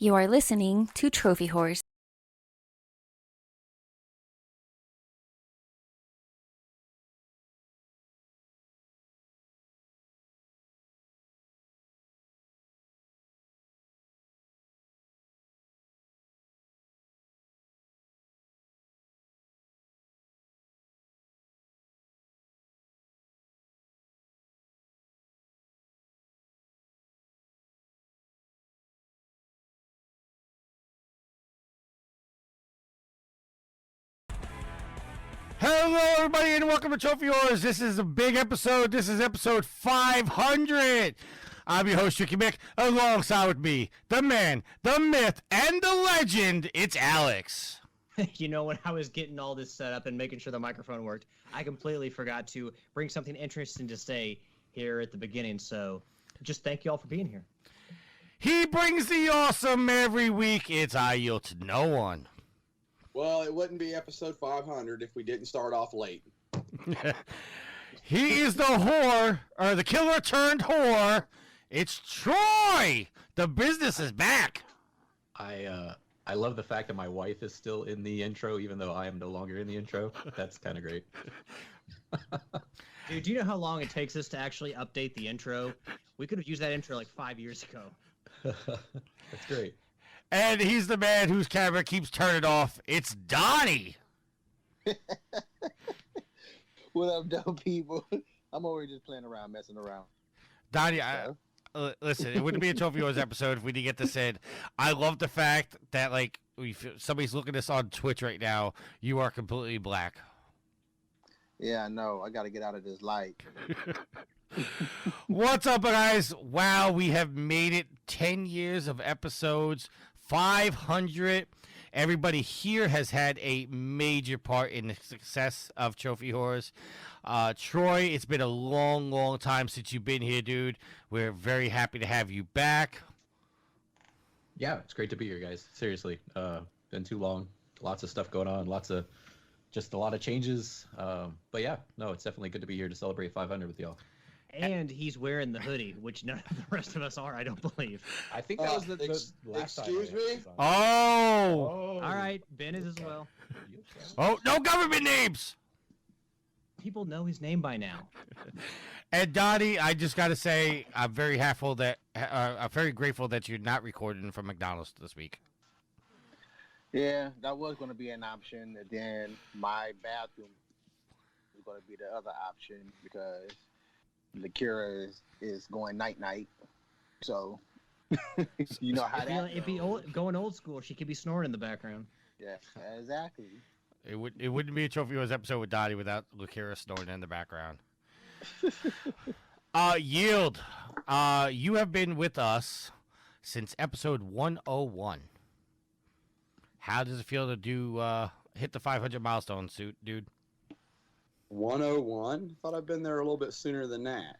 You are listening to Trophy Horse. Hello, everybody, and welcome to Trophy Wars. This is a big episode. This is episode 500. I'm your host, Tricky Mick. Alongside with me, the man, the myth, and the legend, it's Alex. You know, when I was getting all this set up and making sure the microphone worked, I completely forgot to bring something interesting to say here at the beginning. So just thank you all for being here. He brings the awesome every week. It's I yield to no one. Well, it wouldn't be episode 500 if we didn't start off late. He is the whore, or the killer turned whore. It's Troy. The business is back. I love the fact that my wife is still in the intro, even though I am no longer in the intro. That's kind of great. Dude, do you know how long it takes us to actually update the intro? We could have used that intro like 5 years ago. That's great. And he's the man whose camera keeps turning off. It's Donny. What up, dope people? I'm always just playing around, messing around. Donny, listen, it wouldn't be a Trophy Wars episode if we didn't get this in. I love the fact that, like, if somebody's looking at us on Twitch right now, you are completely black. Yeah, I know. I got to get out of this light. What's up, guys? Wow, we have made it 10 years of episodes, 500. Everybody here has had a major part in the success of Trophy Horrors. Troy, it's been a long, long time since you've been here, dude. We're very happy to have you back. Yeah, it's great to be here, guys. Seriously, been too long. Lots of stuff going on. Just a lot of changes. But yeah, no, it's definitely good to be here to celebrate 500 with y'all. And he's wearing the hoodie, which none of the rest of us are, I don't believe. I think that was the last time. Excuse me? Oh! All right, Ben is as well. Oh, no government names! People know his name by now. And Donnie, I just got to say, I'm very grateful that you're not recording from McDonald's this week. Yeah, that was going to be an option. And then my bathroom is going to be the other option because Lakira is going night-night. So, you know how that It'd be going old school. She could be snoring in the background. Yeah, exactly. It wouldn't be a Trophy Wars episode with Donnie without Lakira snoring in the background. Yield, you have been with us since episode 101. How does it feel to hit the 500 milestone, dude? 101? Thought I'd been there a little bit sooner than that.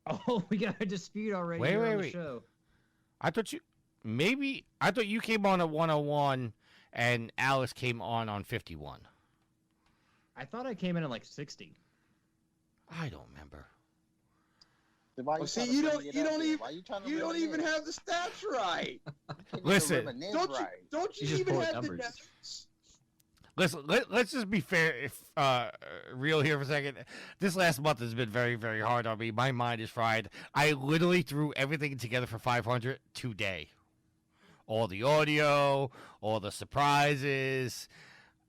Oh, we got a dispute already Wait, here wait, on the wait. show. I thought you came on at 101 and Alice came on 51. I thought I came in at like 60. I don't remember. Why Well, see, trying to you bring don't it you up don't there? even Why you trying to you bring don't it even in? have the stats right. You can't Listen, even remember names right. Don't You you just even pulled have the numbers. notes? Listen, let's just be fair, real here for a second. This last month has been very, very hard on me. My mind is fried. I literally threw everything together for 500 today. All the audio, all the surprises.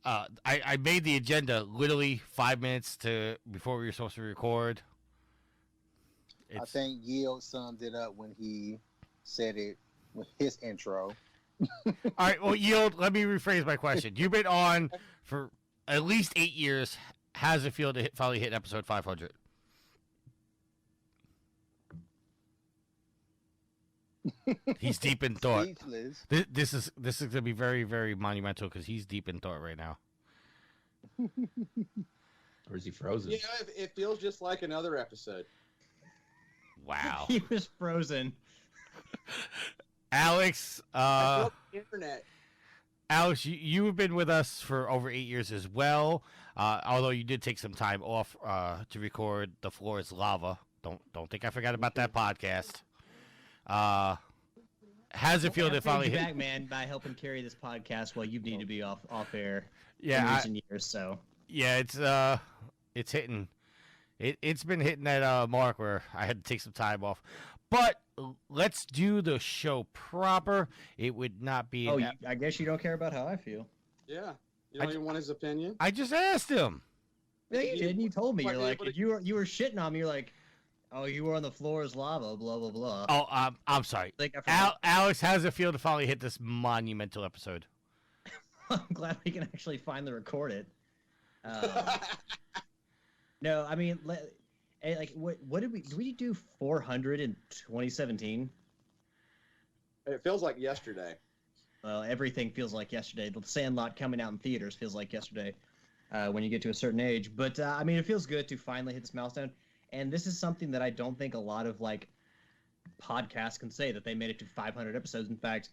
I made the agenda literally 5 minutes before we were supposed to record. I think Yield summed it up when he said it with his intro. All right, well, Yield, let me rephrase my question. You've been on for at least 8 years. How does it feel to finally hit episode 500? He's deep in thought. Speechless. This is going to be very, very monumental because he's deep in thought right now. Or is he frozen? Yeah, it feels just like another episode. Wow. He was frozen. Alex, I broke the internet. Alex, you have been with us for over 8 years as well. Although you did take some time off to record "The Floor Is Lava." Don't think I forgot about that podcast. how's it feel to I've paid finally you hit? back, man, by helping carry this podcast while you need to be off air. Yeah, for years and years. So yeah, it's hitting. It's been hitting that mark where I had to take some time off. But let's do the show proper. It would not be. I guess you don't care about how I feel. Yeah. You don't even want his opinion? I just asked him. Yeah, you did. You told me. What, You're like, what- you were shitting on me. You're like, oh, you were on the floor as lava. Blah blah blah. Oh, I'm sorry. Like, I forgot. Alex, how does it feel to finally hit this monumental episode? I'm glad we can actually finally record it. No, I mean, like, what did we do 400 in 2017? It feels like yesterday. Well, everything feels like yesterday. The Sandlot coming out in theaters feels like yesterday when you get to a certain age. But, I mean, it feels good to finally hit this milestone. And this is something that I don't think a lot of, like, podcasts can say, that they made it to 500 episodes. In fact,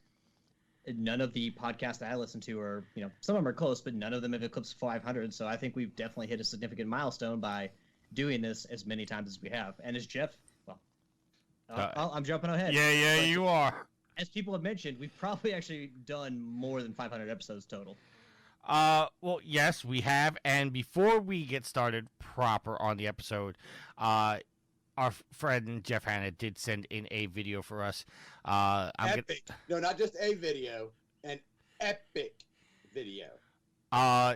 none of the podcasts I listen to are, some of them are close, but none of them have eclipsed 500. So I think we've definitely hit a significant milestone by doing this as many times as we have. And as Jeff, well, I'm jumping ahead. Yeah, But you are. as people have mentioned, we've probably actually done more than 500 episodes total. Well, yes, we have. And before we get started proper on the episode, our friend Jeff Hanna did send in a video for us. Epic. No, not just a video, an epic video.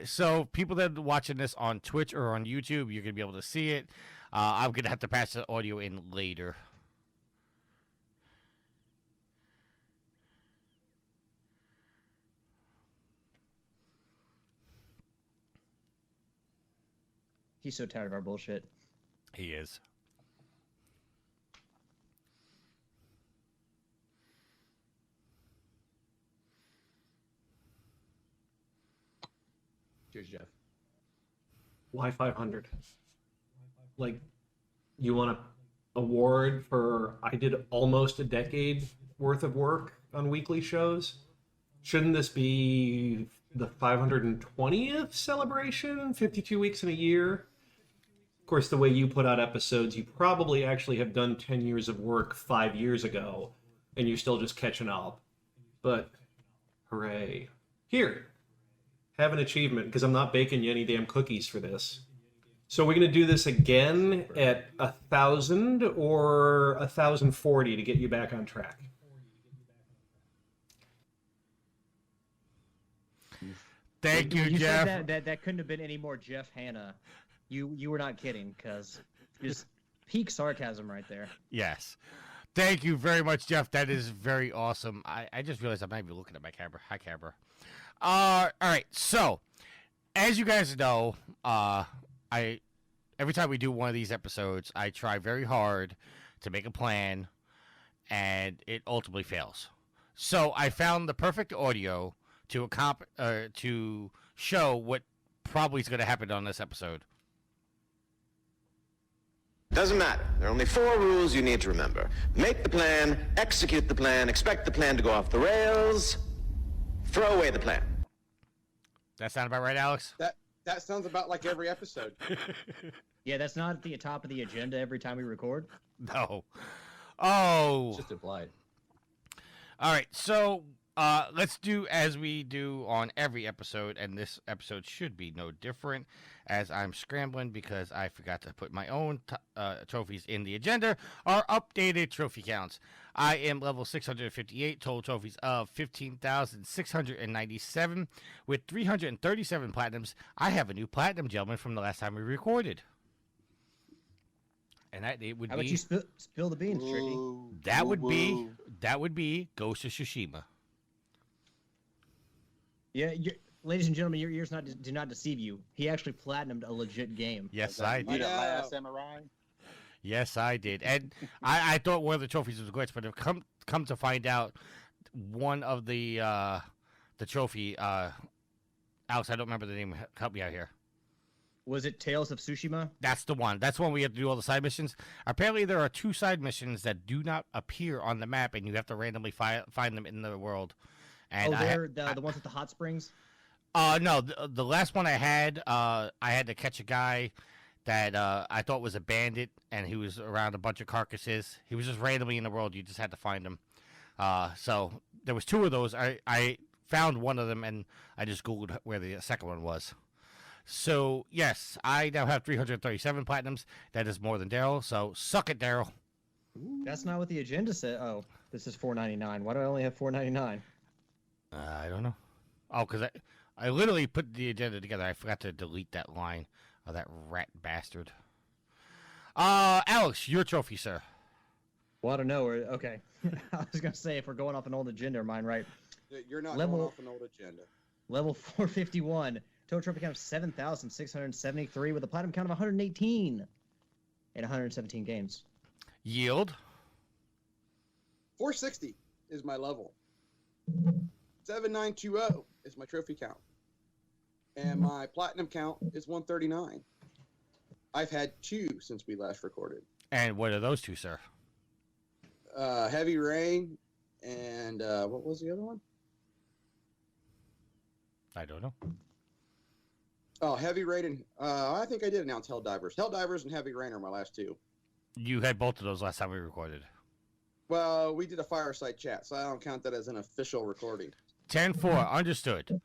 So people that are watching this on Twitch or on YouTube, you're gonna be able to see it. I'm gonna have to pass the audio in later. He's so tired of our bullshit. He is. Cheers, Jeff. Why 500? Like, you want an award for I did almost a decade worth of work on weekly shows? Shouldn't this be the 520th celebration? 52 weeks in a year? Of course, the way you put out episodes, you probably actually have done 10 years of work 5 years ago, and you're still just catching up. But, hooray. Here, have an achievement, because I'm not baking you any damn cookies for this. So we're going to do this again at 1,000 or 1,040 to get you back on track. Thank you, You Jeff. said that couldn't have been any more Jeff Hanna. You were not kidding, because just peak sarcasm right there. Yes. Thank you very much, Jeff. That is very awesome. I just realized I'm not even looking at my camera. Hi, camera. All right. So, as you guys know, every time we do one of these episodes, I try very hard to make a plan, and it ultimately fails. So I found the perfect audio to show what probably is going to happen on this episode. Doesn't matter. There are only 4 rules you need to remember. Make the plan, execute the plan, expect the plan to go off the rails, throw away the plan. That sound about right, Alex? That sounds about like every episode. Yeah, that's not at the top of the agenda every time we record. No. Oh. It's just implied. All right. So let's do as we do on every episode, and this episode should be no different, as I'm scrambling because I forgot to put my own trophies in the agenda. Our updated trophy counts. I am level 658, total trophies of 15,697 with 337 platinums. I have a new platinum, gentlemen, from the last time we recorded. And it would How be about you spill the beans, Tricky? that would be Ghost of Tsushima. Yeah, ladies and gentlemen, your ears do not deceive you. He actually platinumed a legit game. Yes, I You did. the Yeah. last samurai? Yes, I did. And I thought one of the trophies was a glitch, but I've come to find out one of the trophy. Alex, I don't remember the name. Help me out here. Was it Tales of Tsushima? That's the one. That's one we have to do all the side missions. Apparently, there are 2 side missions that do not appear on the map, and you have to randomly find them in the world. And They're the ones with the hot springs? no, the last one I had to catch a guy that I thought was a bandit, and he was around a bunch of carcasses. He was just randomly in the world. You just had to find him. So there was 2 of those. I found one of them, and I just Googled where the second one was. So, yes, I now have 337 platinums. That is more than Daryl, so suck it, Daryl. That's not what the agenda said. Oh, this is $4.99. Why do I only have $4.99? I don't know. Oh, because I literally put the agenda together. I forgot to delete that line of that rat bastard. Alex, your trophy, sir. Well, I don't know. Okay. I was going to say, if we're going off an old agenda of mine, right? You're not going off an old agenda. Level 451. Total trophy count of 7,673 with a platinum count of 118 in 117 games. Yield. 460 is my level. 7920 is my trophy count. And my platinum count is 139. I've had 2 since we last recorded. And what are those 2, sir? Heavy Rain and what was the other one? I don't know. Oh, Heavy Rain and I think I did announce Helldivers. Helldivers and Heavy Rain are my last 2. You had both of those last time we recorded. Well, we did a fireside chat, so I don't count that as an official recording. 10-4, understood.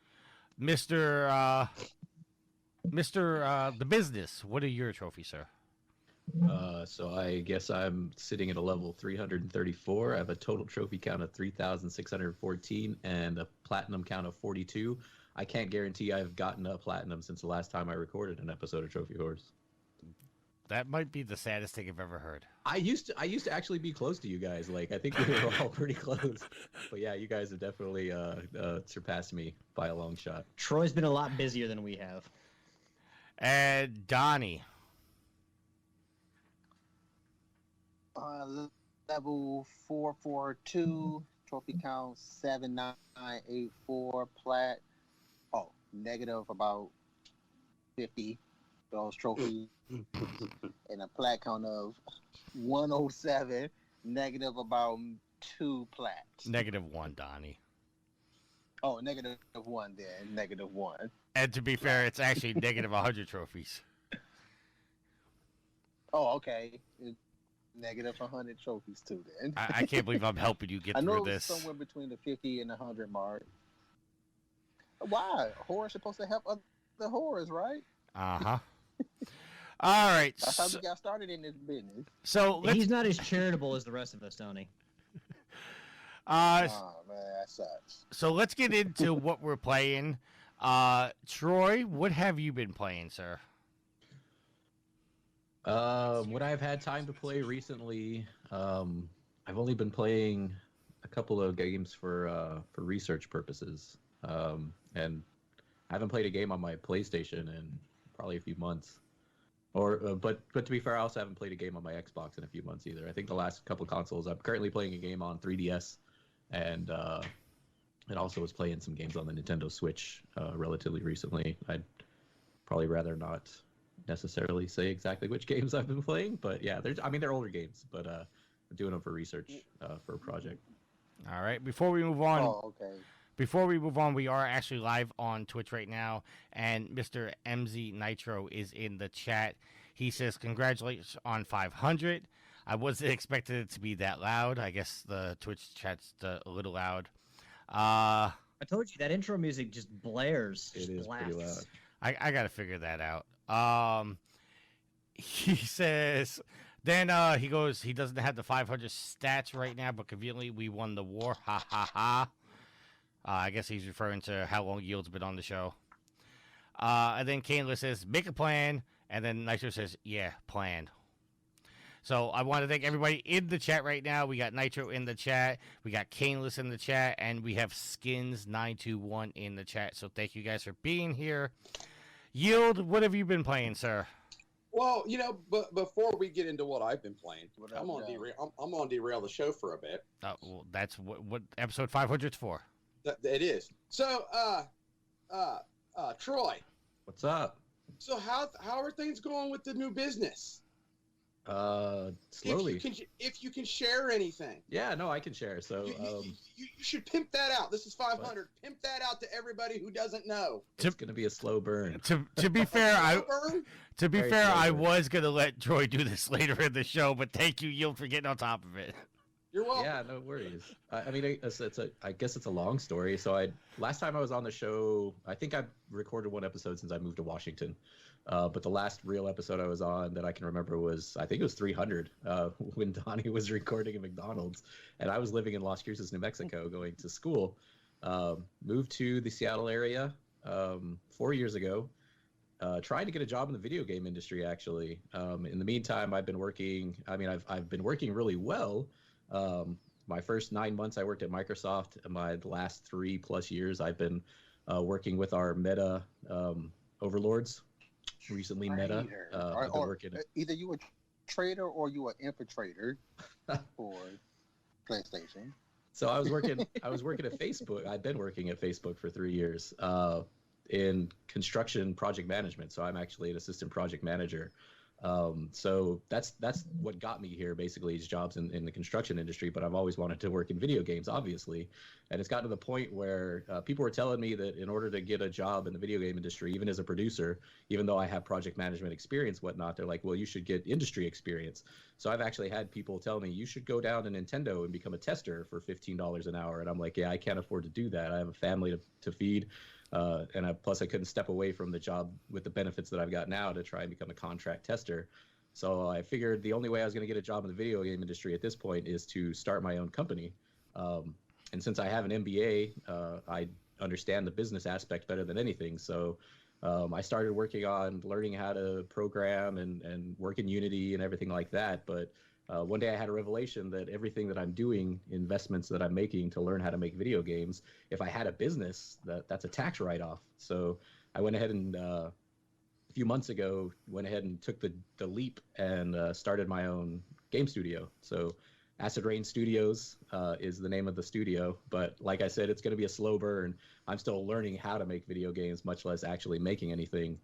Mr. The Business, what are your trophies, sir? So I guess I'm sitting at a level 334. I have a total trophy count of 3,614 and a platinum count of 42. I can't guarantee I've gotten a platinum since the last time I recorded an episode of Trophy Horse. That might be the saddest thing I've ever heard. I used to actually be close to you guys. Like, I think we were all pretty close. But yeah, you guys have definitely surpassed me by a long shot. Troy's been a lot busier than we have. And Donny. Level 442, trophy count 7984, plat. Oh, negative about 50 those trophies. And a plat count of 107, negative about 2 plats. -1, Donny. Oh, -1 then, -1. And to be fair, it's actually -100 trophies. Oh, okay. -100 trophies too then. I can't believe I'm helping you get I know through it's this. somewhere between the 50 and 100 mark. Why? Horror's supposed to help other horrors, right? Uh-huh. All right. That's how we got started in this business. So he's not as charitable as the rest of us, Donny. Oh man, that sucks. So let's get into what we're playing. Troy, what have you been playing, sir? What I've had time to play recently, I've only been playing a couple of games for research purposes, and I haven't played a game on my PlayStation in probably a few months. But to be fair, I also haven't played a game on my Xbox in a few months either. I think the last couple consoles, I'm currently playing a game on 3DS, and also was playing some games on the Nintendo Switch relatively recently. I'd probably rather not necessarily say exactly which games I've been playing, but yeah, they're older games, but I'm doing them for research for a project. All right, before we move on. Oh, okay. Before we move on, we are actually live on Twitch right now, and Mr. MZ Nitro is in the chat. He says, congratulations on 500. I wasn't expecting it to be that loud. I guess the Twitch chat's a little loud. I told you, that intro music just blares. It is pretty loud. I got to figure that out. He says, then he goes, he doesn't have the 500 stats right now, but conveniently we won the war. Ha, ha, ha. I guess he's referring to how long Yield's been on the show. And then Caneless says, make a plan. And then Nitro says, yeah, plan. So I want to thank everybody in the chat right now. We got Nitro in the chat. We got Caneless in the chat. And we have Skins921 in the chat. So thank you guys for being here. Yield, what have you been playing, sir? Well, but before we get into what I've been playing, I'm on derail the show for a bit. Well, that's what episode 500's for. It is. So, Troy. What's up? So how are things going with the new business? Slowly. If you can share anything. Yeah, no, I can share. So you should pimp that out. This is 500. What? Pimp that out to everybody who doesn't know. It's gonna be a slow burn. To be fair, I was gonna let Troy do this later in the show, but thank you, Yield, for getting on top of it. You're welcome. Yeah, no worries. I mean, I guess it's a long story. So last time I was on the show, I think I recorded one episode since I moved to Washington. But the last real episode I was on that I can remember I think it was 300, when Donny was recording at McDonald's, and I was living in Las Cruces, New Mexico, going to school. Moved to the Seattle area 4 years ago. Trying to get a job in the video game industry, actually. In the meantime, I've been working. I mean, I've been working really well. My first 9 months, I worked at Microsoft. And my last 3+ years, I've been working with our Meta overlords. Recently, Meta. I've been working. Either you a trader or you an infiltrator for PlayStation. So I was working at Facebook. I've been working at Facebook for 3 years in construction project management. So I'm actually an assistant project manager. So that's what got me here, basically, is jobs in the construction industry. But I've always wanted to work in video games, obviously. And it's gotten to the point where people were telling me that in order to get a job in the video game industry, even as a producer, even though I have project management experience, whatnot, they're like, well, you should get industry experience. So I've actually had people tell me, you should go down to Nintendo and become a tester for $15 an hour. And I'm like, yeah, I can't afford to do that. I have a family to feed. Plus I couldn't step away from the job with the benefits that I've got now to try and become a contract tester. So I figured the only way I was going to get a job in the video game industry at this point is to start my own company. And since I have an MBA, I understand the business aspect better than anything. So I started working on learning how to program and work in Unity and everything like that. But one day I had a revelation that everything that I'm doing, investments that I'm making to learn how to make video games, if I had a business, that's a tax write-off. So I went ahead and a few months ago, took the leap and started my own game studio. So Acid Rain Studios is the name of the studio. But like I said, it's going to be a slow burn. I'm still learning how to make video games, much less actually making anything.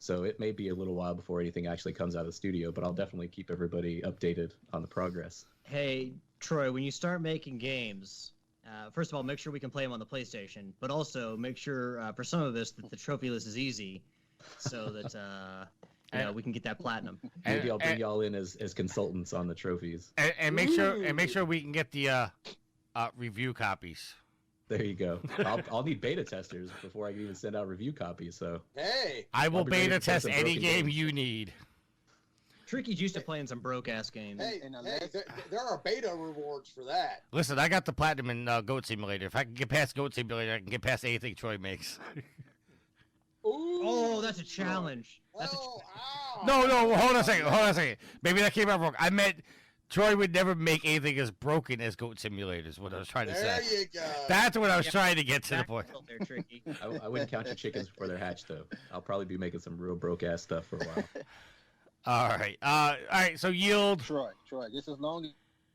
So it may be a little while before anything actually comes out of the studio, but I'll definitely keep everybody updated on the progress. Hey, Troy, when you start making games, first of all, make sure we can play them on the PlayStation, but also make sure for some of us that the trophy list is easy, so that we can get that platinum. Maybe I'll bring y'all in as consultants on the trophies. And make sure we can get the review copies. There you go. I'll need beta testers before I can even send out review copies. So Hey, I will beta test any game you need. Tricky's used to playing some broke-ass games. hey, there are beta rewards for that. Listen, I got the platinum in Goat Simulator. If I can get past Goat Simulator, I can get past anything Troy makes. Ooh. Oh, that's a challenge. Ow. No, hold on a second. Maybe that came out wrong. I meant Troy would never make anything as broken as Goat Simulator is what I was trying to say. There you go. That's what I was trying to get to the point. There, Tricky. I wouldn't count your chickens before they're hatched, though. I'll probably be making some real broke-ass stuff for a while. All right. So yield. Troy, just as long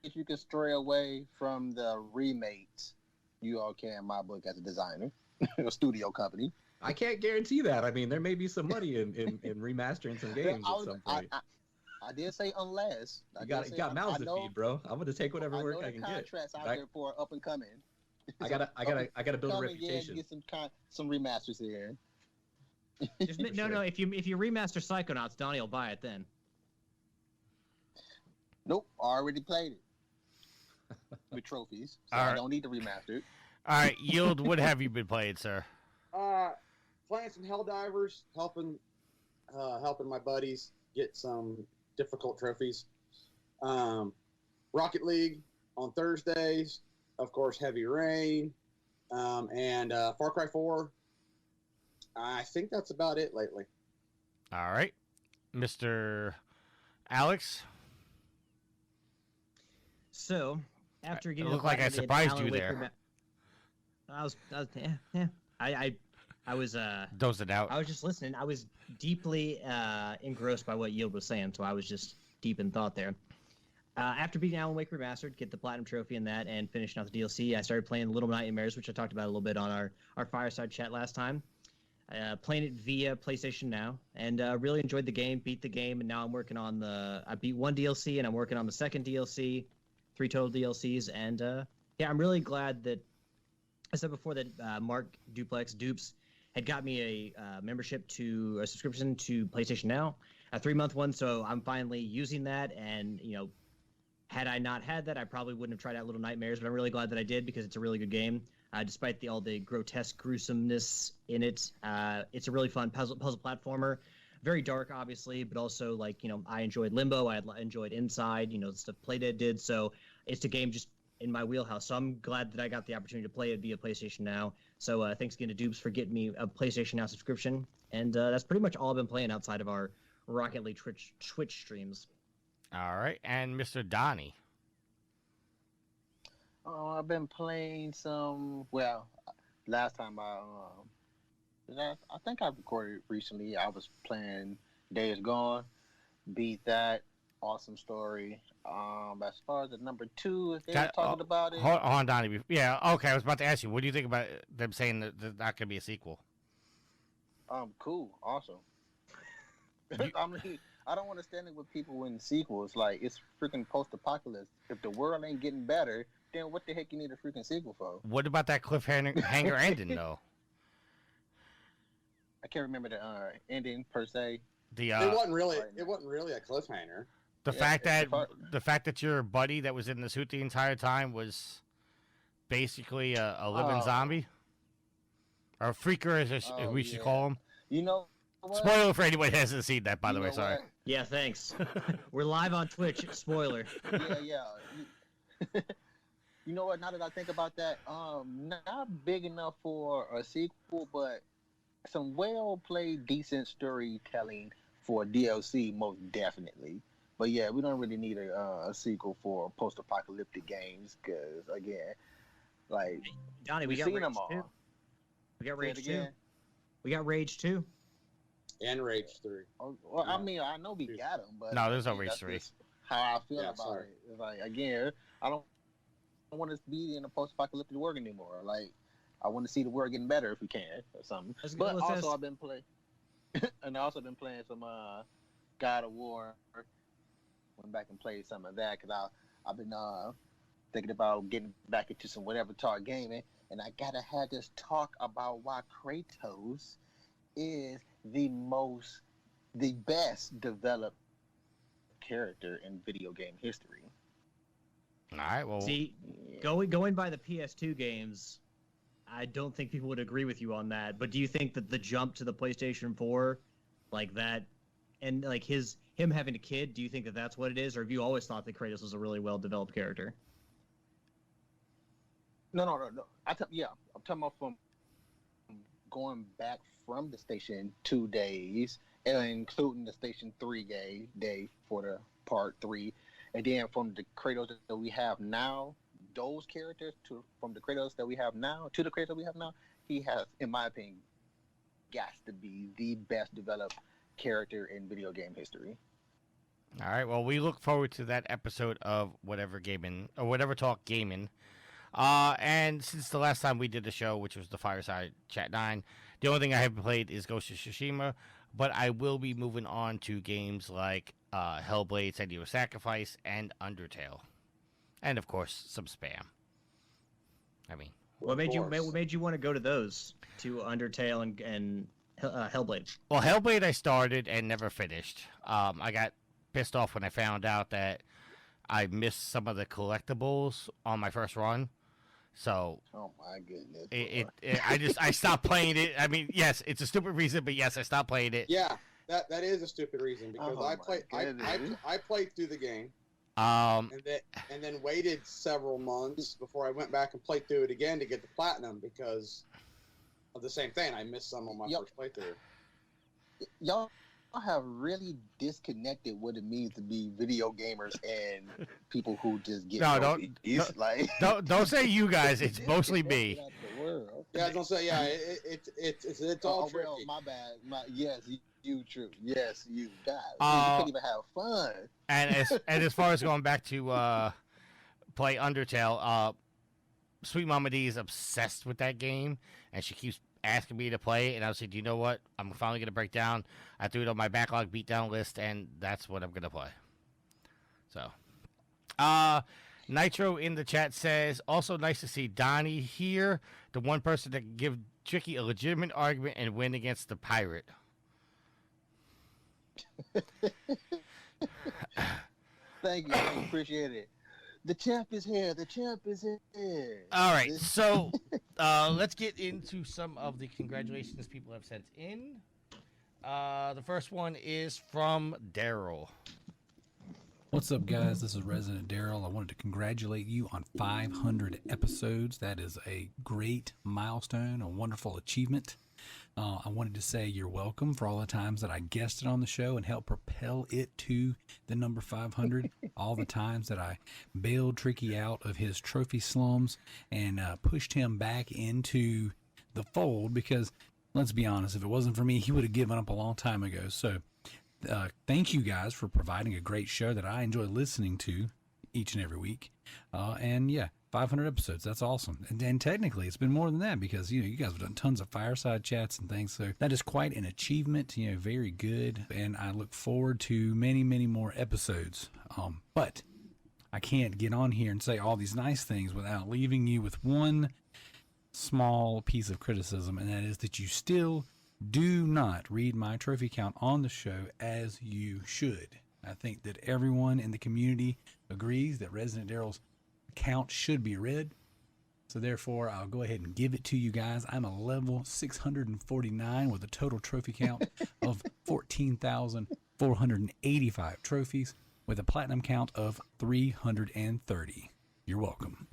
as you can stray away from the remakes, you all can in my book as a designer, a studio company. I can't guarantee that. I mean, there may be some money in remastering some games at some point. I did say unless. You got mouths to feed, bro. I'm gonna take whatever work I can get. Contracts out there for up and coming. I gotta build a reputation. Get some remasters here. No. If you remaster Psychonauts, Donny will buy it then. Nope, already played it with trophies, so I don't need to remaster it. All right, yield. What have you been playing, sir? Playing some Helldivers, helping my buddies get some difficult trophies. Rocket League on Thursdays, of course, Heavy Rain, and Far Cry 4. I think that's about it lately. All right, Mr. Alex. So after getting, it looked like I surprised you there. I was dozing out. I was just listening. I was deeply engrossed by what Yield was saying, so I was just deep in thought there. After beating Alan Wake Remastered, get the Platinum Trophy in that, and finishing out the DLC, I started playing Little Nightmares, which I talked about a little bit on our fireside chat last time. Playing it via PlayStation Now, and really enjoyed the game, beat the game, and now I'm working on I beat one DLC, and I'm working on the second DLC, 3 total DLCs, and I'm really glad that, I said before that Mark Dupes had got me a subscription to PlayStation Now, a 3-month one, so I'm finally using that and, Had I not had that, I probably wouldn't have tried out Little Nightmares, but I'm really glad that I did because it's a really good game. Despite all the grotesque gruesomeness in it, it's a really fun puzzle platformer. Very dark, obviously, but also I enjoyed Limbo. I enjoyed Inside, the stuff Playdead did. So it's a game just in my wheelhouse. So I'm glad that I got the opportunity to play it via PlayStation Now. So thanks again to Dupes for getting me a PlayStation Now subscription. And that's pretty much all I've been playing outside of our Rocket League Twitch streams. All right, and Mr. Donny. I've been playing some. Well, last time I think I recorded recently. I was playing Days Gone. Beat that. Awesome story. As far as the number 2, if they're talking about it. Hold on, Donnie. Yeah, okay. I was about to ask you, what do you think about them saying that there's not going to be a sequel? Cool. Awesome. I mean, I don't understand it with people in sequels. Like, it's freaking post-apocalypse. If the world ain't getting better, then what the heck you need a freaking sequel for? What about that cliffhanger ending, though? I can't remember the ending per se. It wasn't really a cliffhanger. The fact that your buddy that was in the suit the entire time was basically a living zombie, or a freaker, as we should call him. You know what? Spoiler for anyone who hasn't seen that, by the way. Sorry. What? Yeah, thanks. We're live on Twitch. Spoiler. Yeah. You know what? Now that I think about that, not big enough for a sequel, but some well-played, decent storytelling for DLC, most definitely. But yeah, we don't really need a sequel for post-apocalyptic games because, again, like Donnie, we got Rage 2. We got Rage 2. We got Rage 2. And Rage 3. Well, I mean, I know we got them, but no, there's no Rage 3. How I feel about it. It's like, again, I don't want to be in a post-apocalyptic world anymore. Like, I want to see the world getting better if we can or something. But also, I've been playing, and I also been playing some God of War. Went back and played some of that because I've been thinking about getting back into some whatever talk gaming, and I gotta have this talk about why Kratos is the best developed character in video game history. All right, well, see, going by the PS2 games, I don't think people would agree with you on that. But do you think that the jump to the PlayStation 4, like that, and like him having a kid, do you think that that's what it is, or have you always thought that Kratos was a really well developed character? No. I'm talking about from going back from the Station 2 days, and including the Station 3 day for the Part 3, and then from the Kratos that we have now, those characters from the Kratos that we have now to the Kratos that we have now, he has, in my opinion, got to be the best developed character in video game history. all right. Well, we look forward to that episode of Whatever Gaming or Whatever Talk Gaming. And since the last time we did the show, which was the Fireside Chat 9, the only thing I haven't played is Ghost of Tsushima, but I will be moving on to games like Hellblade, Senua's Sacrifice, and Undertale. And, of course, some spam. I mean... What made you want to go to those, to Undertale and Hellblade? Well, Hellblade I started and never finished. I got pissed off when I found out that I missed some of the collectibles on my first run. So, oh my goodness! I stopped playing it. I mean, yes, it's a stupid reason, but yes, I stopped playing it. Yeah, that is a stupid reason because I played through the game, and then waited several months before I went back and played through it again to get the platinum because of the same thing. I missed some on my first playthrough. Y'all have really disconnected what it means to be video gamers and people who just get don't say you guys. It's mostly me. Yeah, don't say it's all tricky. Well, my bad. Yes, you true. Yes, you guys. You can't even have fun. And as far as going back to play Undertale, Sweet Mama D is obsessed with that game, and she keeps asking me to play it, and I was like, do you know what? I'm finally going to break down. I threw it on my backlog beatdown list, and that's what I'm going to play. So, Nitro in the chat says, also nice to see Donnie here, the one person that can give Tricky a legitimate argument and win against the pirate. Thank you. I appreciate it. The champ is here. The champ is here. All right, so let's get into some of the congratulations people have sent in. The first one is from Daryl. What's up, guys? This is Resident Daryl. I wanted to congratulate you on 500 episodes. That is a great milestone, a wonderful achievement. I wanted to say you're welcome for all the times that I guested on the show and helped propel it to the number 500. All the times that I bailed Tricky out of his trophy slums and pushed him back into the fold because, let's be honest, if it wasn't for me, he would have given up a long time ago. So thank you guys for providing a great show that I enjoy listening to each and every week. And yeah, 500 episodes. That's awesome. And technically it's been more than that because, you guys have done tons of fireside chats and things. So that is quite an achievement, very good. And I look forward to many, many more episodes. But I can't get on here and say all these nice things without leaving you with one small piece of criticism. And that is that you still do not read my trophy count on the show as you should. I think that everyone in the community agrees that Resident Daryl's count should be read. So therefore, I'll go ahead and give it to you guys. I'm a level 649 with a total trophy count of 14,485 trophies with a platinum count of 330. You're welcome.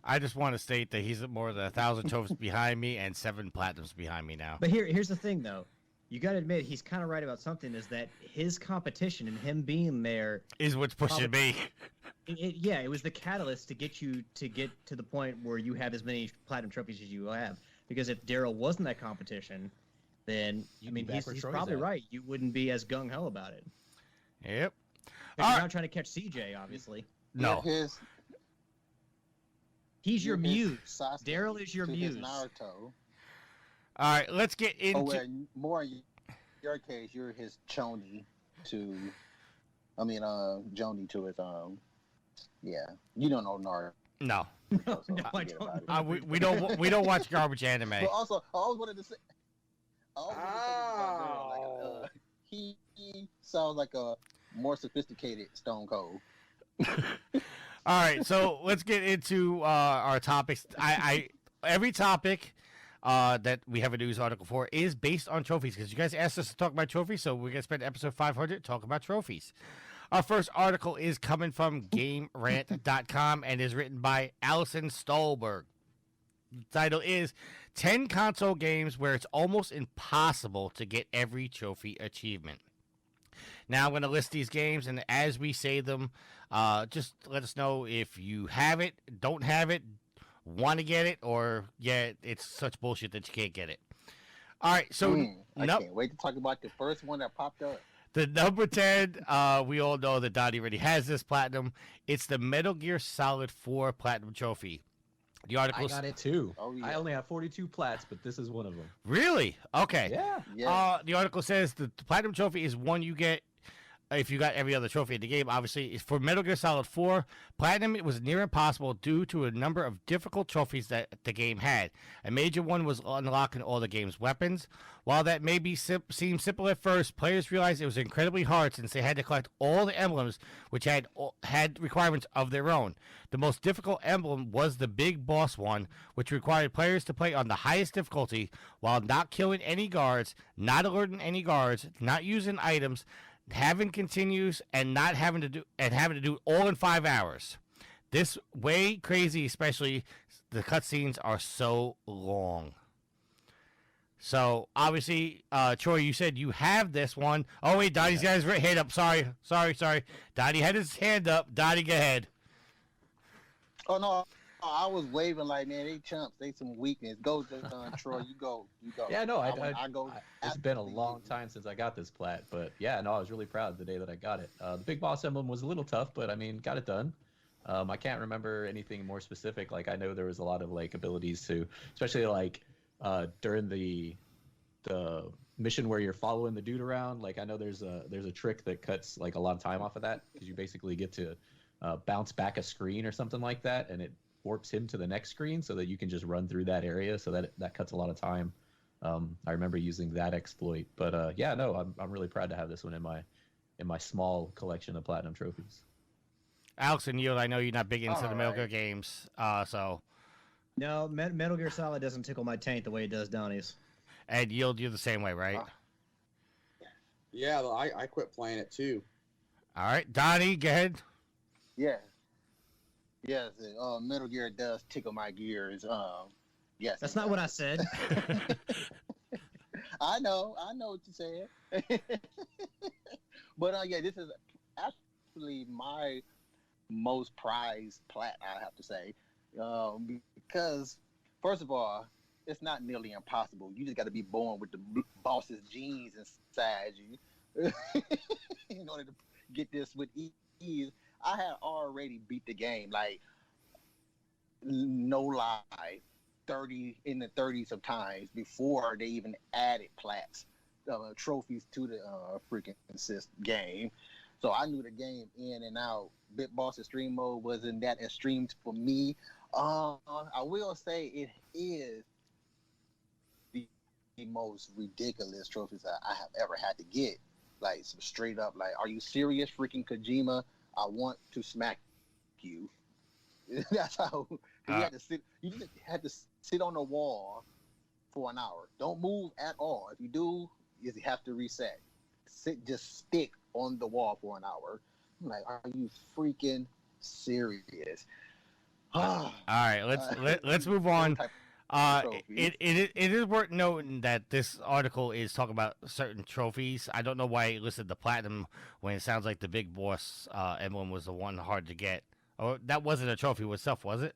I just want to state that he's more than 1,000 trophies behind me and 7 platinums behind me now. But here's the thing, though. You got to admit, he's kind of right about something, is that his competition and him being there is what's pushing me. It was the catalyst to get you to the point where you have as many platinum trophies as you have. Because if Daryl wasn't that competition, then, he's probably right. You wouldn't be as gung-ho about it. Yep. You're not trying to catch CJ, obviously. No. He's your muse. Daryl is your muse. Naruto. All right, let's get into... more in your case, you're his Joni to... Joni to his... Yeah. You don't know Naruto. No. No, I don't. We don't watch garbage anime. But also, I always wanted to say... about Daryl, he sounds like a more sophisticated Stone Cold. All right, so let's get into our topics. Every topic that we have a news article for is based on trophies because you guys asked us to talk about trophies, so we're going to spend episode 500 talking about trophies. Our first article is coming from GameRant.com and is written by Allison Stolberg. The title is 10 console games where it's almost impossible to get every trophy achievement. Now I'm going to list these games, and as we say them, just let us know if you have it, don't have it, want to get it, or it's such bullshit that you can't get it. All right, so I can't wait to talk about the first one that popped up. The number 10, we all know that Donny already has this platinum. It's the Metal Gear Solid 4 Platinum Trophy. The article. I got it too. Oh, yeah. I only have 42 plats, but this is one of them. Really? Okay. Yeah. The article says the Platinum Trophy is one you get if you got every other trophy in the game. Obviously, for Metal Gear Solid 4, Platinum, it was near impossible due to a number of difficult trophies that the game had. A major one was unlocking all the game's weapons. While that may seem simple at first, players realized it was incredibly hard since they had to collect all the emblems, which had requirements of their own. The most difficult emblem was the Big Boss one, which required players to play on the highest difficulty while not killing any guards, not alerting any guards, not using items, having continues, and not having to do it all in 5 hours. This way crazy, especially the cutscenes are so long. So obviously, Troy, you said you have this one. Oh wait, Donnie's got his hand up. Sorry. Donnie had his hand up. Donnie, go ahead. Oh no, I was waving like, man, they chumps. They some weakness. Go, Troy. You go. Yeah, no, I go. It's been a long time since I got this plat, but yeah, no, I was really proud the day that I got it. The Big Boss emblem was a little tough, but I mean, got it done. I can't remember anything more specific. Like I know there was a lot of like abilities to, especially like during the mission where you're following the dude around. Like I know there's a trick that cuts like a lot of time off of that because you basically get to bounce back a screen or something like that, and it warps him to the next screen so that you can just run through that area. So that cuts a lot of time. I remember using that exploit, but yeah, no, I'm really proud to have this one in my small collection of platinum trophies. Alex and Yield, I know you're not big into the Metal Gear Alright. games, so. No, Metal Gear Solid doesn't tickle my taint the way it does Donnie's. And Yield, you're the same way, right? Yeah, I quit playing it too. All right, Donnie, go ahead. Yeah. Yes, Metal Gear does tickle my gears. Yes. That's not what I said. I know what you said. But yeah, this is actually my most prized plat, I have to say, because first of all, it's not nearly impossible. You just got to be born with the boss's genes inside you in order to get this with ease. I had already beat the game, like, no lie, 30 in the 30s of times before they even added plats, trophies to the freaking game. So I knew the game in and out. Bit Boss Extreme Mode wasn't that extreme for me. I will say it is the most ridiculous trophies that I have ever had to get. Like, some straight up, like, are you serious, freaking Kojima? I want to smack you. That's how you had to sit. You just had to sit on the wall for an hour. Don't move at all. If you do, you have to reset. Just stick on the wall for an hour. I'm like, are you freaking serious? All right, let's move on. It is worth noting that this article is talking about certain trophies. I don't know why it listed the platinum when it sounds like the big boss emblem was the one hard to get. Oh, that wasn't a trophy itself, was it?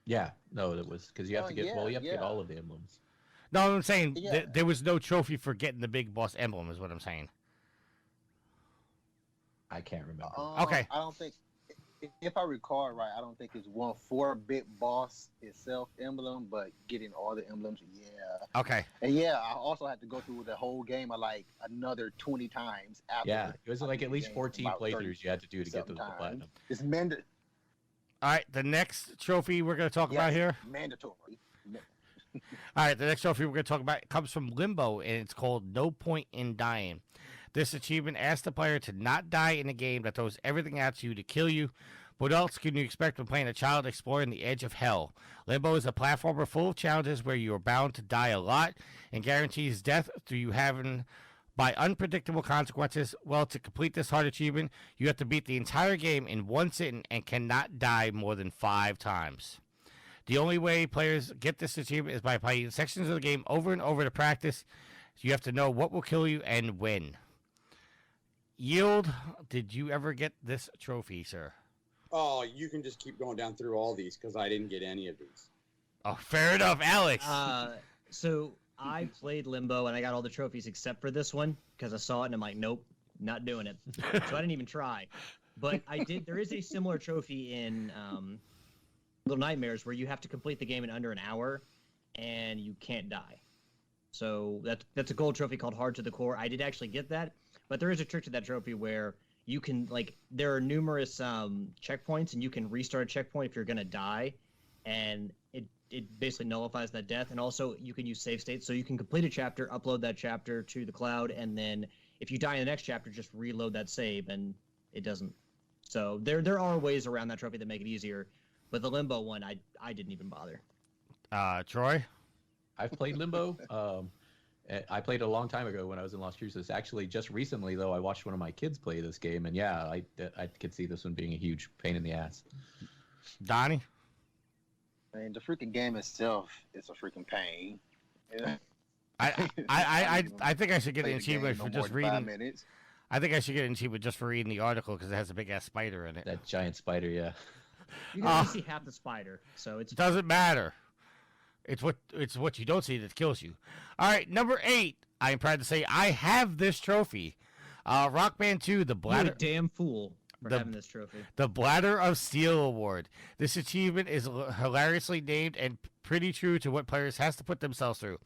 Yeah, no, it was because you have to get you have to get all of the emblems. No, I'm saying there was no trophy for getting the big boss emblem, is what I'm saying. I can't remember. Okay. I don't think, if I recall right, I don't think it's 4-bit boss itself emblem, but getting all the emblems, yeah. Okay. And yeah, I also had to go through the whole game like another 20 times after. Yeah, it was like at least 14 playthroughs you had to do to get the platinum. It's mandatory. All right, the next trophy we're going to talk about here. Mandatory. All right, the next trophy we're going to talk about comes from Limbo, and it's called No Point in Dying. This achievement asks the player to not die in a game that throws everything at you to kill you. What else can you expect when playing a child exploring the edge of hell? Limbo is a platformer full of challenges where you are bound to die a lot and guarantees death through you having by unpredictable consequences. Well, to complete this hard achievement, you have to beat the entire game in one sitting and cannot die more than 5 times. The only way players get this achievement is by playing sections of the game over and over to practice. You have to know what will kill you and when. Yield, did you ever get this trophy, sir? Oh, you can just keep going down through all these because I didn't get any of these. Oh, fair enough, Alex. So I played Limbo and I got all the trophies except for this one because I saw it and I'm like, nope, not doing it. So I didn't even try. But I did. There is a similar trophy in Little Nightmares where you have to complete the game in under an hour and you can't die. So that's a gold trophy called Hard to the Core. I did actually get that, but there is a trick to that trophy where you can, like, there are numerous checkpoints and you can restart a checkpoint if you're going to die, and it basically nullifies that death. And also you can use save states, so you can complete a chapter, upload that chapter to the cloud, and then if you die in the next chapter, just reload that save and it doesn't. So there are ways around that trophy that make it easier, but the Limbo one, I didn't even bother. Troy? I've played Limbo. I played it a long time ago when I was in Las Cruces. Actually, just recently, though, I watched one of my kids play this game, and yeah, I could see this one being a huge pain in the ass. Donnie? I mean, the freaking game itself is a freaking pain. Yeah. I think I should get Play an the game achievement no for more just than 5 reading. minutes. I think I should get an achievement just for reading the article because it has a big ass spider in it. That giant spider, yeah. You can only see half the spider, so It doesn't matter. It's what you don't see that kills you. All right, number 8. I am proud to say I have this trophy. Rock Band 2, the bladder. You're a damn fool for having this trophy. The Bladder of Steel Award. This achievement is hilariously named and pretty true to what players has to put themselves through.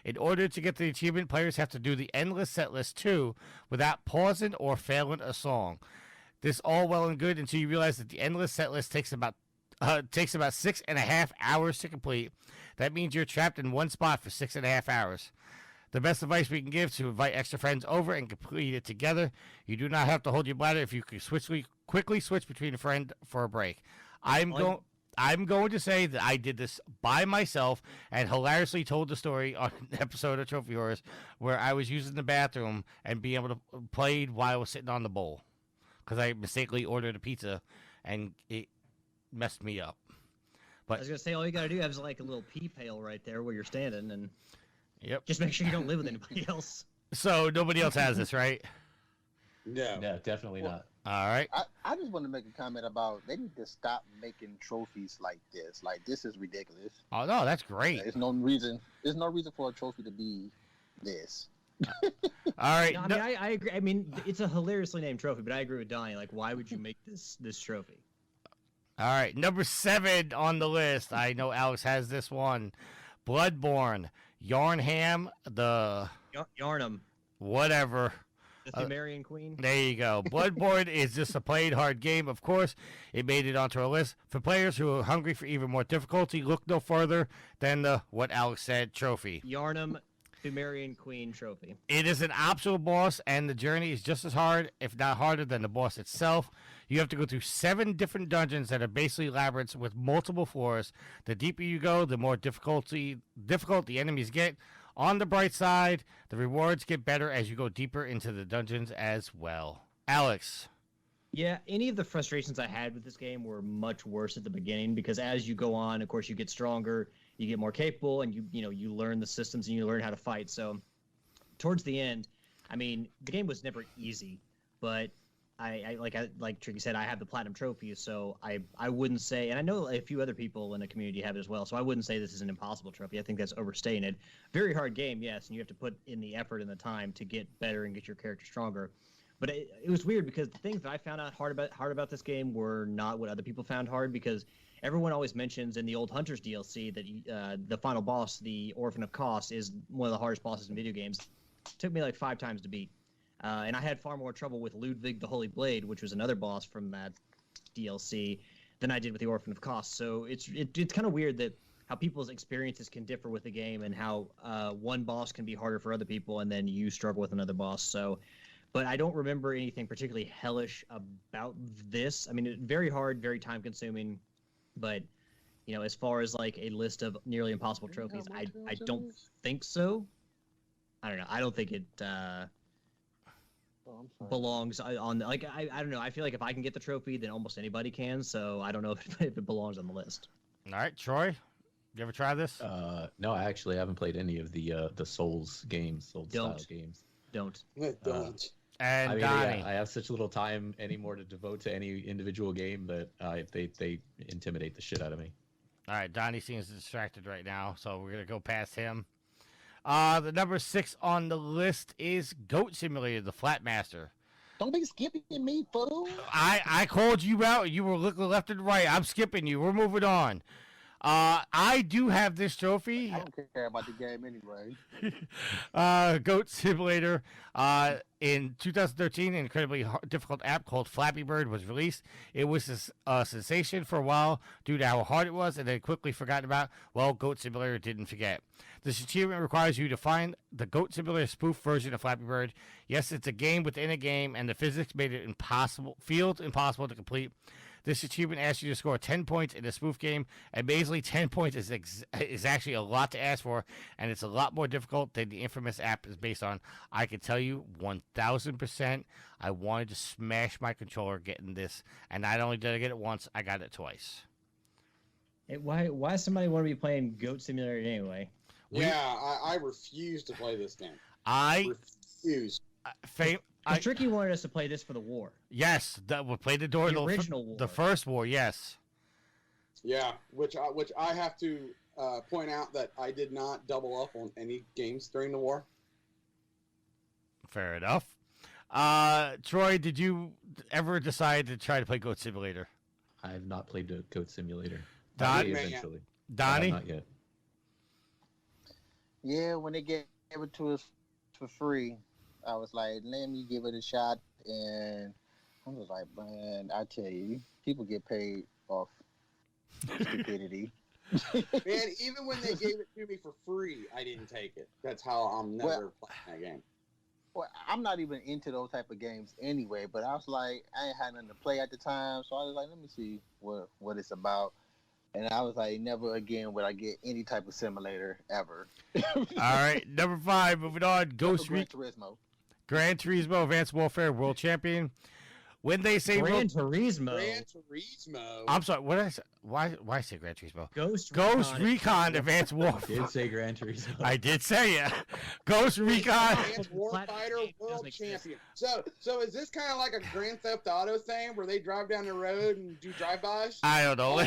In order to get the achievement, players have to do the endless set list too, without pausing or failing a song. This all well and good until you realize that the endless set list takes about 6.5 hours to complete. That means you're trapped in one spot for 6.5 hours. The best advice we can give is to invite extra friends over and complete it together. You do not have to hold your bladder if you can quickly switch between a friend for a break. I'm going to say that I did this by myself and hilariously told the story on an episode of Trophy Horrors where I was using the bathroom and being able to play while I was sitting on the bowl because I mistakenly ordered a pizza and it messed me up. But I was gonna say all you gotta do is like a little pee pail right there where you're standing, and just make sure you don't live with anybody else. So nobody else has this, right? No. No, definitely not. All right. I just want to make a comment about they need to stop making trophies like this. Like, this is ridiculous. Oh no, that's great. There's no reason for a trophy to be this. All right. No, I agree. I mean, it's a hilariously named trophy, but I agree with Donny. Like, why would you make this trophy? All right, number 7 on the list. I know Alex has this one. Bloodborne, Yarnham, Yarnum, whatever. the Sumerian queen. There you go. Bloodborne is just a plain hard game. Of course, it made it onto our list. For players who are hungry for even more difficulty, look no further than the what Alex said trophy. Yarnum, Sumerian queen trophy. It is an optional boss, and the journey is just as hard, if not harder, than the boss itself. You have to go through 7 different dungeons that are basically labyrinths with multiple floors. The deeper you go, the more difficult the enemies get. On the bright side, the rewards get better as you go deeper into the dungeons as well. Alex. Yeah, any of the frustrations I had with this game were much worse at the beginning because as you go on, of course, you get stronger, you get more capable, and you learn the systems and you learn how to fight. So towards the end, I mean, the game was never easy, but like Tricky said, I have the platinum trophy, so I wouldn't say, and I know a few other people in the community have it as well, so I wouldn't say this is an impossible trophy. I think that's overstating it. Very hard game, yes, and you have to put in the effort and the time to get better and get your character stronger. But it was weird because the things that I found out hard about this game were not what other people found hard, because everyone always mentions in the old Hunters DLC that the final boss, the Orphan of Kos, is one of the hardest bosses in video games. It took me like 5 times to beat. And I had far more trouble with Ludwig the Holy Blade, which was another boss from that DLC, than I did with the Orphan of Kos. So it's kind of weird that how people's experiences can differ with the game and how one boss can be harder for other people and then you struggle with another boss. So, but I don't remember anything particularly hellish about this. I mean, very hard, very time consuming, but as far as like a list of nearly impossible trophies, I don't think so. I don't know. I don't think it belongs on like I don't know. I feel like if I can get the trophy, then almost anybody can. So I don't know if it belongs on the list. All right, Troy, you ever try this? No, I actually haven't played any of the Souls games, style games. Don't. And I mean, Donny. I have such little time anymore to devote to any individual game that they intimidate the shit out of me. All right, Donny seems distracted right now, so we're gonna go past him. The number 6 on the list is Goat Simulator, the Flatmaster. Don't be skipping me, fool. I called you out. You were looking left and right. I'm skipping you. We're moving on. I do have this trophy. I don't care about the game anyway. Goat Simulator. In 2013, an incredibly difficult app called Flappy Bird was released. It was a sensation for a while due to how hard it was, and then quickly forgotten about. Well, Goat Simulator didn't forget. This achievement requires you to find the Goat Simulator spoof version of Flappy Bird. Yes, it's a game within a game, and the physics made it impossible to complete. This achievement asks you to score 10 points in a spoof game. Amazingly, 10 points is actually a lot to ask for, and it's a lot more difficult than the infamous app is based on. I can tell you 1,000% I wanted to smash my controller getting this, and not only did I get it once, I got it twice. Hey, why somebody want to be playing Goat Simulator anyway? I refuse to play this game. I refuse. Tricky wanted us to play this for the war. Yes, that would play the original war. The first war, yes. Yeah, which I have to point out that I did not double up on any games during the war. Fair enough. Troy, did you ever decide to try to play Goat Simulator? I have not played a Goat Simulator. Donny? Eventually. Donny? Not yet. Yeah, when they gave it to us for free, I was like, let me give it a shot. And I was like, man, I tell you, people get paid off stupidity. Man, even when they gave it to me for free, I didn't take it. That's how I'm never playing that game. Well, I'm not even into those type of games anyway. But I was like, I ain't had nothing to play at the time, so I was like, let me see what it's about. And I was like, never again would I get any type of simulator ever. All right, number 5, moving on. Gran Turismo. Gran Turismo Advanced Warfare World Champion. When they say Gran Turismo. Gran Turismo. I'm sorry, what did I say? Why I say Gran Turismo? Ghost Recon Advanced Warfare. Did say Gran Turismo. I did say it. Ghost Recon. Advanced Warfighter World Champion. So is this kind of like a Grand Theft Auto thing where they drive down the road and do drive-bys? I don't know.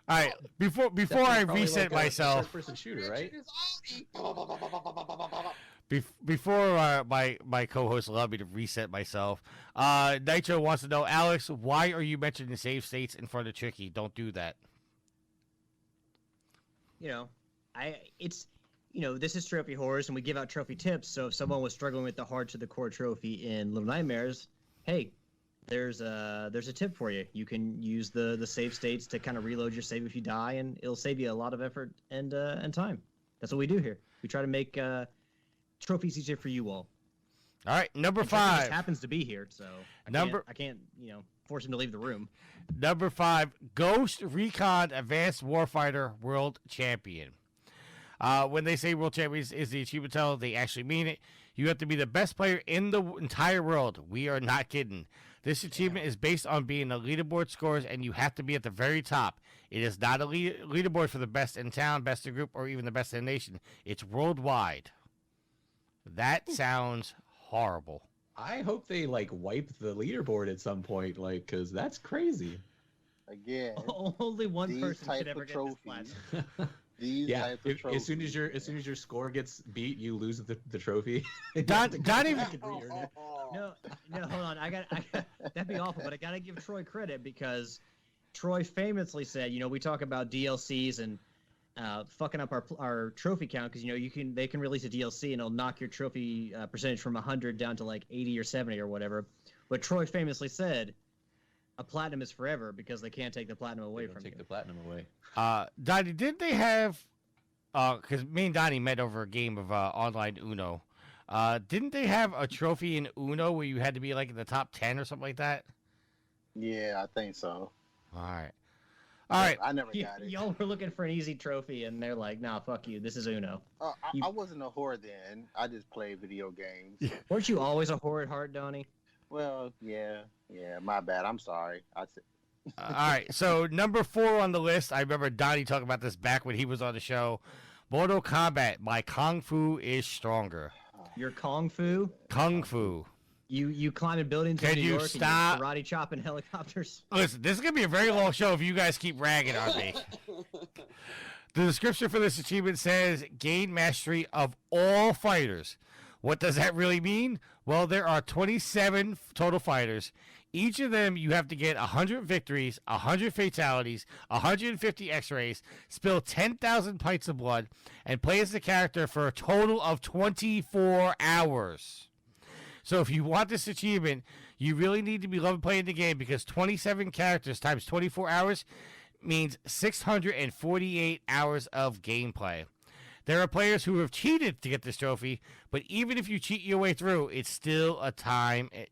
All right, before I reset myself. First-person shooter, right? Before my co-host allowed me to reset myself, Nitro wants to know, Alex, why are you mentioning save states in front of Tricky? Don't do that. This is Trophy Horrors, and we give out trophy tips. So if someone was struggling with the hard to the core trophy in Little Nightmares, hey, there's a tip for you. You can use the save states to kind of reload your save if you die, and it'll save you a lot of effort and time. That's what we do here. We try to make trophies easier for you all. All right, number And 5 just happens to be here, so I can't force him to leave the room. Number 5, Ghost Recon Advanced Warfighter World Champion. When they say World Champions is the achievement title, they actually mean it. You have to be the best player in the entire world. We are not kidding. This achievement is based on being the leaderboard scores, and you have to be at the very top. It is not a leaderboard for the best in town, best in group, or even the best in the nation. It's worldwide. That sounds horrible. I hope they wipe the leaderboard at some point, because that's crazy. Again, only one person could ever get this platinum. As soon as your score gets beat, you lose the trophy. Not even. No, hold on. I got that'd be awful, but I gotta give Troy credit because Troy famously said, we talk about DLCs and fucking up our trophy count because they can release a DLC and it'll knock your trophy percentage from 100 down to 80 or 70 or whatever. But Troy famously said, a platinum is forever because they can't take the platinum away from you. Take the platinum away. Donny, didn't they have? Because me and Donny met over a game of online Uno. Didn't they have a trophy in Uno where you had to be in the top 10 or something like that? Yeah, I think so. All right. I never got it. Y'all were looking for an easy trophy, and they're like, "Nah, fuck you. This is Uno." I wasn't a whore then. I just played video games. Weren't you always a whore at heart, Donny? Well, yeah. My bad. I'm sorry. All right. So number 4 on the list. I remember Donny talking about this back when he was on the show. Mortal Kombat. My Kung Fu is stronger. Your Kung Fu? Kung Fu. You climbing buildings in New York stop? And karate chopping helicopters? Listen, this is going to be a very long show if you guys keep ragging on me. The description for this achievement says, gain mastery of all fighters. What does that really mean? Well, there are 27 total fighters. Each of them, you have to get 100 victories, 100 fatalities, 150 x-rays, spill 10,000 pints of blood, and play as the character for a total of 24 hours. So if you want this achievement, you really need to be loving playing the game because 27 characters times 24 hours means 648 hours of gameplay. There are players who have cheated to get this trophy, but even if you cheat your way through, it's still a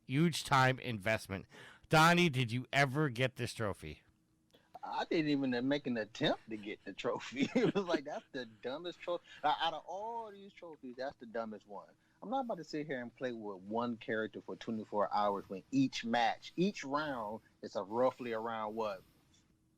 huge time investment. Donny, did you ever get this trophy? I didn't even make an attempt to get the trophy. It was that's the dumbest trophy. Out of all these trophies, that's the dumbest one. I'm not about to sit here and play with one character for 24 hours when each round is roughly around,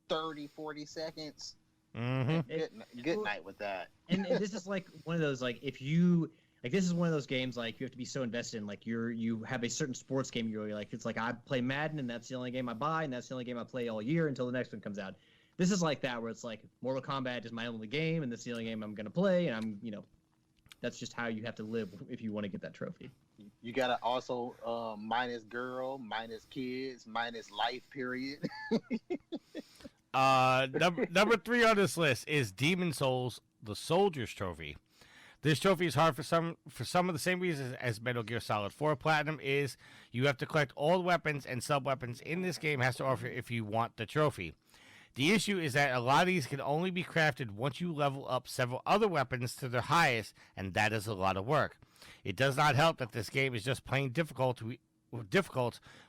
30, 40 seconds? Mm-hmm. Good night with that. And this is one of those if you this is one of those games you have to be so invested in you have a certain sports game you really like. It's I play Madden and that's the only game I buy and that's the only game I play all year until the next one comes out. This is that where it's Mortal Kombat is my only game and that's the only game I'm gonna play and I'm that's just how you have to live if you want to get that trophy. You gotta also minus girl, minus kids, minus life period. Number 3 on this list is Demon Souls, the Soldier's Trophy. This trophy is hard for some of the same reasons as Metal Gear Solid 4 Platinum is. You have to collect all the weapons and sub-weapons in this game has to offer if you want the trophy. The issue is that a lot of these can only be crafted once you level up several other weapons to their highest, and that is a lot of work. It does not help that this game is just plain difficult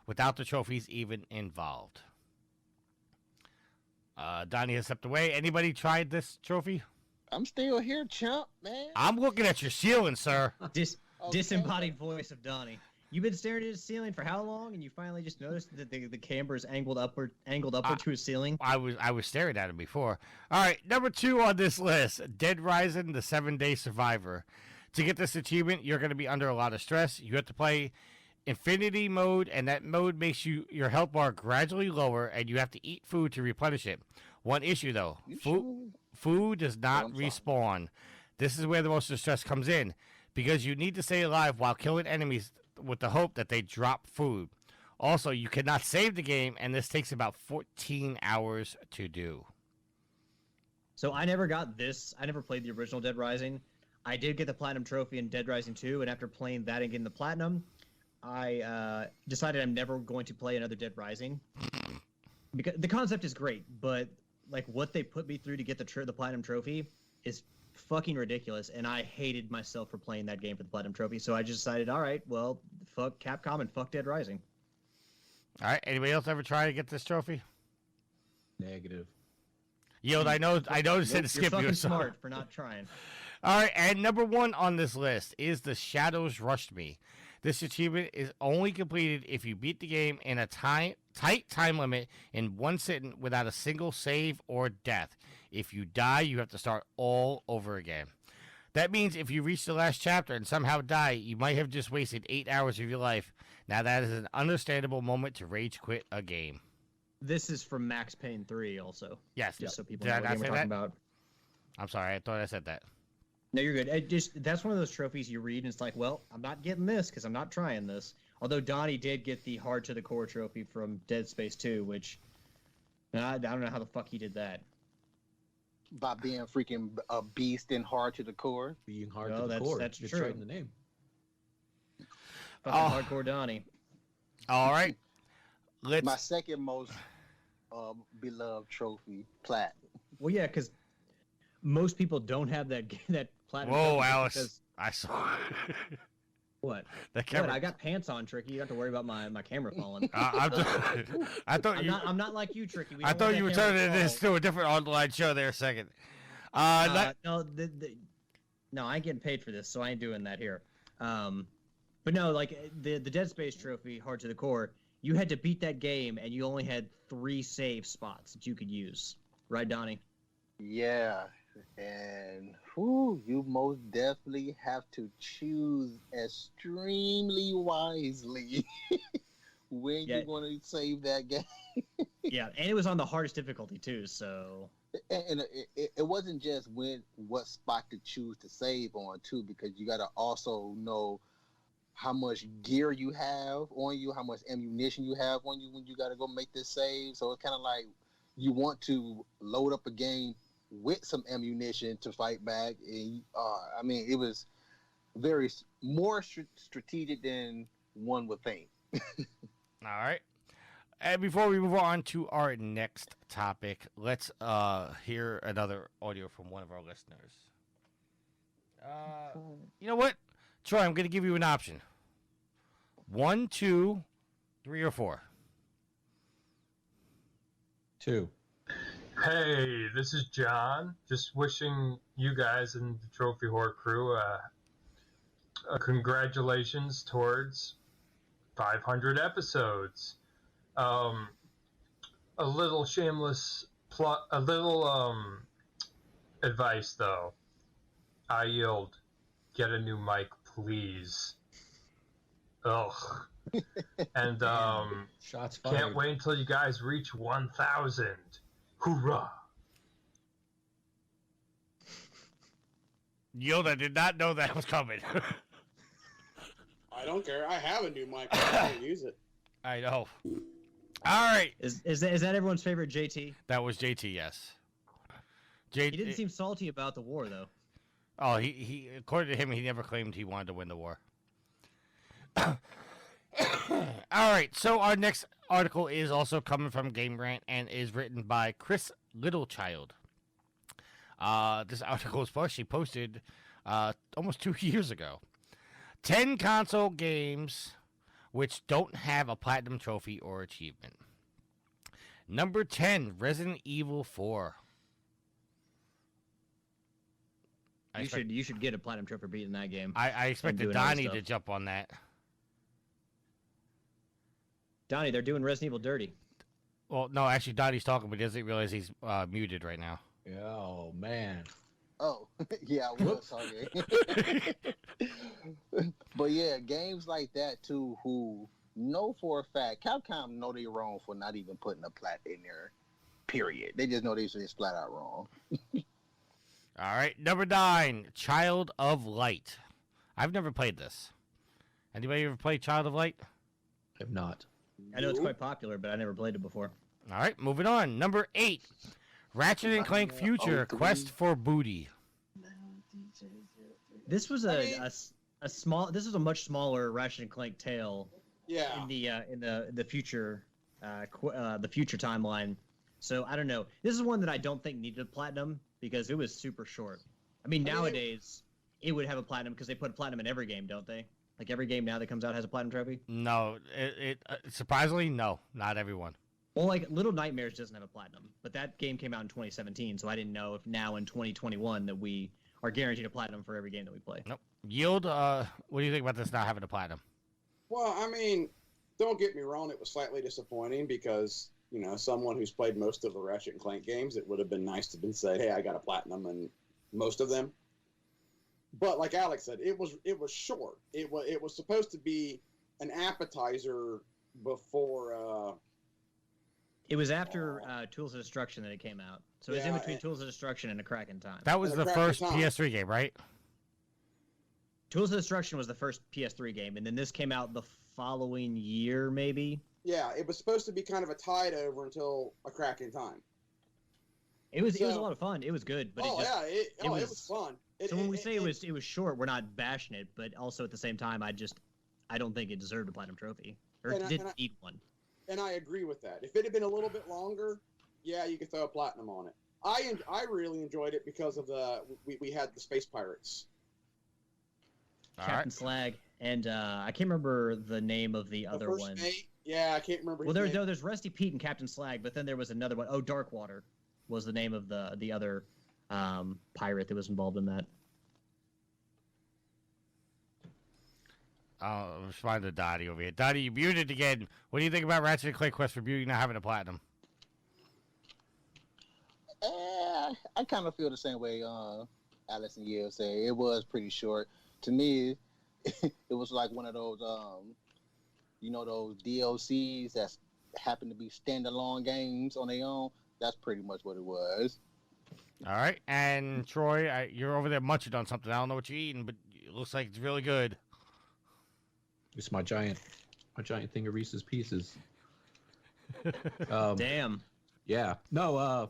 without the trophies even involved. Donnie has stepped away. Anybody tried this trophy? I'm still here, chump, man. I'm looking at your ceiling, sir. Disembodied voice of Donnie. You've been staring at his ceiling for how long, and you finally just noticed that the camera is angled upward to his ceiling? I was staring at him before. All right, number 2 on this list, Dead Rising: The 7-Day Survivor. To get this achievement, you're going to be under a lot of stress. You have to play Infinity mode, and that mode makes your health bar gradually lower, and you have to eat food to replenish it. One issue, though, food does not respawn. This is where the most of the stress comes in, because you need to stay alive while killing enemies with the hope that they drop food. Also, you cannot save the game, and this takes about 14 hours to do. So I never got this. I never played the original Dead Rising. I did get the Platinum Trophy in Dead Rising 2, and after playing that and getting the Platinum, I decided I'm never going to play another Dead Rising. Because the concept is great, but like what they put me through to get the Platinum Trophy is fucking ridiculous, and I hated myself for playing that game for the Platinum Trophy. So I just decided, all right, well, fuck Capcom and fuck Dead Rising. All right, anybody else ever try to get this trophy? Negative. Yield, I know this didn't skip you. You're fucking smart for not trying. All right, and number 1 on this list is The Shadows Rushed Me. This achievement is only completed if you beat the game in a tight time limit in one sitting without a single save or death. If you die, you have to start all over again. That means if you reach the last chapter and somehow die, you might have just wasted 8 hours of your life. Now that is an understandable moment to rage quit a game. This is from Max Payne 3 also. Yes. Just so people know what game we're talking about. I'm sorry, I thought I said that. No, you're good. That's one of those trophies you read and it's like, well, I'm not getting this because I'm not trying this. Although Donnie did get the hard to the core trophy from Dead Space 2, which I don't know how the fuck he did that. By being freaking a beast and hard to the core. Being hard to the core. That's Just true. right in the name. Fucking hardcore Donnie. All right. My second most beloved trophy, Platinum. Well, yeah, because most people don't have that Platinum. Whoa, Alice. I saw. What? The camera. What? I got pants on, Tricky. You don't have to worry about my camera falling. I thought I'm not like you, Tricky. I thought you were turning this to a different online show there a second. No, I ain't getting paid for this, so I ain't doing that here. But no, like the Dead Space trophy, hard to the core, you had to beat that game, and you only had 3 save spots that you could use. Right, Donnie? Yeah, and you most definitely have to choose extremely wisely when you're going to save that game. Yeah, and it was on the hardest difficulty too, so... And it wasn't just what spot to choose to save on, too, because you got to also know how much gear you have on you, how much ammunition you have on you when you got to go make this save. So it's kind of like you want to load up a game with some ammunition to fight back. And, I mean, it was very more strategic than one would think. All right. And before we move on to our next topic, let's hear another audio from one of our listeners. You know what? Troy, I'm going to give you an option. 1, 2, 3, or 4. 2. Hey, this is John. Just wishing you guys and the Trophy Whore crew congratulations towards 500 episodes. A little shameless advice though. I yield. Get a new mic, please. Ugh. And shots fired. Can't wait until you guys reach 1,000. Hoorah! Yoda did not know that was coming. I don't care. I have a new mic. I don't use it. I know. All right. Is that everyone's favorite JT? That was JT, yes. He didn't seem salty about the war, though. Oh, he according to him, he never claimed he wanted to win the war. All right, so our next article is also coming from Game Rant and is written by Chris Little Child. This article was partially posted almost 2 years ago. 10 console games which don't have a platinum trophy or achievement. Number 10, Resident Evil 4. You should get a platinum trophy for beating that game. I expected Donny to jump on that. Donny, they're doing Resident Evil dirty. Well, no, actually, Donny's talking, but he doesn't realize he's muted right now. Oh, man. Oh, yeah, I was talking. But yeah, games like that too, who know for a fact, Capcom know they're wrong for not even putting a plat in there. Period. They just know they're just flat out wrong. All right, number 9, Child of Light. I've never played this. Anybody ever played Child of Light? I have not. I know it's quite popular, but I never played it before. All right, moving on. Number 8, Ratchet and Clank Future Quest for Booty. This was a small. This was a much smaller Ratchet and Clank tale. Yeah. In the future, the future timeline. So I don't know. This is one that I don't think needed a platinum because it was super short. I mean, nowadays it would have a platinum because they put platinum in every game, don't they? Like every game now that comes out has a platinum trophy. No, it surprisingly no, not everyone. Well, like Little Nightmares doesn't have a platinum, but that game came out in 2017, so I didn't know if now in 2021 that we are guaranteed a platinum for every game that we play. Nope. Yield. What do you think about this not having a platinum? Well, I mean, don't get me wrong. It was slightly disappointing because, you know, someone who's played most of the Ratchet and Clank games, it would have been nice to have been said, hey, I got a platinum in most of them. But like Alex said, it was short. It was supposed to be an appetizer before. It was after Tools of Destruction that it came out, so it was in between Tools of Destruction and A Crack in Time. That was the first PS3 game, right? Tools of Destruction was the first PS3 game, and then this came out the following year, maybe. Yeah, it was supposed to be kind of a tide over until A Crack in Time. It was a lot of fun. It was good, but it was fun. So when we say it was short, we're not bashing it, but also at the same time, I don't think it deserved a platinum trophy or it didn't need one. And I agree with that. If it had been a little bit longer, yeah, you could throw a platinum on it. I really enjoyed it because of we had the space pirates. Captain Slag, and I can't remember the name of the other one. Yeah, I can't remember. Well, there's Rusty Pete and Captain Slag, but then there was another one. Oh, Darkwater was the name of the other pirate that was involved in that. I'll respond to Donnie over here. Donnie, you muted again. What do you think about Ratchet and Clank Quest for Beauty not having a platinum? I kind of feel the same way Alice and Yale say. It was pretty short. To me, it was like one of those, those DLCs that happen to be standalone games on their own. That's pretty much what it was. All right. And Troy, you're over there munching on something. I don't know what you're eating, but it looks like it's really good. It's my giant thing of Reese's Pieces. Damn. Yeah. No,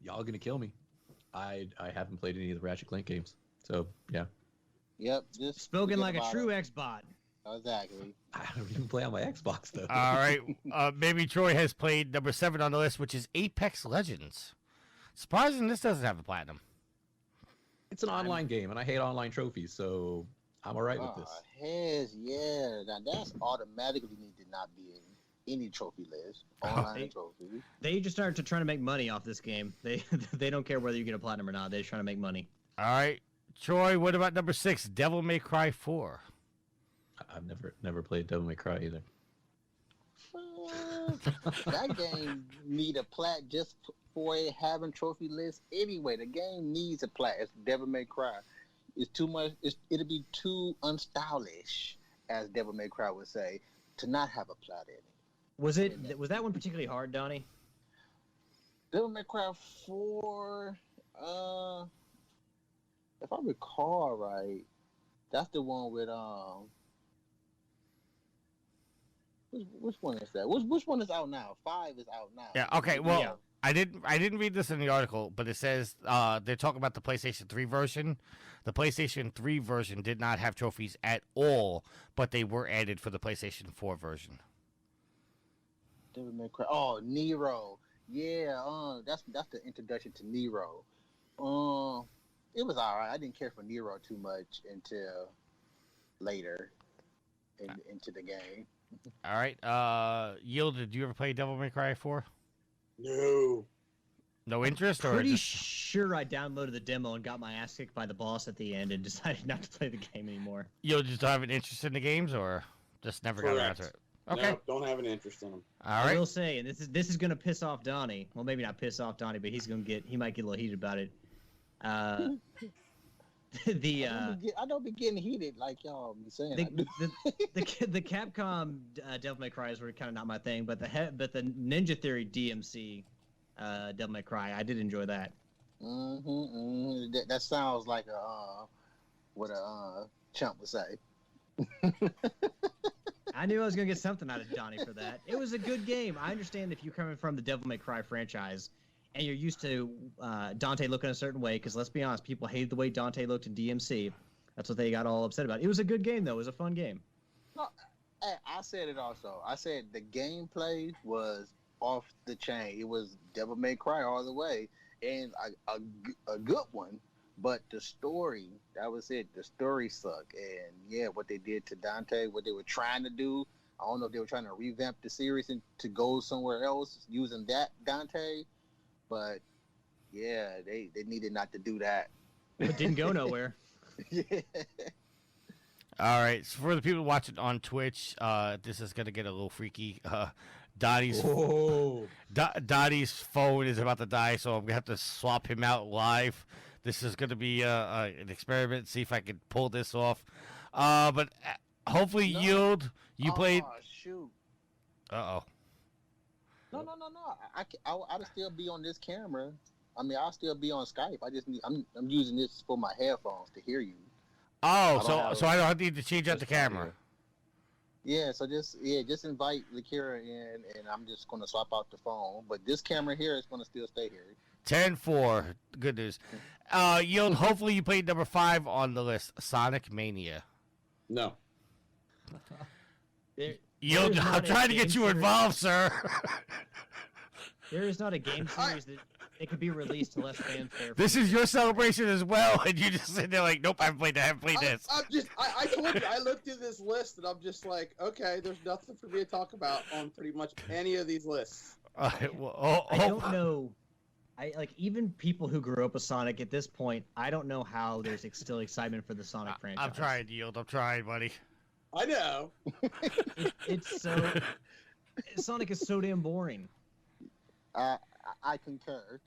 y'all are gonna kill me. I haven't played any of the Ratchet Clank games. So yeah. Yep. Just spoken like a true Xbot. Exactly. I don't even play on my Xbox though. All right. Maybe Troy has played number 7 on the list, which is Apex Legends. Surprising this doesn't have a platinum. It's an online game, and I hate online trophies, so I'm all right with this. Yeah. Now that's automatically need to not be in any trophy list. Online trophy. They just started trying to make money off this game. They don't care whether you get a platinum or not. They're just trying to make money. All right. Troy, what about number 6, Devil May Cry 4? I've never played Devil May Cry either. That game need a plat just for a having trophy list anyway. The game needs a plat. It's Devil May Cry. It's too much. It'll be too unstylish, as Devil May Cry would say, to not have a plat in it. Was that one particularly hard, Donnie? Devil May Cry 4. If I recall right, that's the one with Which one is that? Which one is out now? 5 is out now. Yeah. Okay. Well, yeah. I didn't read this in the article, but it says they're talking about the PlayStation 3 version. The PlayStation 3 version did not have trophies at all, but they were added for the PlayStation 4 version. Devil May Cry. Oh, Nero. Yeah, that's the introduction to Nero. It was alright. I didn't care for Nero too much until later into the game. All right. Yield, did you ever play Devil May Cry 4? No. No interest, or Pretty just... sure I downloaded the demo and got my ass kicked by the boss at the end and decided not to play the game anymore. You just don't have an interest in the games, or just never got around to it? Okay. No, don't have an interest in them. All right. I will say, and this is gonna piss off Donny. Well, maybe not piss off Donny, but he might get a little heated about it. I don't be getting heated like y'all be saying. The Capcom Devil May Cry were kind of not my thing, but the Ninja Theory DMC Devil May Cry, I did enjoy that. That sounds like what a chump would say. I knew I was gonna get something out of Donny for that. It was a good game. I understand if you're coming from the Devil May Cry franchise and you're used to Dante looking a certain way, because let's be honest, people hated the way Dante looked in DMC. That's what they got all upset about. It was a good game, though. It was a fun game. No, I said it also. I said the gameplay was off the chain. It was Devil May Cry all the way, and a good one. But the story, that was it. The story sucked. And yeah, what they did to Dante, what they were trying to do, I don't know if they were trying to revamp the series and to go somewhere else using that Dante. But yeah, they needed not to do that. It didn't go nowhere. Yeah. All right. So for the people watching on Twitch, this is gonna get a little freaky. Dottie's phone is about to die, so I'm gonna have to swap him out live. This is gonna be an experiment. See if I can pull this off. But hopefully, Yield. You played. Oh shoot. Uh oh. No. I'll still be on this camera. I mean, I'll still be on Skype. I'm using this for my headphones to hear you. Oh, so I don't need to change out the camera. Yeah, so just invite Lakira in, and I'm just gonna swap out the phone. But this camera here is gonna still stay here. 10-4. Good news. Yield, hopefully you played number 5 on the list, Sonic Mania. No. Yield, I'm trying to get you involved, sir. There is not a game series that it could be released to less fanfare. This is your celebration as well, and you just sit there like, nope, I haven't played that, this. I told you, I looked at this list, and I'm just like, okay, there's nothing for me to talk about on pretty much any of these lists. I don't know. Even people who grew up with Sonic at this point, I don't know how there's still excitement for the Sonic franchise. I'm trying, Yield. I'm trying, buddy. I know. It's so... Sonic is so damn boring. I concur.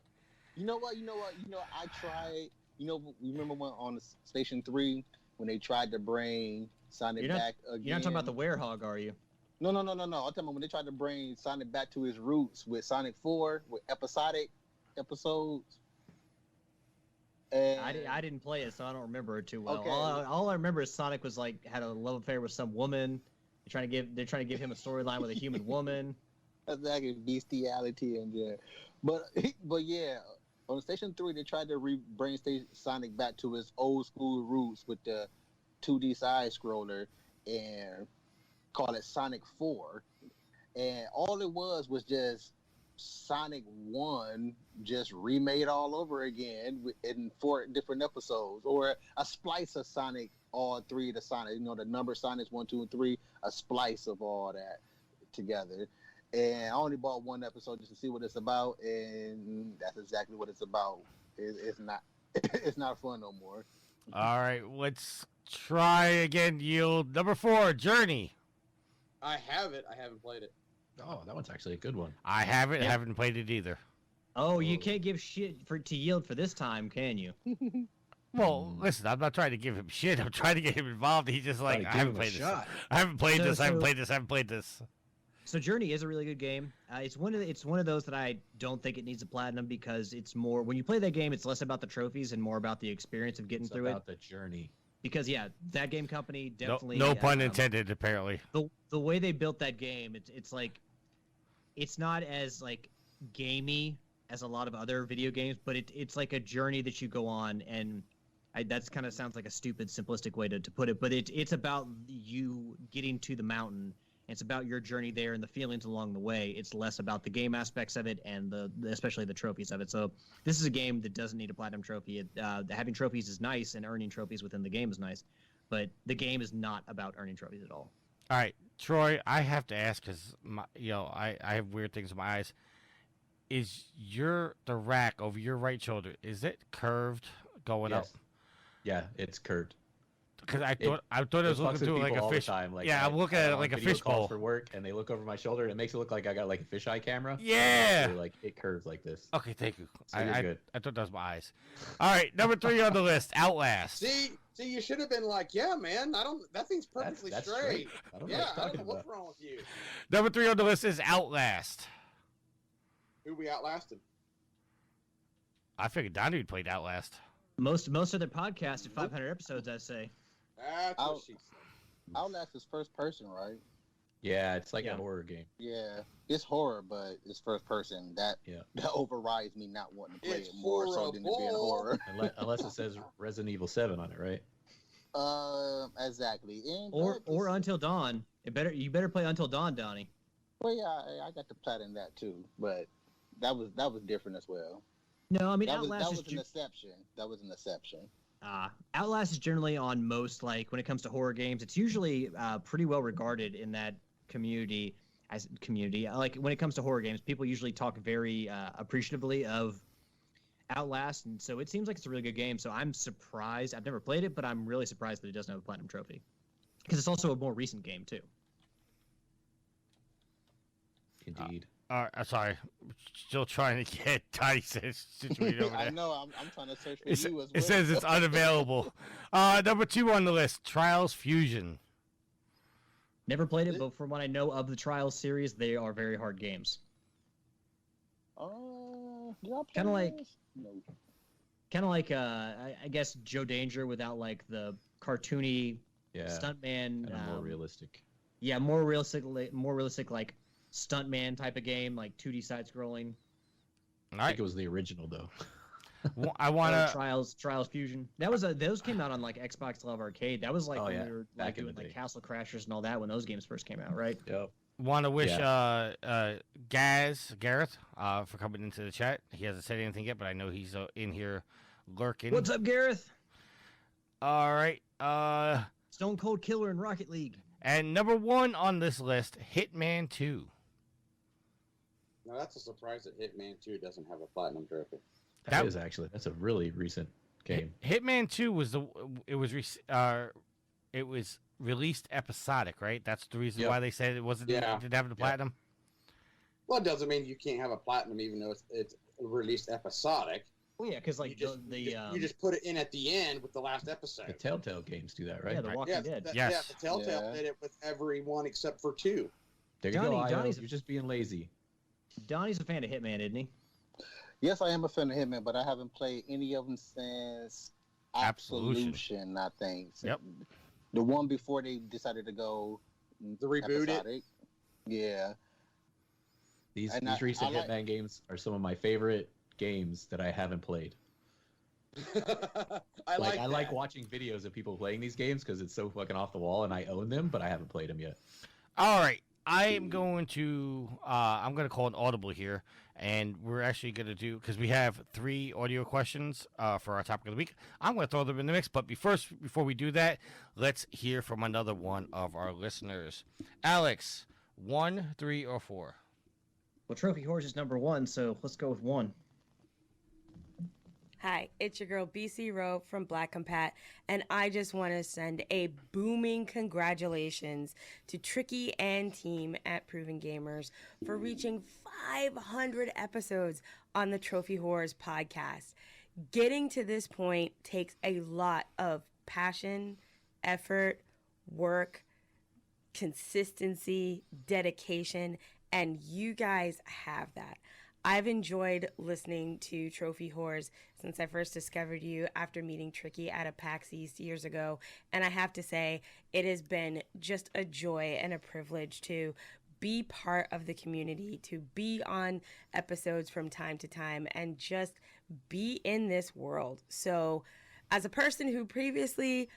You know what? I tried. Remember when on Station 3 when they tried to bring Sonic back again? You're not talking about the werehog, are you? No. I'm talking about when they tried to bring Sonic back to his roots with Sonic 4 with episodic episodes. And I didn't play it, so I don't remember it too well. Okay. All I remember is Sonic was had a love affair with some woman. They're trying to give him a storyline with a human woman. That's like bestiality and yeah. But yeah, on Station 3 they tried to bring Sonic back to his old school roots with the 2D side scroller and call it Sonic 4. And all it was just Sonic 1 just remade all over again in 4 different episodes, or a splice of Sonic, all 3 of the Sonic, the number Sonics 1, 2, and 3, a splice of all that together. And I only bought 1 episode just to see what it's about, and that's exactly what it's about. It's not fun no more. All right, let's try again, Yield. Number 4, Journey. I have it. I haven't played it. Oh, that one's actually a good one. I haven't. Yeah. Haven't played it either. Oh, you can't give shit to Yield for this time, can you? Well, listen, I'm not trying to give him shit. I'm trying to get him involved. He's just like, I haven't played this. I haven't played this. I haven't played this. So Journey is a really good game. It's one of those that I don't think it needs a platinum, because it's more, when you play that game, it's less about the trophies and more about the experience of getting through it. It's about the journey. Because that game company definitely no pun intended, apparently. The way they built that game, it's like, it's not as gamey as a lot of other video games, but it's like a journey that you go on, and that's kind of sounds like a stupid, simplistic way to put it, but it's about you getting to the mountain It's about your journey there and the feelings along the way. It's less about the game aspects of it and especially the trophies of it. So this is a game that doesn't need a platinum trophy. Having trophies is nice, and earning trophies within the game is nice, but the game is not about earning trophies at all. All right, Troy, I have to ask because I have weird things in my eyes. Is the rack over your right shoulder, is it curved going up? Yeah, it's curved. Because I thought it was looking through like a fish. Time. Like, I'm looking at it like a fish bowl for work, and they look over my shoulder, and it makes it look like I got like a fisheye camera. Yeah, so, like it curves like this. Okay, thank you. So you're good. I thought that was my eyes. All right, number 3 on the list, Outlast. See, you should have been like, yeah, man, that thing's perfectly that's straight. I don't know what's wrong with you. Number 3 on the list is Outlast. Who we outlasted? I figured Donny played Outlast. Most of their podcasts at 500 episodes, I say. That's what she said. Outlast is first person, right? Yeah, it's like a horror game. Yeah, it's horror, but it's first person. That overrides me not wanting to play it more so than it being horror. Unless it says Resident Evil 7 on it, right? Exactly. And or Until Dawn. You better play Until Dawn, Donny. Well, yeah, I got the plat in that too, but that was different as well. No, I mean Outlast was an exception. That was an exception. Outlast is generally on most, like, when it comes to horror games, it's usually pretty well regarded in that community. Like, when it comes to horror games, people usually talk very appreciatively of Outlast, and so it seems like it's a really good game. So I'm surprised. I've never played it, but I'm really surprised that it doesn't have a platinum trophy, because it's also a more recent game too. Indeed. Sorry, still trying to get Tyson's situated over there. I know. I'm trying to search for you as well. It says it's unavailable. Number 2 on the list, Trials Fusion. Never played it, but from what I know of the Trials series, they are very hard games. Kind of like I guess Joe Danger without like the cartoony stuntman. More realistic. Yeah, more realistic like stuntman type of game, like 2D side scrolling. I think it was the original though. I want to Trials Fusion. Those came out on like Xbox Live Arcade. That was like when we were like doing like Castle Crashers and all that when those games first came out, right? Yep. Want to wish Gareth for coming into the chat. He hasn't said anything yet, but I know he's in here lurking. What's up, Gareth? All right. Stone Cold Killer in Rocket League. And number 1 on this list, Hitman 2. Now that's a surprise that Hitman 2 doesn't have a platinum trophy. That's a really recent game. Hitman 2 was it was released episodic, right? That's the reason why they said it didn't have the platinum. Well, it doesn't mean you can't have a platinum even though it's released episodic. Well, yeah, because like you just put it in at the end with the last episode. The Telltale games do that, right? Yeah, The Walking Dead. Yeah, the Telltale did it with every one except for 2. There you go. You're just being lazy. Donnie's a fan of Hitman, isn't he? Yes, I am a fan of Hitman, but I haven't played any of them since Absolution, I think. Yep. The one before they decided to go the rebooted. Episodic. Yeah. These recent Hitman games are some of my favorite games that I haven't played. I like watching videos of people playing these games because it's so fucking off the wall, and I own them, but I haven't played them yet. All right. I'm going to call an audible here, and we're actually going to do, because we have 3 audio questions for our topic of the week. I'm going to throw them in the mix, but before we do that, let's hear from another one of our listeners. Alex, 1, 3, or 4? Well, Trophy Horse is number 1, so let's go with 1. Hi, it's your girl BC Rowe from Black Compat, and I just want to send a booming congratulations to Tricky and team at Proven Gamers for reaching 500 episodes on the Trophy Horrors podcast. Getting to this point takes a lot of passion, effort, work, consistency, dedication, and you guys have that. I've enjoyed listening to Trophy Whores since I first discovered you after meeting Tricky at a PAX East years ago, and I have to say, it has been just a joy and a privilege to be part of the community, to be on episodes from time to time, and just be in this world. So, as a person who previously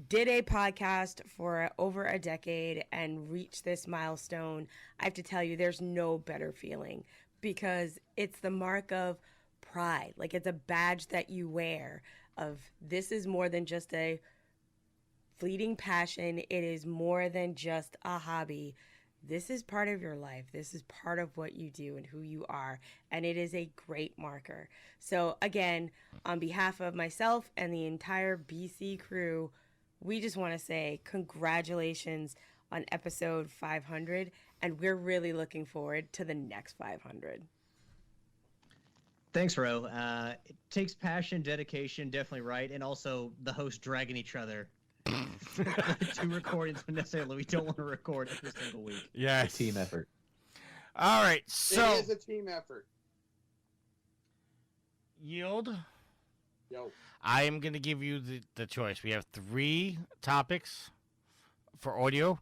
did a podcast for over a decade and reached this milestone, I have to tell you, there's no better feeling because it's the mark of pride. Like, it's a badge that you wear of this is more than just a fleeting passion. It is more than just a hobby. This is part of your life. This is part of what you do and who you are. And it is a great marker. So again, on behalf of myself and the entire BC crew, we just want to say congratulations on episode 500. And we're really looking forward to the next 500. Thanks, Ro. It takes passion, dedication, definitely right. And also the host dragging each other. 2 recordings when necessarily we don't want to record every single week. Yeah, team effort. All right, so it is a team effort. Yield. Yo. I am going to give you the choice. We have 3 topics for audio.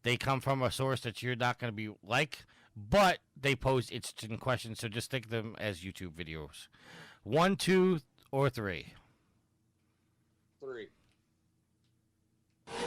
They come from a source that you're not going to be like, but they pose interesting questions, so just think of them as YouTube videos. 1, 2, or 3. 3.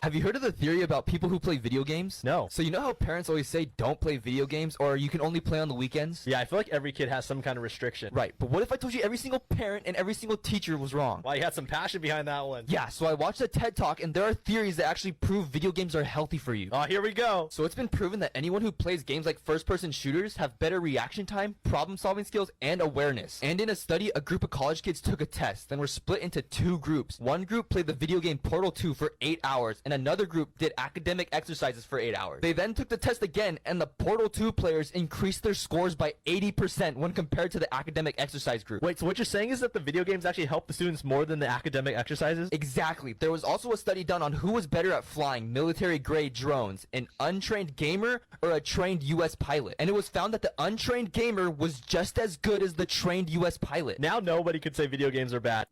Have you heard of the theory about people who play video games? No. So you know how parents always say don't play video games or you can only play on the weekends? Yeah, I feel like every kid has some kind of restriction. Right, but what if I told you every single parent and every single teacher was wrong? Well, you had some passion behind that one. Yeah, so I watched a TED Talk and there are theories that actually prove video games are healthy for you. Oh, here we go. So it's been proven that anyone who plays games like first-person shooters have better reaction time, problem-solving skills, and awareness. And in a study, a group of college kids took a test, then were split into 2 groups. One group played the video game Portal 2 for 8 hours, and another group did academic exercises for 8 hours. They then took the test again, and the Portal 2 players increased their scores by 80% when compared to the academic exercise group. Wait, so what you're saying is that the video games actually help the students more than the academic exercises? Exactly. There was also a study done on who was better at flying military-grade drones, an untrained gamer or a trained U.S. pilot. And it was found that the untrained gamer was just as good as the trained U.S. pilot. Now nobody could say video games are bad.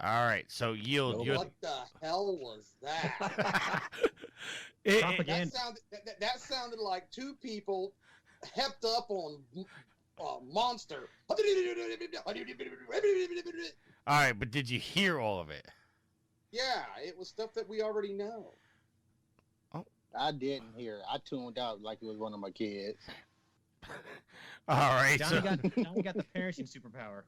All right, so Yield. What the hell was that? That sounded like 2 people hepped up on Monster. All right, but did you hear all of it? Yeah, it was stuff that we already know. Oh, I didn't hear. I tuned out like it was one of my kids. All right, Donny got the parenting superpower.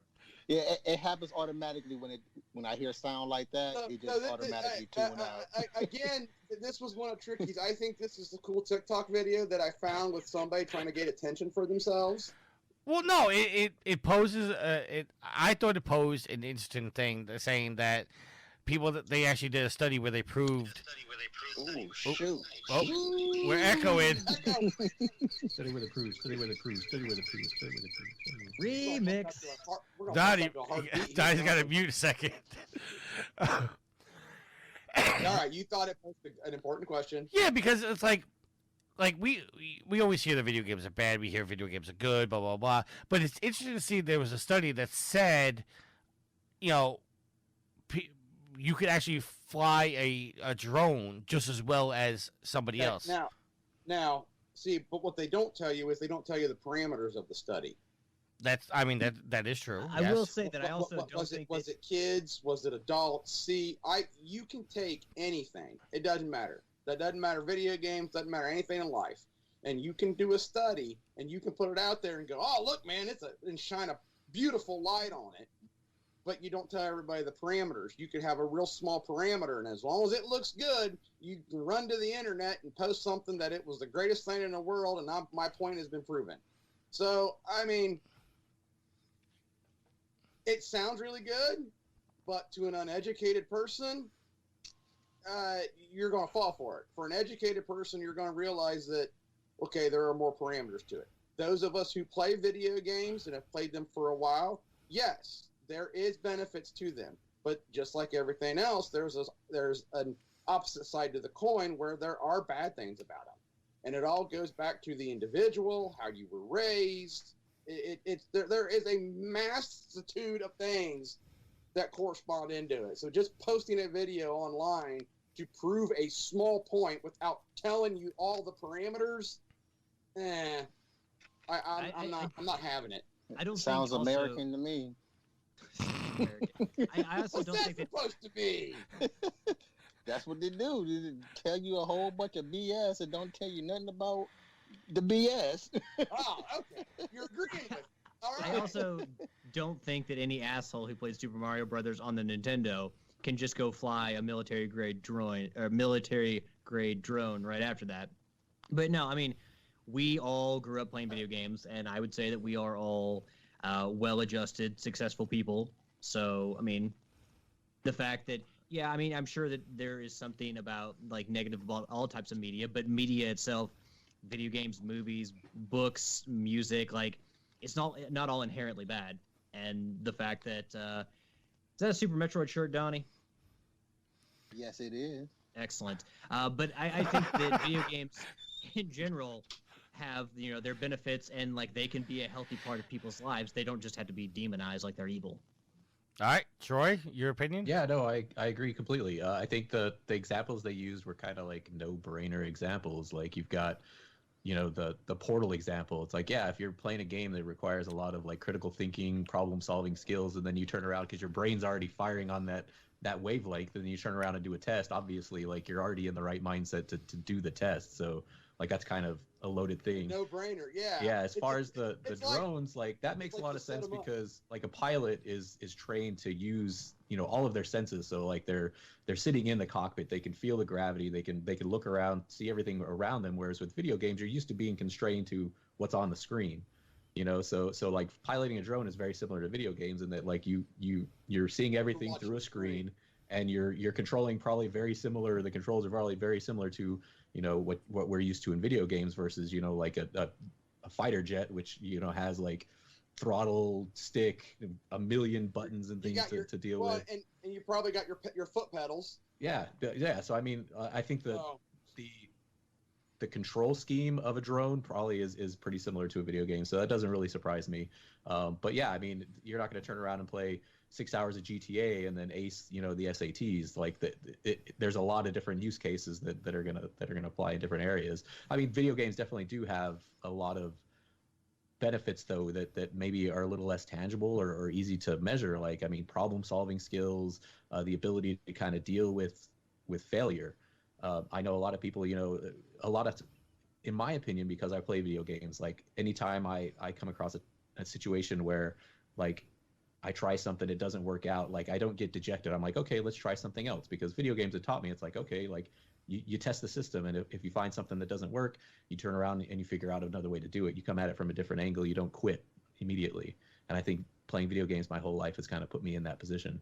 Yeah, it happens automatically when I hear sound like that. It just automatically tune out. Again, this was one of Tricky's. I think this is a cool TikTok video that I found with somebody trying to get attention for themselves. Well, no, it poses. I thought it posed an interesting thing, saying that people that they actually did a study where they proved. Ooh, shoot! Oh, we're echoing. Study where the proves. Study where the proves. Study where the proves. Study where the proves. Remix. Donny's got to mute a second. All right, you thought it was an important question. Yeah, because it's like we always hear the video games are bad. We hear video games are good. Blah blah blah. But it's interesting to see there was a study that said, you could actually fly a drone just as well as somebody else. Now, see, but what they don't tell you is they don't tell you the parameters of the study. That is true. I will say that I also don't think was it kids? Was it adults? See, you can take anything. It doesn't matter. That doesn't matter. Video games doesn't matter. Anything in life, and you can do a study and you can put it out there and go, oh look, man, and shine a beautiful light on it. But you don't tell everybody the parameters. You could have a real small parameter, and as long as it looks good, you can run to the internet and post something that it was the greatest thing in the world, and my point has been proven. So, I mean, it sounds really good, but to an uneducated person, you're going to fall for it. For an educated person, you're going to realize that, okay, there are more parameters to it. Those of us who play video games and have played them for a while, yes, there is benefits to them. But just like everything else, there's an opposite side to the coin where there are bad things about them. And it all goes back to the individual, how you were raised. There is a massitude of things that correspond into it. So just posting a video online to prove a small point without telling you all the parameters, I'm not having it. I don't Sounds think American to me. I also What's don't that think that supposed to be? That's what they do. They tell you a whole bunch of BS and don't tell you nothing about the BS. Oh, okay. You're agreeing with. All right. I also don't think that any asshole who played Super Mario Brothers on the Nintendo can just go fly a military grade drone right after that. But no, I mean, we all grew up playing video games, and I would say that we are all well-adjusted, successful people. So, I mean, the fact that, yeah, I mean, I'm sure that there is something about like negative about all types of media, but media itself, video games, movies, books, music, like it's not all inherently bad. And the fact that is that a Super Metroid shirt, Donny? Yes, it is. Excellent. But I think that video games in general have, you know, their benefits, and like they can be a healthy part of people's lives. They don't just have to be demonized like they're evil. All right, Troy, your opinion? Yeah, no, I agree completely. I think the examples they used were kind of like no-brainer examples. Like you've got, you know, the Portal example. It's like, yeah, if you're playing a game that requires a lot of like critical thinking, problem-solving skills, and then you turn around because your brain's already firing on that wavelength, and then you turn around and do a test, obviously, like you're already in the right mindset to do the test. So like that's kind of a loaded thing. No brainer, yeah. Yeah, as far as the like- drones, like that makes a lot of sense set 'em up. because like a pilot is trained to use, you know, all of their senses. So like they're sitting in the cockpit, they can feel the gravity, they can look around, see everything around them. Whereas with video games, you're used to being constrained to what's on the screen. You know, so like piloting a drone is very similar to video games in that like you're seeing everything through a screen, and you're controlling probably very similar. The controls are probably very similar to, you know, what we're used to in video games versus, you know, like a fighter jet, which, you know, has like throttle, stick, a million buttons and things to deal with. And you probably got your foot pedals. Yeah. So I mean, I think the control scheme of a drone probably is pretty similar to a video game, so that doesn't really surprise me. But yeah, I mean, you're not going to turn around and play 6 hours of GTA and then ace, you know, the SATs. Like there's a lot of different use cases that are gonna apply in different areas. I mean, video games definitely do have a lot of benefits though that maybe are a little less tangible or easy to measure. Like, I mean, problem solving skills, the ability to kind of deal with failure. I know a lot of people, you know, in my opinion, because I play video games, like anytime I come across a situation where like I try something, it doesn't work out, like I don't get dejected. I'm like, okay, let's try something else, because video games have taught me, it's like, okay, like you test the system, and if you find something that doesn't work, you turn around and you figure out another way to do it. You come at it from a different angle. You don't quit immediately. And I think playing video games my whole life has kind of put me in that position.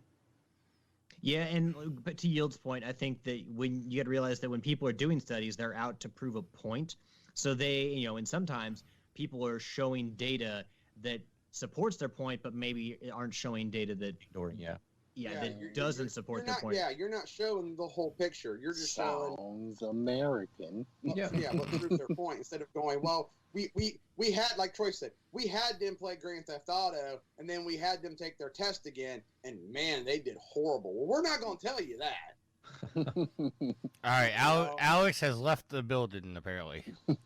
Yeah, but to Yield's point, I think that when you got to realize that when people are doing studies, they're out to prove a point. So they, you know, and sometimes people are showing data that supports their point, but maybe aren't showing data that ignoring, that doesn't support their point. Yeah, you're not showing the whole picture. You're just showing. Sounds American. What proves their point, instead of going, well, we had, like Troy said, we had them play Grand Theft Auto, and then we had them take their test again, and man, they did horrible. Well, we're not going to tell you that. All right, Alex has left the building, apparently. All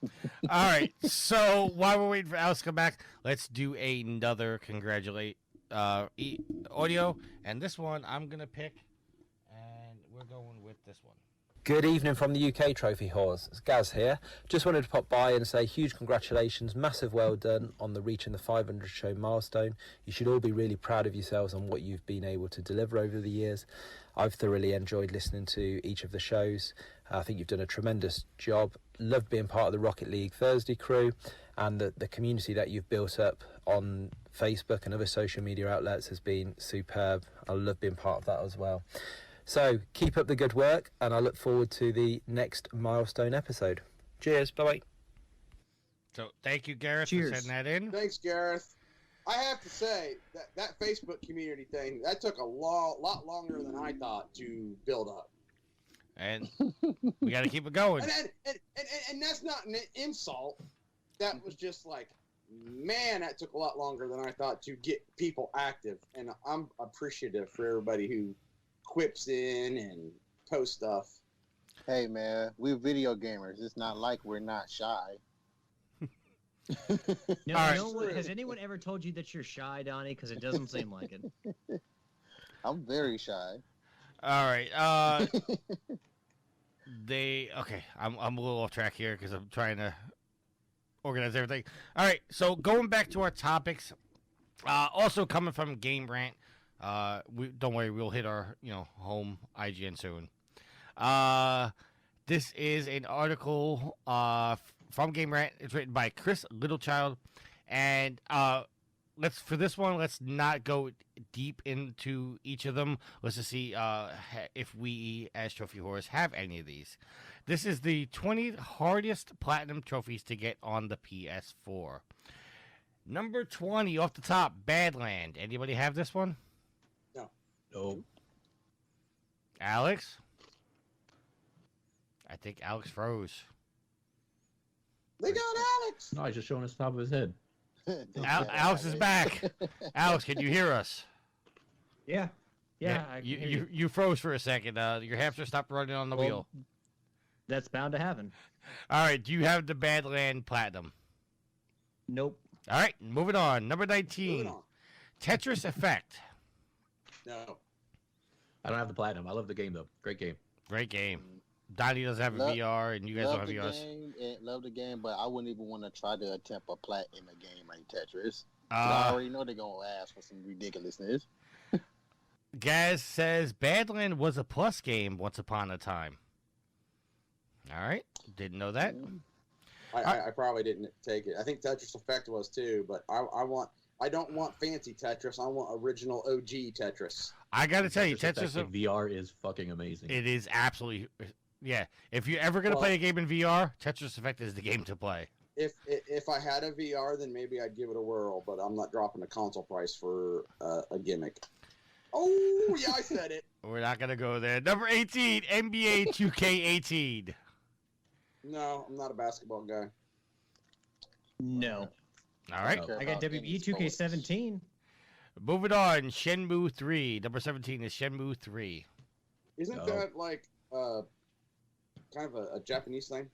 right, so while we're waiting for Alex to come back, let's do another congratulate audio. And this one I'm going to pick, and we're going with this one. Good evening from the UK, Trophy Whores. It's Gaz here. Just wanted to pop by and say huge congratulations, massive well done on the reaching the 500 show milestone. You should all be really proud of yourselves on what you've been able to deliver over the years. I've thoroughly enjoyed listening to each of the shows. I think you've done a tremendous job. Loved being part of the Rocket League Thursday crew, and the community that you've built up on Facebook and other social media outlets has been superb. I love being part of that as well. So keep up the good work, and I look forward to the next milestone episode. Cheers. Bye-bye. So thank you, Gareth, Cheers. for sending that in. Thanks, Gareth. I have to say that Facebook community thing, that took a lot longer than I thought to build up. And we got to keep it going. And that's not an insult. That was just like, man, that took a lot longer than I thought to get people active. And I'm appreciative for everybody who quips in and posts stuff. Hey, man, we're video gamers. It's not like we're not shy. No, All right. has anyone ever told you that you're shy, Donny? Because it doesn't seem like it. I'm very shy. All right. Okay. I'm a little off track here because I'm trying to organize everything. All right. So going back to our topics, also coming from Game Rant. Don't worry, we'll hit our home IGN soon. This is an article from Game Rant. It's written by Chris Littlechild, and let's not go deep into each of them. Let's just see if we as trophy whores have any of these. This is the 20 hardest platinum trophies to get on the PS4. Number 20 off the top, Badland. Anybody have this one? No. Alex? I think Alex froze. They got Alex. No, he's just showing us the top of his head. Alex is back. Alex, can you hear us? Yeah. You froze for a second. Your hamster stopped running on the wheel. That's bound to happen. All right. Do you have the Badland Platinum? Nope. All right. Moving on. Number 19. Tetris Effect. No. I don't have the platinum. I love the game though. Great game. Great game. Donnie doesn't have a VR, and you guys don't have VRs. Love the game, but I wouldn't even want to try to attempt a plat in a game like Tetris. I already know they're gonna ask for some ridiculousness. Gaz says Badland was a Plus game once upon a time. All right, didn't know that. I probably didn't take it. I think Tetris Effect was too, but I don't want fancy Tetris. I want original OG Tetris. I gotta tell you, Tetris in VR is fucking amazing. It is absolutely, yeah. If you're ever gonna play a game in VR, Tetris Effect is the game to play. If I had a VR, then maybe I'd give it a whirl. But I'm not dropping the console price for a gimmick. Oh yeah, I said it. We're not gonna go there. Number 18, NBA 2K18. No, I'm not a basketball guy. No. All right. I got WB 2K17. Moving on, Shenmue 3. Number 17 is Shenmue 3. Isn't that like kind of a Japanese thing?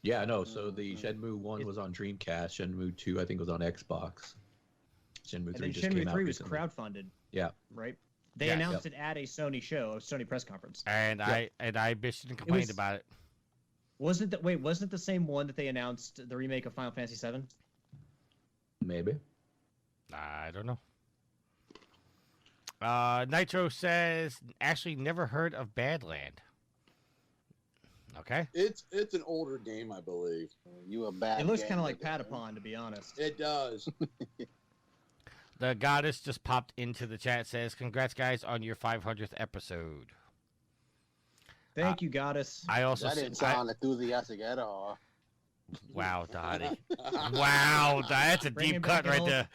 Yeah, no. So the Shenmue 1 was on Dreamcast. Shenmue 2, I think, was on Xbox. Shenmue 3 just came out Shenmue 3 was recently. crowdfunded. Yeah. Right? They announced it at a Sony show, a Sony press conference. And I bitched and complained about it. Wasn't it the same one that they announced the remake of Final Fantasy VII? Maybe. I don't know. Nitro says, actually never heard of Badland. Okay. It's an older game, I believe. You a bad. It looks kind of like Patapon, to be honest. It does. The goddess just popped into the chat, says, congrats guys on your 500th episode. Thank you, goddess. That didn't sound enthusiastic at all. Wow, Donnie. Wow, that's a deep cut right there.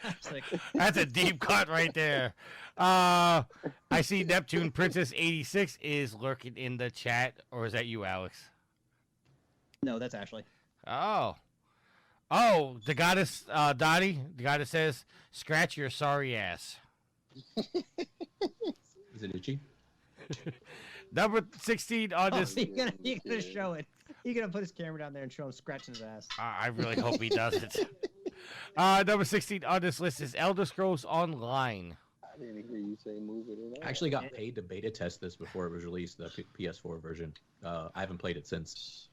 That's a deep cut right there. I see Neptune Princess 86 is lurking in the chat, or is that you, Alex? No, that's Ashley. Oh, the goddess, Donnie. The goddess says, "Scratch your sorry ass." Is it itchy? Number 16 on this. You're gonna show it. You're gonna put his camera down there and show him scratching his ass. I really hope he doesn't. Number 16 on this list is Elder Scrolls Online. I didn't hear you say move it. I actually got paid to beta test this before it was released, the PS4 version. I haven't played it since.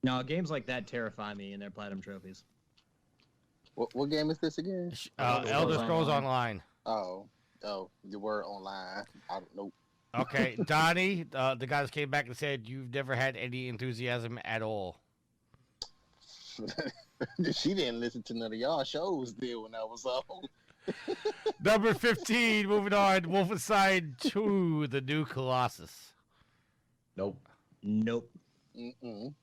No, games like that terrify me in their platinum trophies. What game is this again? Elder Scrolls Online. Oh, the word online. I don't know. Okay, Donnie, the guys came back and said you've never had any enthusiasm at all. She didn't listen to none of y'all shows there when I was on. Number 15, moving on, Wolfenstein 2, The New Colossus. Nope. Mm-mm.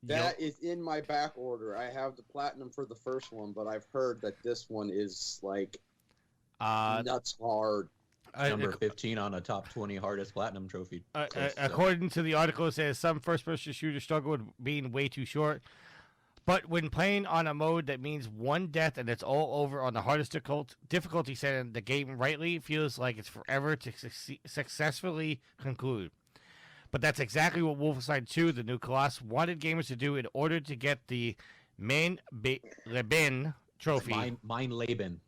That is in my back order. I have the platinum for the first one, but I've heard that this one is like nuts hard. Number 15 on a top 20 hardest platinum trophy. According to the article, it says some first-person shooters struggle with being way too short. But when playing on a mode that means one death and it's all over on the hardest difficulty setting, the game rightly feels like it's forever to successfully conclude. But that's exactly what Wolfenstein 2, The New Colossus, wanted gamers to do in order to get the Leben trophy. Mine Laban.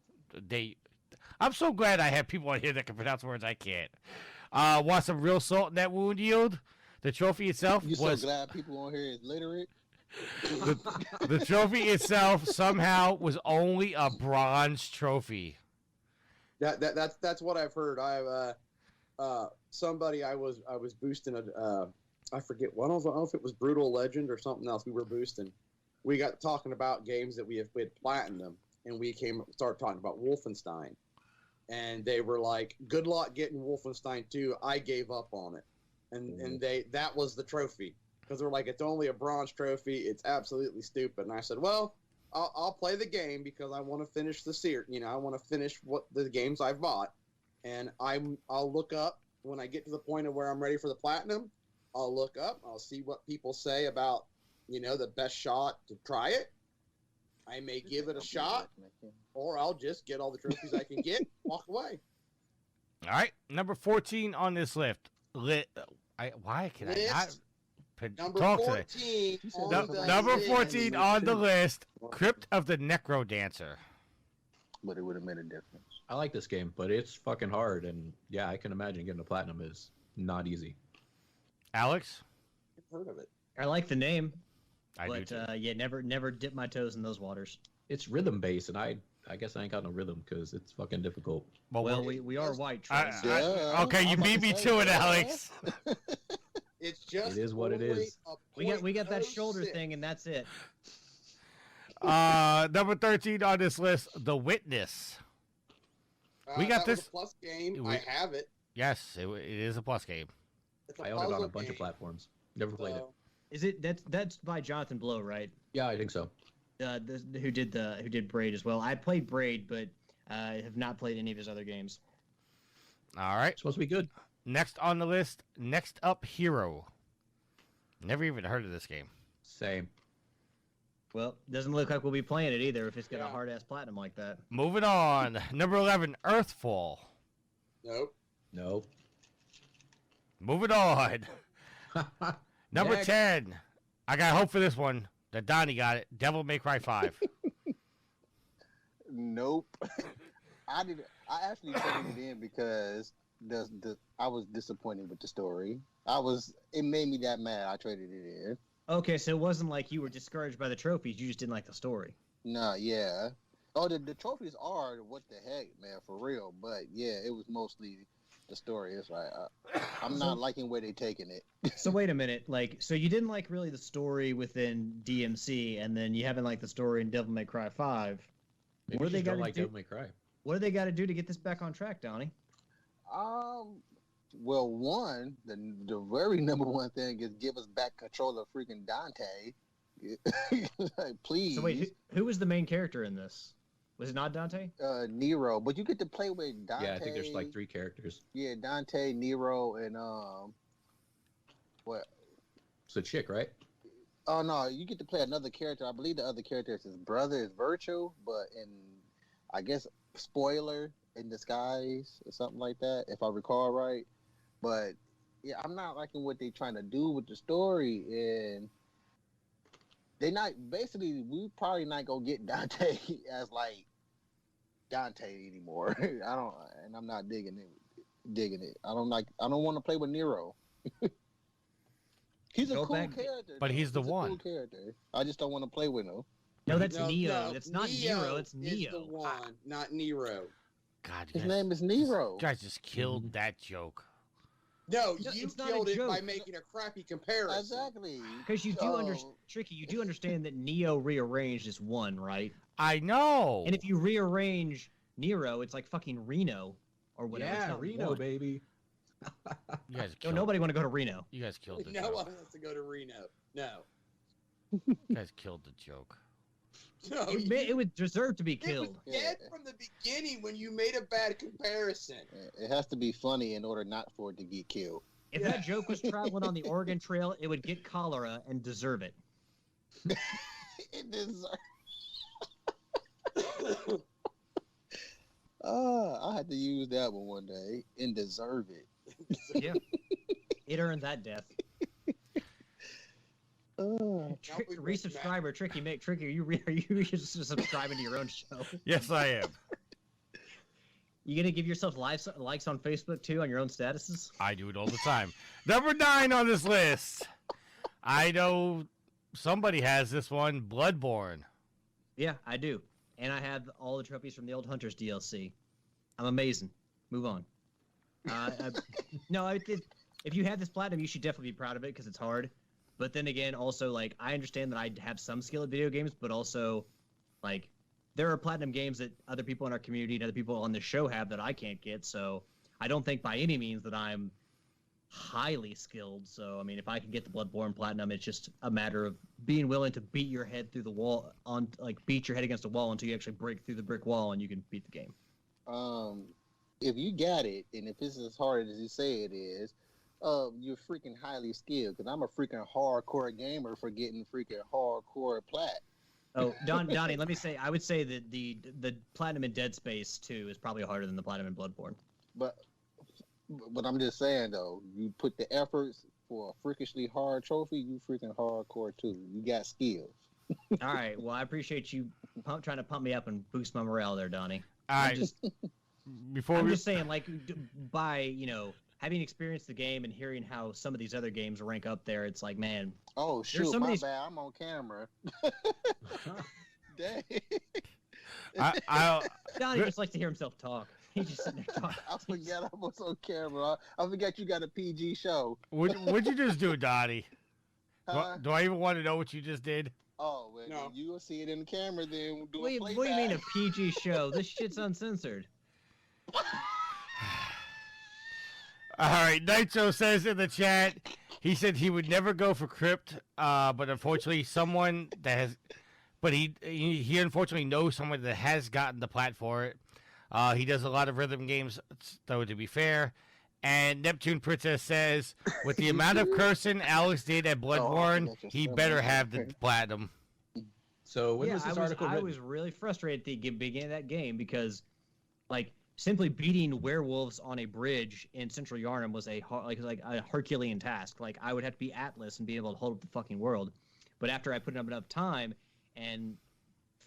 I'm so glad I have people on here that can pronounce words I can't. Want some real salt in that wound yield? The trophy itself You so glad people on here is literate? The trophy itself somehow was only a bronze trophy. That's what I've heard. Somebody I was boosting I forget, I don't know if it was Brutal Legend or something else we were boosting. We got talking about games that we had platinum, and we started talking about Wolfenstein. And they were like, good luck getting Wolfenstein 2. I gave up on it. And that was the trophy. Because they're like, it's only a bronze trophy. It's absolutely stupid. And I said, well, I'll play the game because I want to finish the series. I want to finish what the games I've bought. And I'll look up when I get to the point of where I'm ready for the platinum. I'll look up. I'll see what people say about, the best shot to try it. I may give it a shot, or I'll just get all the trophies I can get, walk away. All right, number 14 on this list. Why can I not number talk 14 today? Number 14 on the list, Crypt of the Necro Dancer. But it would have made a difference. I like this game, but it's fucking hard, and yeah, I can imagine getting a platinum is not easy. Alex? I've heard of it. I like the name. I do too. Yeah, never dip my toes in those waters. It's rhythm based, and I guess I ain't got no rhythm because it's fucking difficult. Well, we are white. Okay, you beat me to it, Alex. It's just it is what it is. We got that shoulder thing, and that's it. Number 13 on this list, The Witness. We got this was a plus game. I have it. Yes, it is a plus game. I own it on a bunch of platforms. Never played it. Is it that's by Jonathan Blow, right? Yeah, I think so. Who did Braid as well? I played Braid, but I have not played any of his other games. All right, supposed to be good. Next on the list, next up, Hero. Never even heard of this game. Same. Well, doesn't look like we'll be playing it either if it's got a hard ass platinum like that. Moving on, number 11, Earthfall. Nope. Moving on. Number 10. I got hope for this one. The Donny got it. Devil May Cry 5. Nope. I actually put it in because I was disappointed with the story. It made me that mad. I traded it in. Okay, so it wasn't like you were discouraged by the trophies. You just didn't like the story. No, yeah. Oh, the trophies are what the heck, man, for real. But yeah, it was mostly the story. It's like I'm not liking where they taking it. So wait a minute, so you didn't like really the story within DMC, and then you haven't liked the story in Devil May Cry 5. Maybe what do they got to like do? Devil May Cry. What do they got to do to get this back on track, Donnie? Well, one, the very number one thing is give us back control of freaking Dante. Like, please. So wait, who was the main character in this? Was it not Dante? Nero, but you get to play with Dante. Yeah, I think there's like 3 characters. Yeah, Dante, Nero, and what? It's a chick, right? Oh no, you get to play another character. I believe the other character is his brother, is Virtue, but I guess spoiler in disguise or something like that, if I recall right. But yeah, I'm not liking what they're trying to do with the story, and we probably not gonna get Dante as like Dante anymore. I'm not digging it. I don't want to play with Nero. He's a cool character. But he's the one. Cool character. I just don't want to play with him. No, that's Neo. It's not Nero. It's Neo. Is the one, not Nero. God, his name is Nero. You guys just killed that joke. No, you killed it by making a crappy comparison. Exactly. Because you do understand that Neo rearranged is one, right? I know. And if you rearrange Nero, it's like fucking Reno or whatever. Yeah, Reno, one. Baby. You guys nobody want to go to Reno. You guys killed the joke. No one wants to go to Reno. No. You guys killed the joke. No, it would deserve to be killed. It was dead from the beginning when you made a bad comparison. It has to be funny in order not for it to get killed. If that joke was traveling on the Oregon Trail, it would get cholera and deserve it. It deserves. I had to use that one day and deserve it. Yeah, it earned that death. Resubscriber, Tricky, are you just subscribing to your own show? Yes, I am. You gonna give yourself likes on Facebook too on your own statuses? I do it all the time. Number 9 on this list. I know somebody has this one, Bloodborne. Yeah, I do, and I have all the trophies from the old Hunters DLC. I'm amazing. Move on. If you have this platinum, you should definitely be proud of it because it's hard. But then again, also, like, I understand that I have some skill at video games, but also, like, there are platinum games that other people in our community and other people on the show have that I can't get. So I don't think by any means that I'm highly skilled. So, I mean, if I can get the Bloodborne platinum, it's just a matter of being willing to beat your head through the wall, beat your head against a wall until you actually break through the brick wall and you can beat the game. If you got it, and if it's as hard as you say it is, you're freaking highly skilled. Because I'm a freaking hardcore gamer for getting freaking hardcore plat. Oh, Donny, let me say, I would say that the platinum in Dead Space 2 is probably harder than the platinum in Bloodborne. But I'm just saying though, you put the efforts for a freakishly hard trophy, you freaking hardcore too. You got skills. All right, well, I appreciate you trying to pump me up and boost my morale there, Donny. All right. I'm just saying, like, by having experienced the game and hearing how some of these other games rank up there, it's like, man. Oh shoot, my bad. I'm on camera. Dang. Donny just likes to hear himself talk. He's just sitting there talking. I forgot I was on camera. I forgot you got a PG show. What'd you just do, Donnie? Huh? Do I even want to know what you just did? Oh, well, no. You will see it in the camera then. We'll do what do you mean a PG show? This shit's uncensored. All right, Nitro says in the chat, he said he would never go for Crypt, but unfortunately someone that has, but he unfortunately knows someone that has gotten the plat for it. He does a lot of rhythm games, though, to be fair. And Neptune Princess says, with the amount of cursing Alex did at Bloodborne, he better have the platinum. So when was this article written? I was really frustrated at the beginning of that game because, like, simply beating werewolves on a bridge in Central Yarnum was a Herculean task. Like, I would have to be Atlas and be able to hold up the fucking world. But after I put up enough time and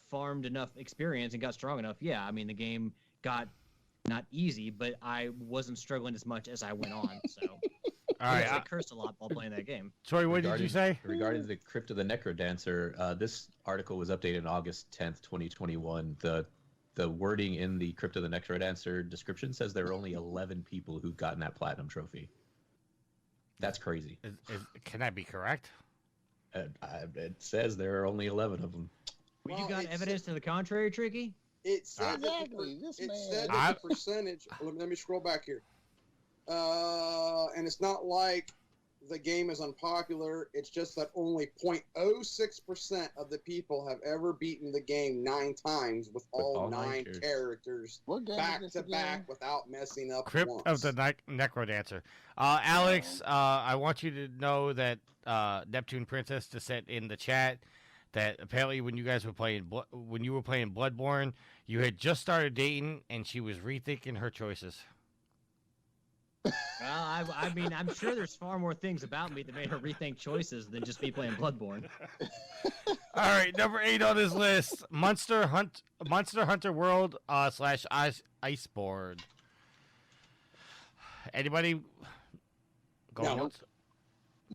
farmed enough experience and got strong enough, yeah, I mean, the game got not easy, but I wasn't struggling as much as I went on. So, all right, I cursed a lot while playing that game. Sorry, what did you say? Regarding the Crypt of the Necrodancer, this article was updated on August 10th, 2021. The wording in the Crypt of the Necrodancer description says there are only 11 people who've gotten that platinum trophy. That's crazy. Can that be correct? It says there are only 11 of them. Well, you got evidence to the contrary, Tricky? It said that the percentage. Let me scroll back here. And it's not like the game is unpopular. It's just that only 0.06% of the people have ever beaten the game 9 times with all 9 characters back to back without messing up. Crypt of the Necrodancer. Alex, I want you to know that Neptune Princess just said in the chat that apparently when you guys were playing Bloodborne, you had just started dating and she was rethinking her choices. Well, I mean, I'm sure there's far more things about me that made her rethink choices than just me playing Bloodborne. All right, number 8 on this list: Monster Hunter World / Iceboard. Anybody? Nope.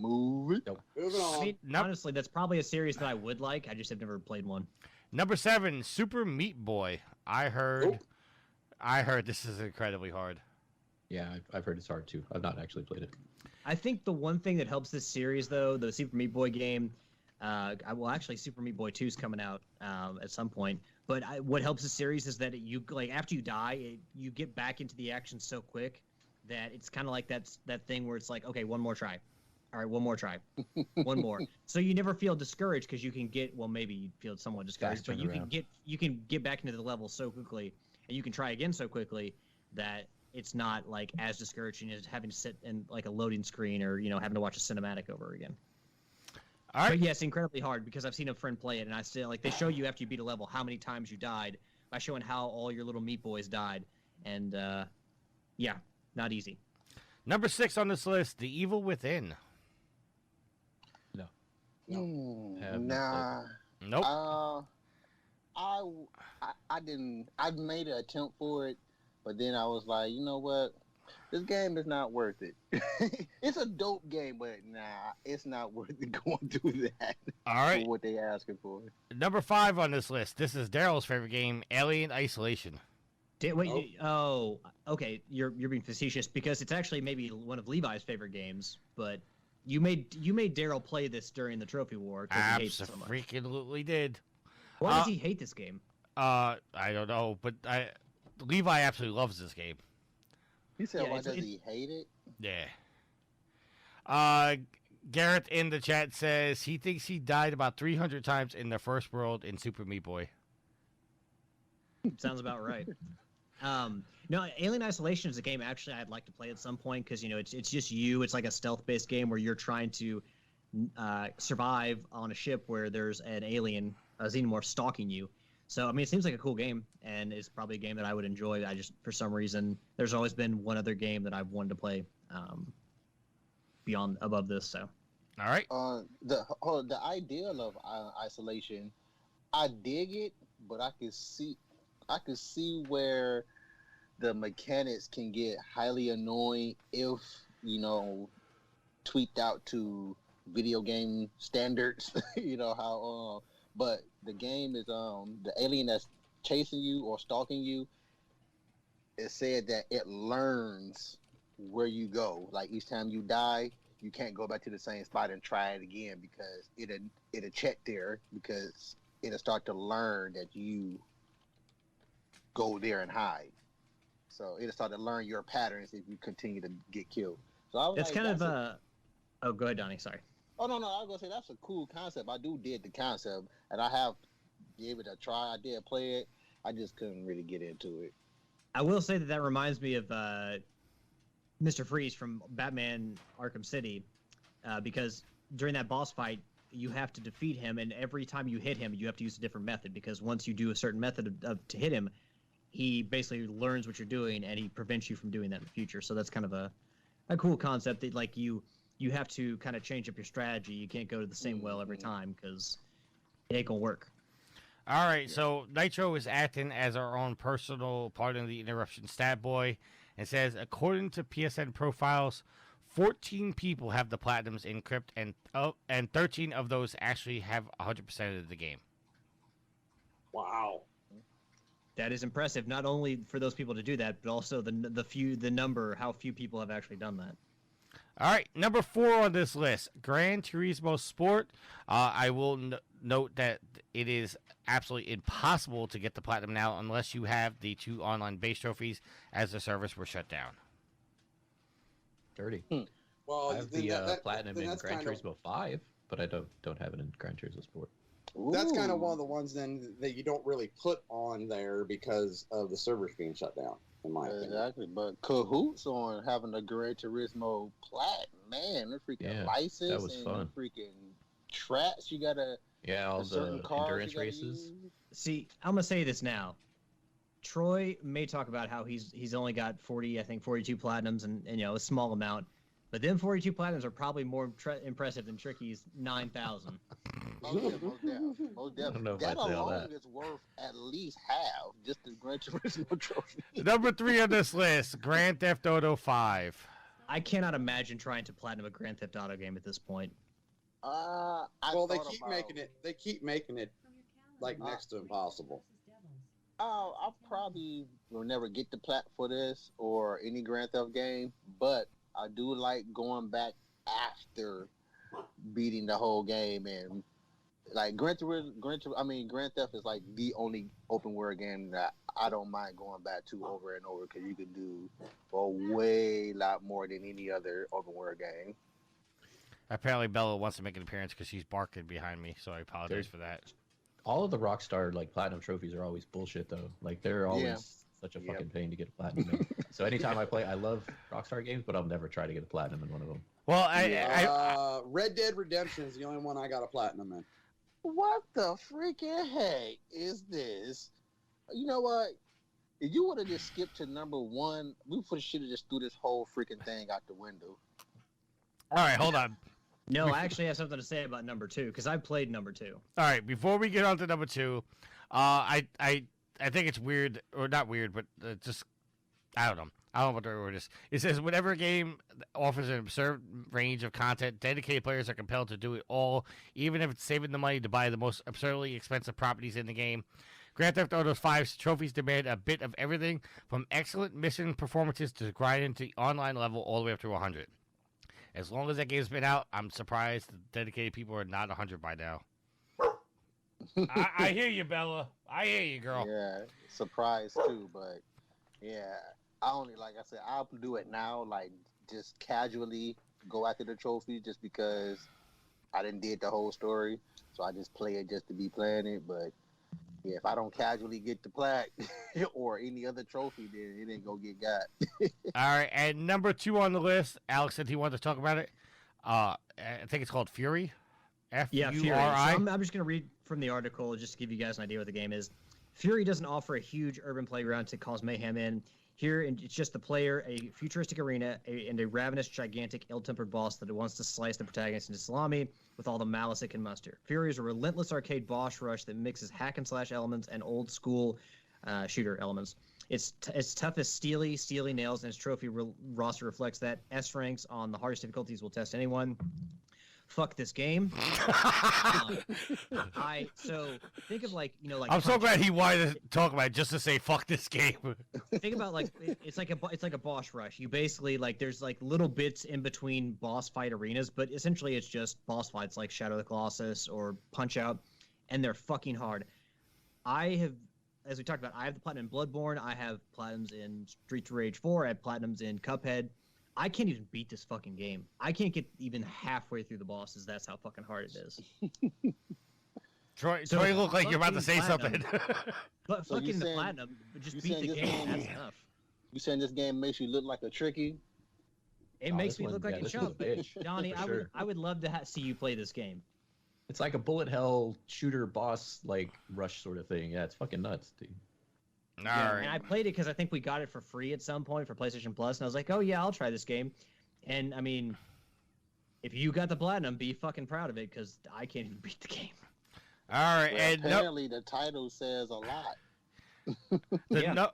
Move it. Nope. Moving on. I mean, honestly, that's probably a series that I would like. I just have never played one. Number 7, Super Meat Boy. I heard this is incredibly hard. Yeah, I've heard it's hard too. I've not actually played it. I think the one thing that helps this series, though, the Super Meat Boy game, actually, Super Meat Boy 2 is coming out at some point. But what helps the series is that after you die, you get back into the action so quick that it's kind of like that thing where it's like, okay, one more try. All right, one more try. One more. So you never feel discouraged because you can get, well, maybe you feel somewhat discouraged, but you can get back into the level so quickly, and you can try again so quickly that it's not like as discouraging as having to sit in like a loading screen or having to watch a cinematic over again. All right. But yes, incredibly hard because I've seen a friend play it, and I still they show you after you beat a level how many times you died by showing how all your little meat boys died, and yeah, not easy. Number 6 on this list: The Evil Within. Nah. Nope. I didn't. I made an attempt for it, but then I was like, you know what? This game is not worth it. It's a dope game, but nah, it's not worth it going through that. All right. For what they asking for. Number 5 on this list. This is Daryl's favorite game, Alien Isolation. Okay. You're being facetious because it's actually maybe one of Levi's favorite games, but you made Daryl play this during the trophy war because he hates it so much. Absolutely did. Why does he hate this game? I don't know, but Levi absolutely loves this game. He said, why does he hate it? Yeah. Garrett in the chat says he thinks he died about 300 times in the first world in Super Meat Boy. Sounds about right. No, Alien Isolation is a game actually I'd like to play at some point because it's just you. It's like a stealth-based game where you're trying to survive on a ship where there's an alien, a xenomorph, stalking you. So it seems like a cool game, and it's probably a game that I would enjoy. I just, for some reason, there's always been one other game that I've wanted to play above this. So, all right. The idea of isolation, I dig it, but I could see where the mechanics can get highly annoying if tweaked out to video game standards. But the game is the alien that's chasing you or stalking you. It said that it learns where you go. Like each time you die, you can't go back to the same spot and try it again because it'll check there because it'll start to learn that you go there and hide. So it'll start to learn your patterns if you continue to get killed. So I was it's kind of a. Oh, go ahead, Donnie. Sorry. Oh no, I was gonna say that's a cool concept. I did the concept, and I have gave it a try. I did play it. I just couldn't really get into it. I will say that reminds me of Mr. Freeze from Batman Arkham City, because during that boss fight, you have to defeat him, and every time you hit him, you have to use a different method. Because once you do a certain method to hit him, he basically learns what you're doing, and he prevents you from doing that in the future. So that's kind of a cool concept that like you have to kind of change up your strategy. You can't go to the same well every time because it ain't gonna work. All right, so Nitro is acting as our own personal, pardon the interruption, stat boy, and says, according to PSN profiles, 14 people have the platinums in Crypt, and 13 of those actually have 100% of the game. Wow. That is impressive, not only for those people to do that, but also how few people have actually done that. All right, number 4 on this list, Gran Turismo Sport. I will note that it is absolutely impossible to get the platinum now unless you have the 2 online base trophies, as the servers were shut down. Dirty. Well, I have the platinum in Gran Turismo 5, but I don't have it in Gran Turismo Sport. That's kind of one of the ones then that you don't really put on there because of the servers being shut down. In my opinion. Exactly, but cahoots on having a Gran Turismo Platinum, man, the freaking license that was and fun. The freaking tracks you gotta. All the endurance races. See, I'm gonna say this now. Troy may talk about how he's only got 42 platinums and a small amount, but them 42 platinums are probably more impressive than Tricky's 9,000. Oh yeah, most definitely. I don't know if That I'd say all alone that. is worth at least half just the Gran Turismo trophy. Number 3 on this list, Grand Theft Auto 5. I cannot imagine trying to platinum a Grand Theft Auto game at this point. They keep making it like next to impossible. I probably will never get the plat for this or any Grand Theft game, but I do like going back after beating the whole game, and like Grand Theft is like the only open world game that I don't mind going back to over and over because you can do a way lot more than any other open world game. Apparently Bella wants to make an appearance because she's barking behind me, so I apologize for that. All of the Rockstar platinum trophies are always bullshit though. Like they're always such a fucking pain to get a platinum in. So anytime I play, I love Rockstar games, but I'll never try to get a platinum in one of them. Well, Red Dead Redemption is the only one I got a platinum in. What the freaking heck is this? You know what? If you would have just skipped to number 1, we should have just threw this whole freaking thing out the window. All right, hold on. No, I actually have something to say about number 2 because I played number 2. All right, before we get on to number 2, I think it's weird, or not weird, but just I don't know. I don't know what the word is. It says whenever a game offers an absurd range of content, dedicated players are compelled to do it all, even if it's saving the money to buy the most absurdly expensive properties in the game. Grand Theft Auto 5's trophies demand a bit of everything, from excellent mission performances to grinding to the online level all the way up to 100. As long as that game's been out, I'm surprised the dedicated people are not 100 by now. I hear you, Bella. I hear you, girl. Yeah, surprised too, but yeah, like I said, I'll do it now, like just casually go after the trophy just because I didn't did the whole story, so I just play it just to be playing it. But yeah, if I don't casually get the plaque or any other trophy, then it ain't gonna get got. All right, and number 2 on the list, Alex said he wanted to talk about it. I think it's called Fury. Yeah, Fury. So F-U-R-I. I'm just going to read from the article just to give you guys an idea what the game is. Fury doesn't offer a huge urban playground to cause mayhem in. Here, it's just the player, a futuristic arena, and a ravenous, gigantic, ill-tempered boss that wants to slice the protagonist into salami with all the malice it can muster. Fury is a relentless arcade boss rush that mixes hack-and-slash elements and old-school shooter elements. It's tough as steely nails, and its trophy roster reflects that. S ranks on the hardest difficulties will test anyone. Fuck this game. So think of like I'm so glad he wanted to talk about it just to say fuck this game. Think about it's like a boss rush. You basically there's little bits in between boss fight arenas, but essentially it's just boss fights like Shadow of the Colossus or Punch Out, and they're fucking hard. As we talked about, I have the platinum in Bloodborne. I have platinums in Streets of Rage 4. I have platinums in Cuphead. I can't even beat this fucking game. I can't get even halfway through the bosses. That's how fucking hard it is. Troy look like you're about to say something. But so fucking the platinum, just beat the game. That's enough. You saying this game makes you look like a tricky? It makes me look like a chump. Donnie, I would love to see you play this game. It's like a bullet hell shooter boss rush sort of thing. Yeah, it's fucking nuts, dude. Yeah, and I played it because I think we got it for free at some point for PlayStation Plus, and I was like, oh yeah, I'll try this game. And I mean, if you got the platinum, be fucking proud of it because I can't even beat the game. All right, well, and apparently the title says a lot.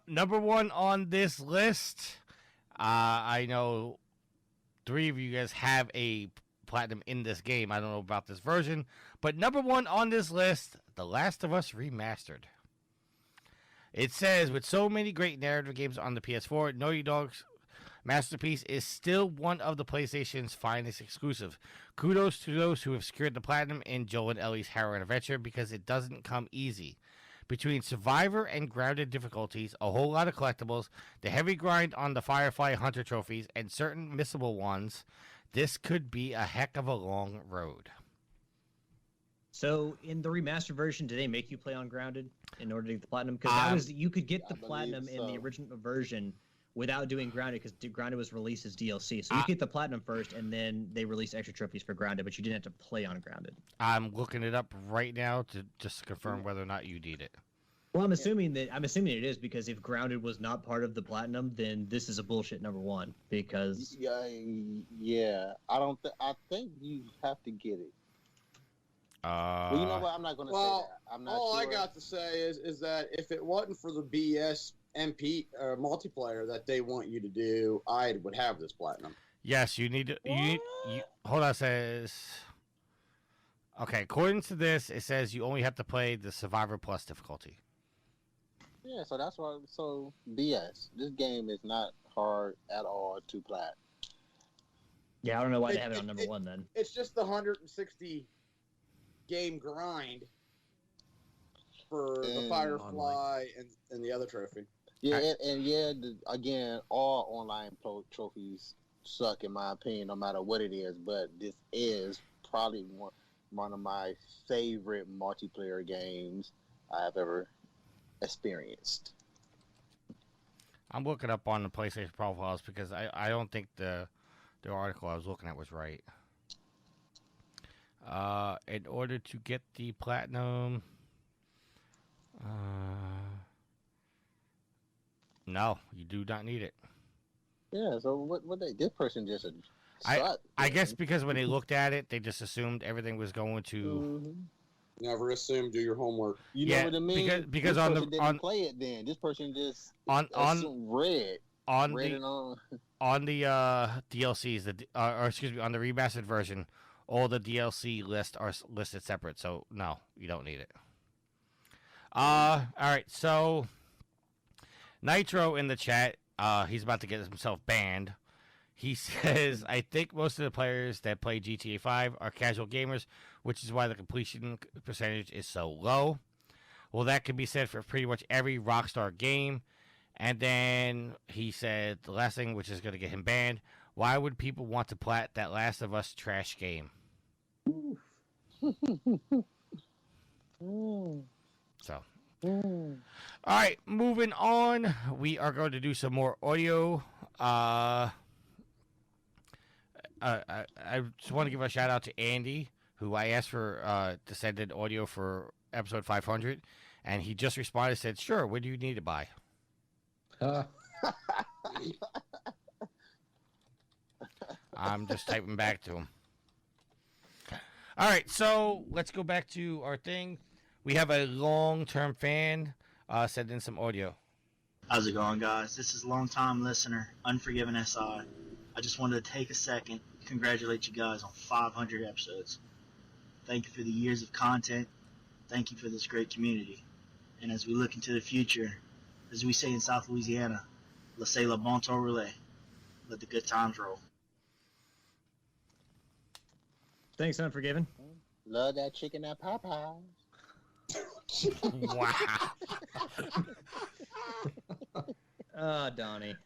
Number 1 on this list, I know 3 of you guys have a platinum in this game. I don't know about this version, but number 1 on this list, The Last of Us Remastered. It says, with so many great narrative games on the PS4, Naughty Dog's masterpiece is still one of the PlayStation's finest exclusive. Kudos to those who have secured the platinum in Joel and Ellie's harrowing adventure because it doesn't come easy. Between Survivor and Grounded difficulties, a whole lot of collectibles, the heavy grind on the Firefly Hunter trophies, and certain missable ones, this could be a heck of a long road. So in the remastered version, did they make you play on Grounded in order to get the platinum? Because you could get the platinum in the original version without doing Grounded, because Grounded was released as DLC. So you get the platinum first, and then they released extra trophies for Grounded, but you didn't have to play on Grounded. I'm looking it up right now to just confirm whether or not you need it. Well, I'm assuming it is, because if Grounded was not part of the platinum, then this is a bullshit number 1. Because yeah, I think you have to get it. Well, you know what? I'm not going to say that. I'm not all sure. I got to say is that if it wasn't for the BS MP multiplayer that they want you to do, I would have this platinum. Yes, you need to. Hold on, it says. Okay, according to this, it says you only have to play the Survivor Plus difficulty. Yeah, so that's why. So BS. This game is not hard at all to plat. Yeah, I don't know why they have it on number 1 then. It's just the 160 game grind for the Firefly and the other trophy. Yeah, again, all online trophies suck in my opinion, no matter what it is. But this is probably one of my favorite multiplayer games I've ever experienced. I'm looking up on the PlayStation profiles because I don't think the article I was looking at was right. In order to get the platinum, no, you do not need it. Yeah. So what? This person just I guess because when they looked at it, they just assumed everything was going to. Never assume. Do your homework. You know what I mean? Because this on person the didn't play it. Then this person just read on the DLCs, or excuse me, on the remastered version, all the DLC lists are listed separate. So no, you don't need it. All right. So Nitro in the chat, he's about to get himself banned. He says, I think most of the players that play GTA 5 are casual gamers, which is why the completion percentage is so low. Well, that can be said for pretty much every Rockstar game. And then he said the last thing, which is going to get him banned, why would people want to plat that Last of Us trash game? So, all right, moving on. We are going to do some more audio. I just want to give a shout out to Andy, who I asked for to send in audio for episode 500, and he just responded and said, "Sure, what do you need it by?" I'm just typing back to him. All right, so let's go back to our thing. We have a long-term fan send in some audio. How's it going, guys? This is long-time listener, Unforgiven SI. I just wanted to take a second, congratulate you guys on 500 episodes. Thank you for the years of content. Thank you for this great community. And as we look into the future, as we say in South Louisiana, laissez le bon temps rouler. Let the good times roll. Thanks, Unforgiven. Love that chicken at Popeyes. Wow. Oh, Donnie.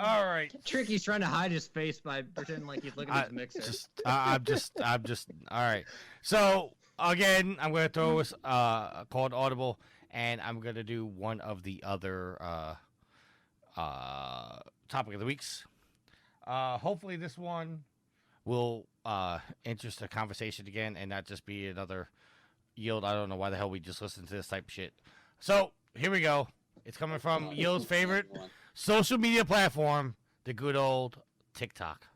All right. Tricky's trying to hide his face by pretending like he's looking at the mixer. I'm just. All right. So again, I'm going to throw us called Audible, and I'm going to do one of the other topic of the weeks. Hopefully, this one will interest the conversation again, and not just be another Yield. I don't know why the hell we just listened to this type of shit. So here we go. It's coming from Yield's favorite social media platform, the good old TikTok.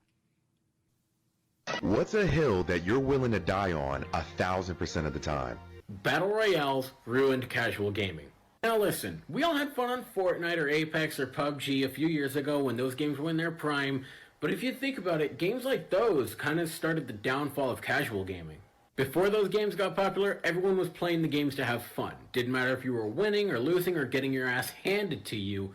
What's a hill that you're willing to die on 1,000% of the time? Battle Royales ruined casual gaming. Now listen, we all had fun on Fortnite or Apex or PUBG a few years ago when those games were in their prime, but if you think about it, games like those kind of started the downfall of casual gaming. Before those games got popular, everyone was playing the games to have fun. Didn't matter if you were winning or losing or getting your ass handed to you,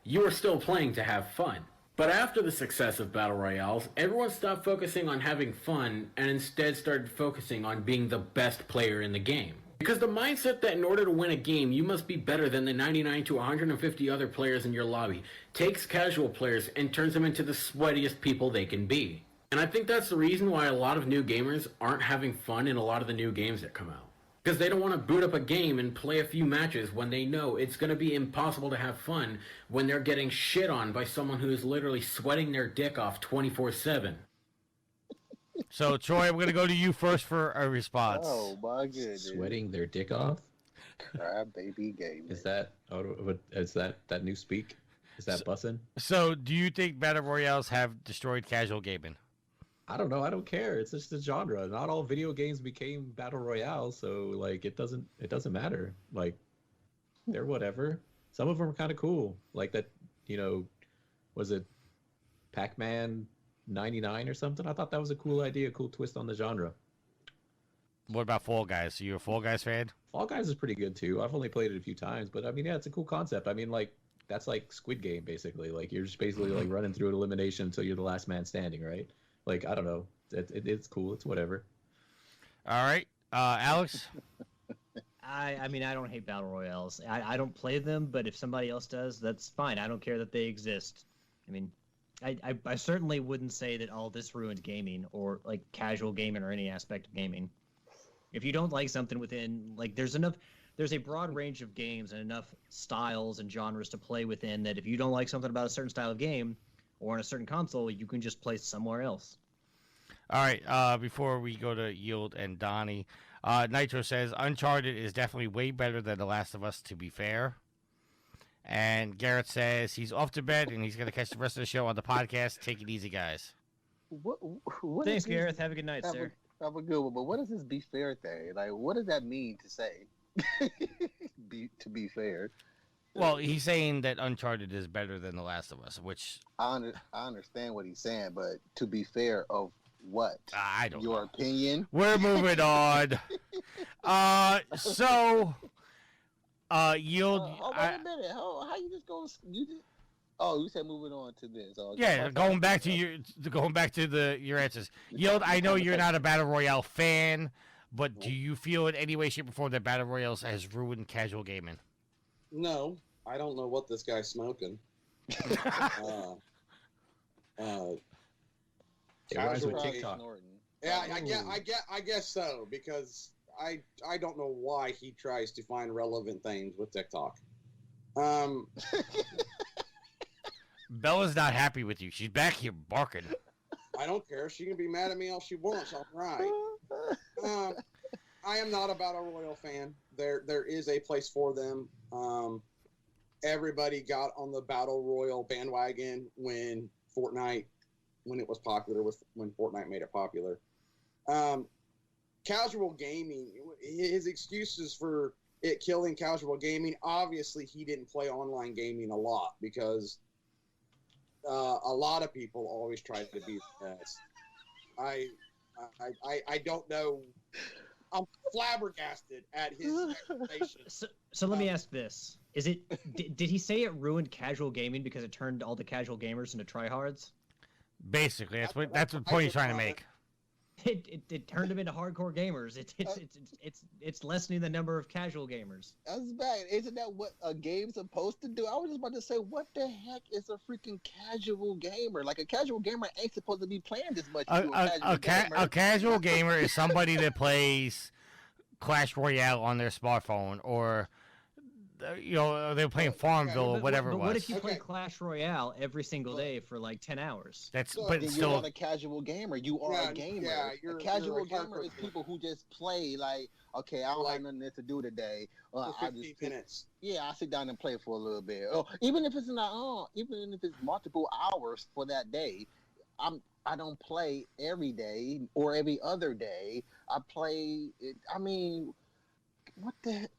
you were still playing to have fun. But after the success of Battle Royales, everyone stopped focusing on having fun and instead started focusing on being the best player in the game. Because the mindset that in order to win a game, you must be better than the 99 to 150 other players in your lobby takes casual players and turns them into the sweatiest people they can be. And I think that's the reason why a lot of new gamers aren't having fun in a lot of the new games that come out. Because they don't want to boot up a game and play a few matches when they know it's going to be impossible to have fun when they're getting shit on by someone who is literally sweating their dick off 24/7. So, Troy, I'm going to go to you first for a response. Oh, my goodness. Sweating their dick off? Crab baby game. Is that new speak? Is that bussin'? So, do you think Battle Royales have destroyed casual gaming? I don't know. I don't care. It's just a genre. Not all video games became battle royale, so like it doesn't matter. Like they're whatever. Some of them are kind of cool. Like that, was it Pac-Man 99 or something? I thought that was a cool idea, cool twist on the genre. What about Fall Guys? Are you a Fall Guys fan? Fall Guys is pretty good too. I've only played it a few times, but I mean, yeah, it's a cool concept. I mean, like that's like Squid Game basically. Like you're just basically like running through an elimination until you're the last man standing, right? Like, I don't know. It's cool. It's whatever. All right. Alex? I mean, I don't hate Battle Royales. I don't play them, but if somebody else does, that's fine. I don't care that they exist. I mean, I certainly wouldn't say that, this ruined gaming or, like, casual gaming or any aspect of gaming. If you don't like something within, like, there's a broad range of games and enough styles and genres to play within that if you don't like something about a certain style of game, or on a certain console, you can just play somewhere else. All right, before we go to Yield and Donnie, Nitro says, Uncharted is definitely way better than The Last of Us, to be fair. And Garrett says he's off to bed and he's going to catch the rest of the show on the podcast. Take it easy, guys. What Thanks, Gareth. Have a good night, have sir. Have a good one. But what is this be fair thing? Like, what does that mean to say? To be fair. Well, he's saying that Uncharted is better than The Last of Us, which I understand what he's saying, but to be fair, of what? I don't know. Your opinion? We're moving on. Yield. Wait a minute. How you just go? Oh, you said moving on to this. Oh, Yeah, going back to your answers. Yield, I know you're not a Battle Royale fan, but do you feel in any way, shape, or form that Battle Royales has ruined casual gaming? No, I don't know what this guy's smoking. Casual TikTok. Yeah, I guess so, because I don't know why he tries to find relevant things with TikTok. Bella's not happy with you. She's back here barking. I don't care. She can be mad at me all she wants. All right. I am not a Battle Royale fan. There is a place for them. Everybody got on the Battle Royale bandwagon when it was popular, when Fortnite made it popular. Casual gaming, his excuses for it killing casual gaming, obviously he didn't play online gaming a lot, because a lot of people always try to be the best. I don't know. I'm flabbergasted at his expectations. So let me ask this: did he say it ruined casual gaming because it turned all the casual gamers into tryhards? Basically, that's the point he's trying to make. It turned them into hardcore gamers. It's lessening the number of casual gamers. That's bad. Isn't that what a game's supposed to do? I was just about to say, what the heck is a freaking casual gamer? Like, a casual gamer ain't supposed to be playing this much. A casual gamer is somebody that plays Clash Royale on their smartphone, or they're playing Farmville or whatever it was. What if you play Clash Royale every single day for like 10 hours? But you're still not a casual gamer. You are a gamer. Yeah, a casual gamer is people who just play like, okay, I don't have nothing to do today. For 15 minutes. Yeah, I sit down and play for a little bit. Oh, even if it's even if it's multiple hours for that day, I don't play every day or every other day. I play. What the?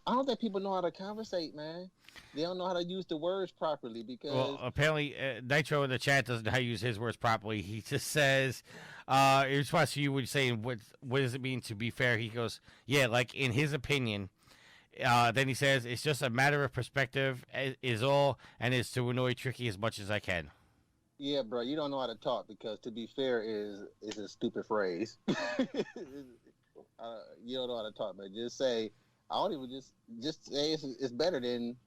I don't think people know how to conversate, man. They don't know how to use the words properly, because... Well, apparently, Nitro in the chat doesn't know how to use his words properly. He just says, in response to you when saying, what does it mean to be fair? He goes, yeah, like, in his opinion. Then he says, it's just a matter of perspective is all, and it's to annoy Tricky as much as I can. Yeah, bro, you don't know how to talk, because to be fair is a stupid phrase. You don't know how to talk, man. Just say... I don't even just say it's better than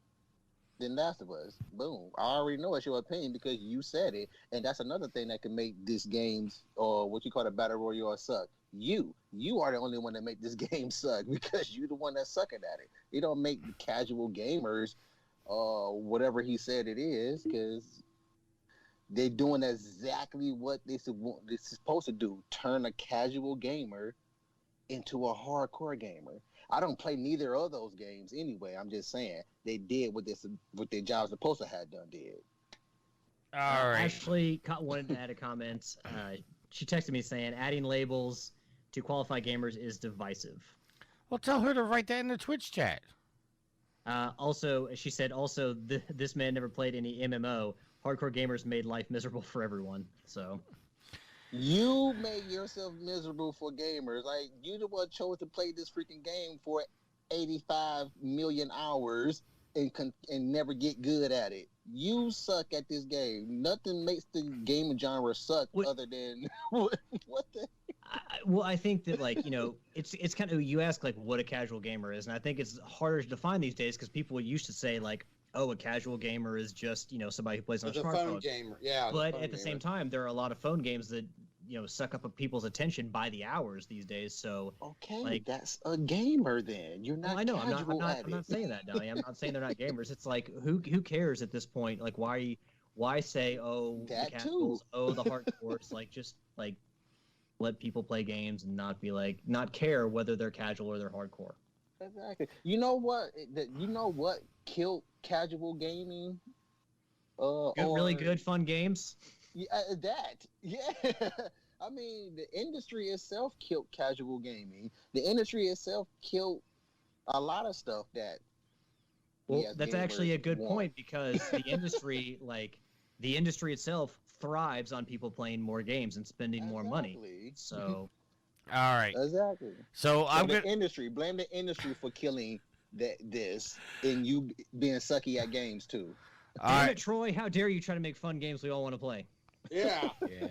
Last of Us. Boom. I already know it's your opinion because you said it, and that's another thing that can make this games, or what you call a battle royale, suck. You are the only one that make this game suck, because you're the one that's sucking at it. You don't make the casual gamers, whatever he said it is, because they're doing exactly what they're supposed to do: turn a casual gamer into a hardcore gamer. I don't play neither of those games anyway. I'm just saying they did what their jobs supposed to have done did. All right. Ashley wanted to add a comment. She texted me saying adding labels to qualify gamers is divisive. Well, tell her to write that in the Twitch chat. Also, she said, this man never played any MMO. Hardcore gamers made life miserable for everyone. So... You made yourself miserable for gamers. Like, you the one chose to play this freaking game for 85 million hours and never get good at it. You suck at this game. Nothing makes the gaming genre suck other than what the. I think that it's kind of, you ask like what a casual gamer is, and I think it's harder to define these days because people used to say like, oh, a casual gamer is just somebody who plays on a smartphone. Phone gamer, yeah. But at the same time, there are a lot of phone games that suck up people's attention by the hours these days. So okay, that's a gamer then. You're not. I know. I'm not saying that, Donny. I'm not saying they're not gamers. It's like who cares at this point? Like why say the casuals, the hardcores? Like just like let people play games and not care whether they're casual or they're hardcore. Exactly. You know what? You know what killed casual gaming? Really good fun games. Yeah, yeah. I mean, the industry itself killed casual gaming. The industry itself killed a lot of stuff that. Well, that's actually a good point because the industry, the industry itself, thrives on people playing more games and spending more money. So, all right, exactly. So I'm gonna blame the industry for killing this, and you being sucky at games too. Damn it, Troy! How dare you try to make fun games we all want to play? Yeah. Yeah.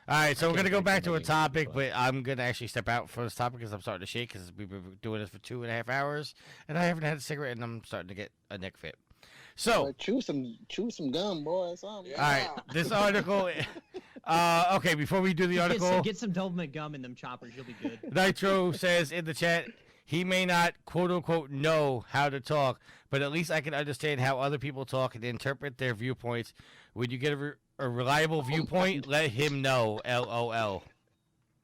All right, so we're going to go back to a topic, but I'm going to actually step out for this topic because I'm starting to shake because we've been doing this for 2.5 hours, and I haven't had a cigarette, and I'm starting to get a neck fit. So chew some gum, boy, or something. All right, this article. Okay, before we do the article, get some Doberman gum in them choppers. You'll be good. Nitro says in the chat he may not quote unquote know how to talk, but at least I can understand how other people talk and interpret their viewpoints. When you get a reliable viewpoint, let him know. LOL.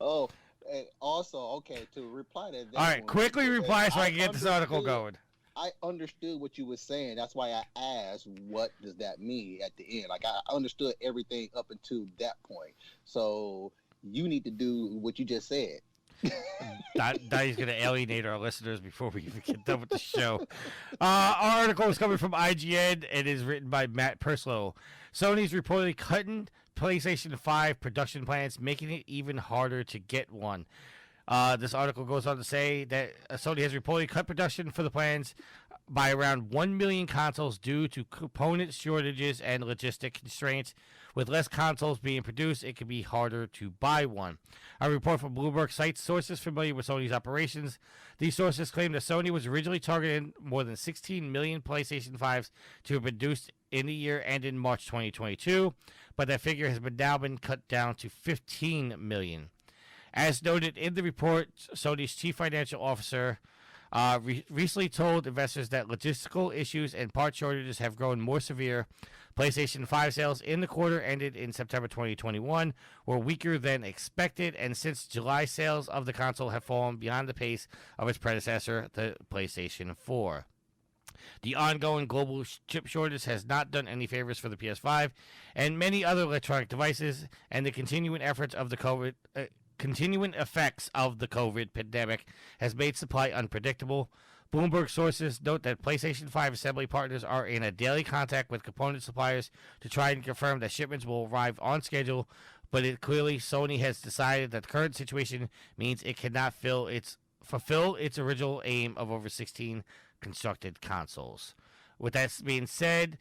Oh, and also, okay, to reply to that. All right, quickly reply so I can get this article going. I understood what you were saying. That's why I asked, what does that mean at the end? Like, I understood everything up until that point. So you need to do what you just said. Donny's going to alienate our listeners before we even get done with the show. Our article is coming from IGN and is written by Matt Perslow. Sony's reportedly cutting PlayStation 5 production plans, making it even harder to get one. This article goes on to say that Sony has reportedly cut production for the plans by around 1 million consoles due to component shortages and logistic constraints. With less consoles being produced, it can be harder to buy one. A report from Bloomberg cites sources familiar with Sony's operations. These sources claim that Sony was originally targeting more than 16 million PlayStation 5s to be produced in the year and in March 2022, but that figure has now been cut down to 15 million. As noted in the report, Sony's chief financial officer recently told investors that logistical issues and part shortages have grown more severe. PlayStation 5 sales in the quarter ended in September 2021 were weaker than expected, and since July, sales of the console have fallen beyond the pace of its predecessor, the PlayStation 4. The ongoing global chip shortage has not done any favors for the PS5 and many other electronic devices, and the continuing effects of the COVID pandemic has made supply unpredictable. Bloomberg sources note that PlayStation 5 assembly partners are in a daily contact with component suppliers to try and confirm that shipments will arrive on schedule, but clearly Sony has decided that the current situation means it cannot fulfill its original aim of over 16 constructed consoles. With that being said,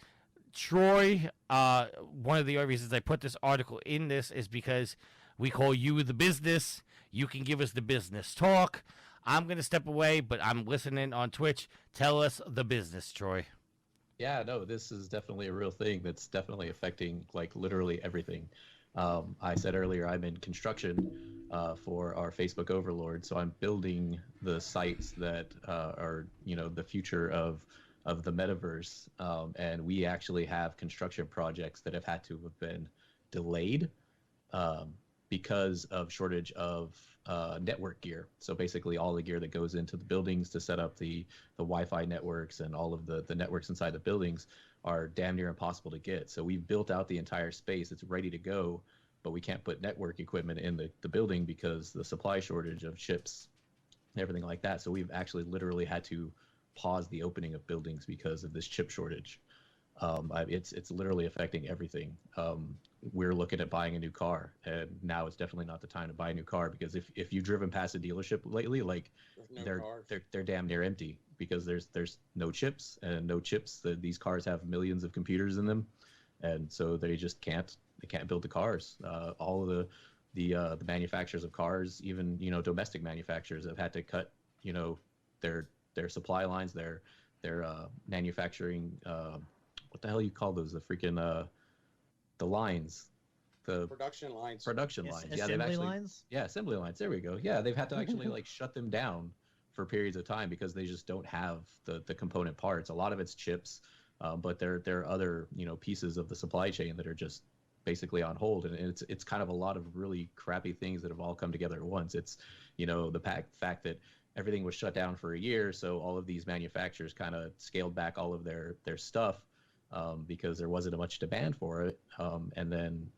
Troy, one of the other reasons I put this article in this is because we call you the business. You can give us the business talk. I'm going to step away, but I'm listening on Twitch. Tell us the business, Troy. Yeah, no, this is definitely a real thing that's definitely affecting, like, literally everything. I said earlier I'm in construction for our Facebook Overlord, so I'm building the sites that are, the future of the metaverse, and we actually have construction projects that have had to have been delayed because of shortage of network gear. So basically all the gear that goes into the buildings to set up the Wi-Fi networks and all of the networks inside the buildings are damn near impossible to get. So we've built out the entire space. It's ready to go, but we can't put network equipment in the building because the supply shortage of chips and everything like that. So we've actually literally had to pause the opening of buildings because of this chip shortage. It's literally affecting everything. We're looking at buying a new car, and now it's definitely not the time to buy a new car, because if you've driven past a dealership lately, like they're damn near empty because there's no chips, and no chips. These cars have millions of computers in them, and so they just can't build the cars. All of the manufacturers of cars, even domestic manufacturers, have had to cut their supply lines, their manufacturing. What the hell you call those? The freaking the lines, the production lines. Yeah, assembly lines. Yeah, assembly lines. There we go. Yeah, they've had to actually like shut them down for periods of time because they just don't have the component parts. A lot of it's chips, but there are other pieces of the supply chain that are just basically on hold, and it's kind of a lot of really crappy things that have all come together at once. It's the fact that everything was shut down for a year, so all of these manufacturers kind of scaled back all of their stuff because there wasn't much demand for it. And then,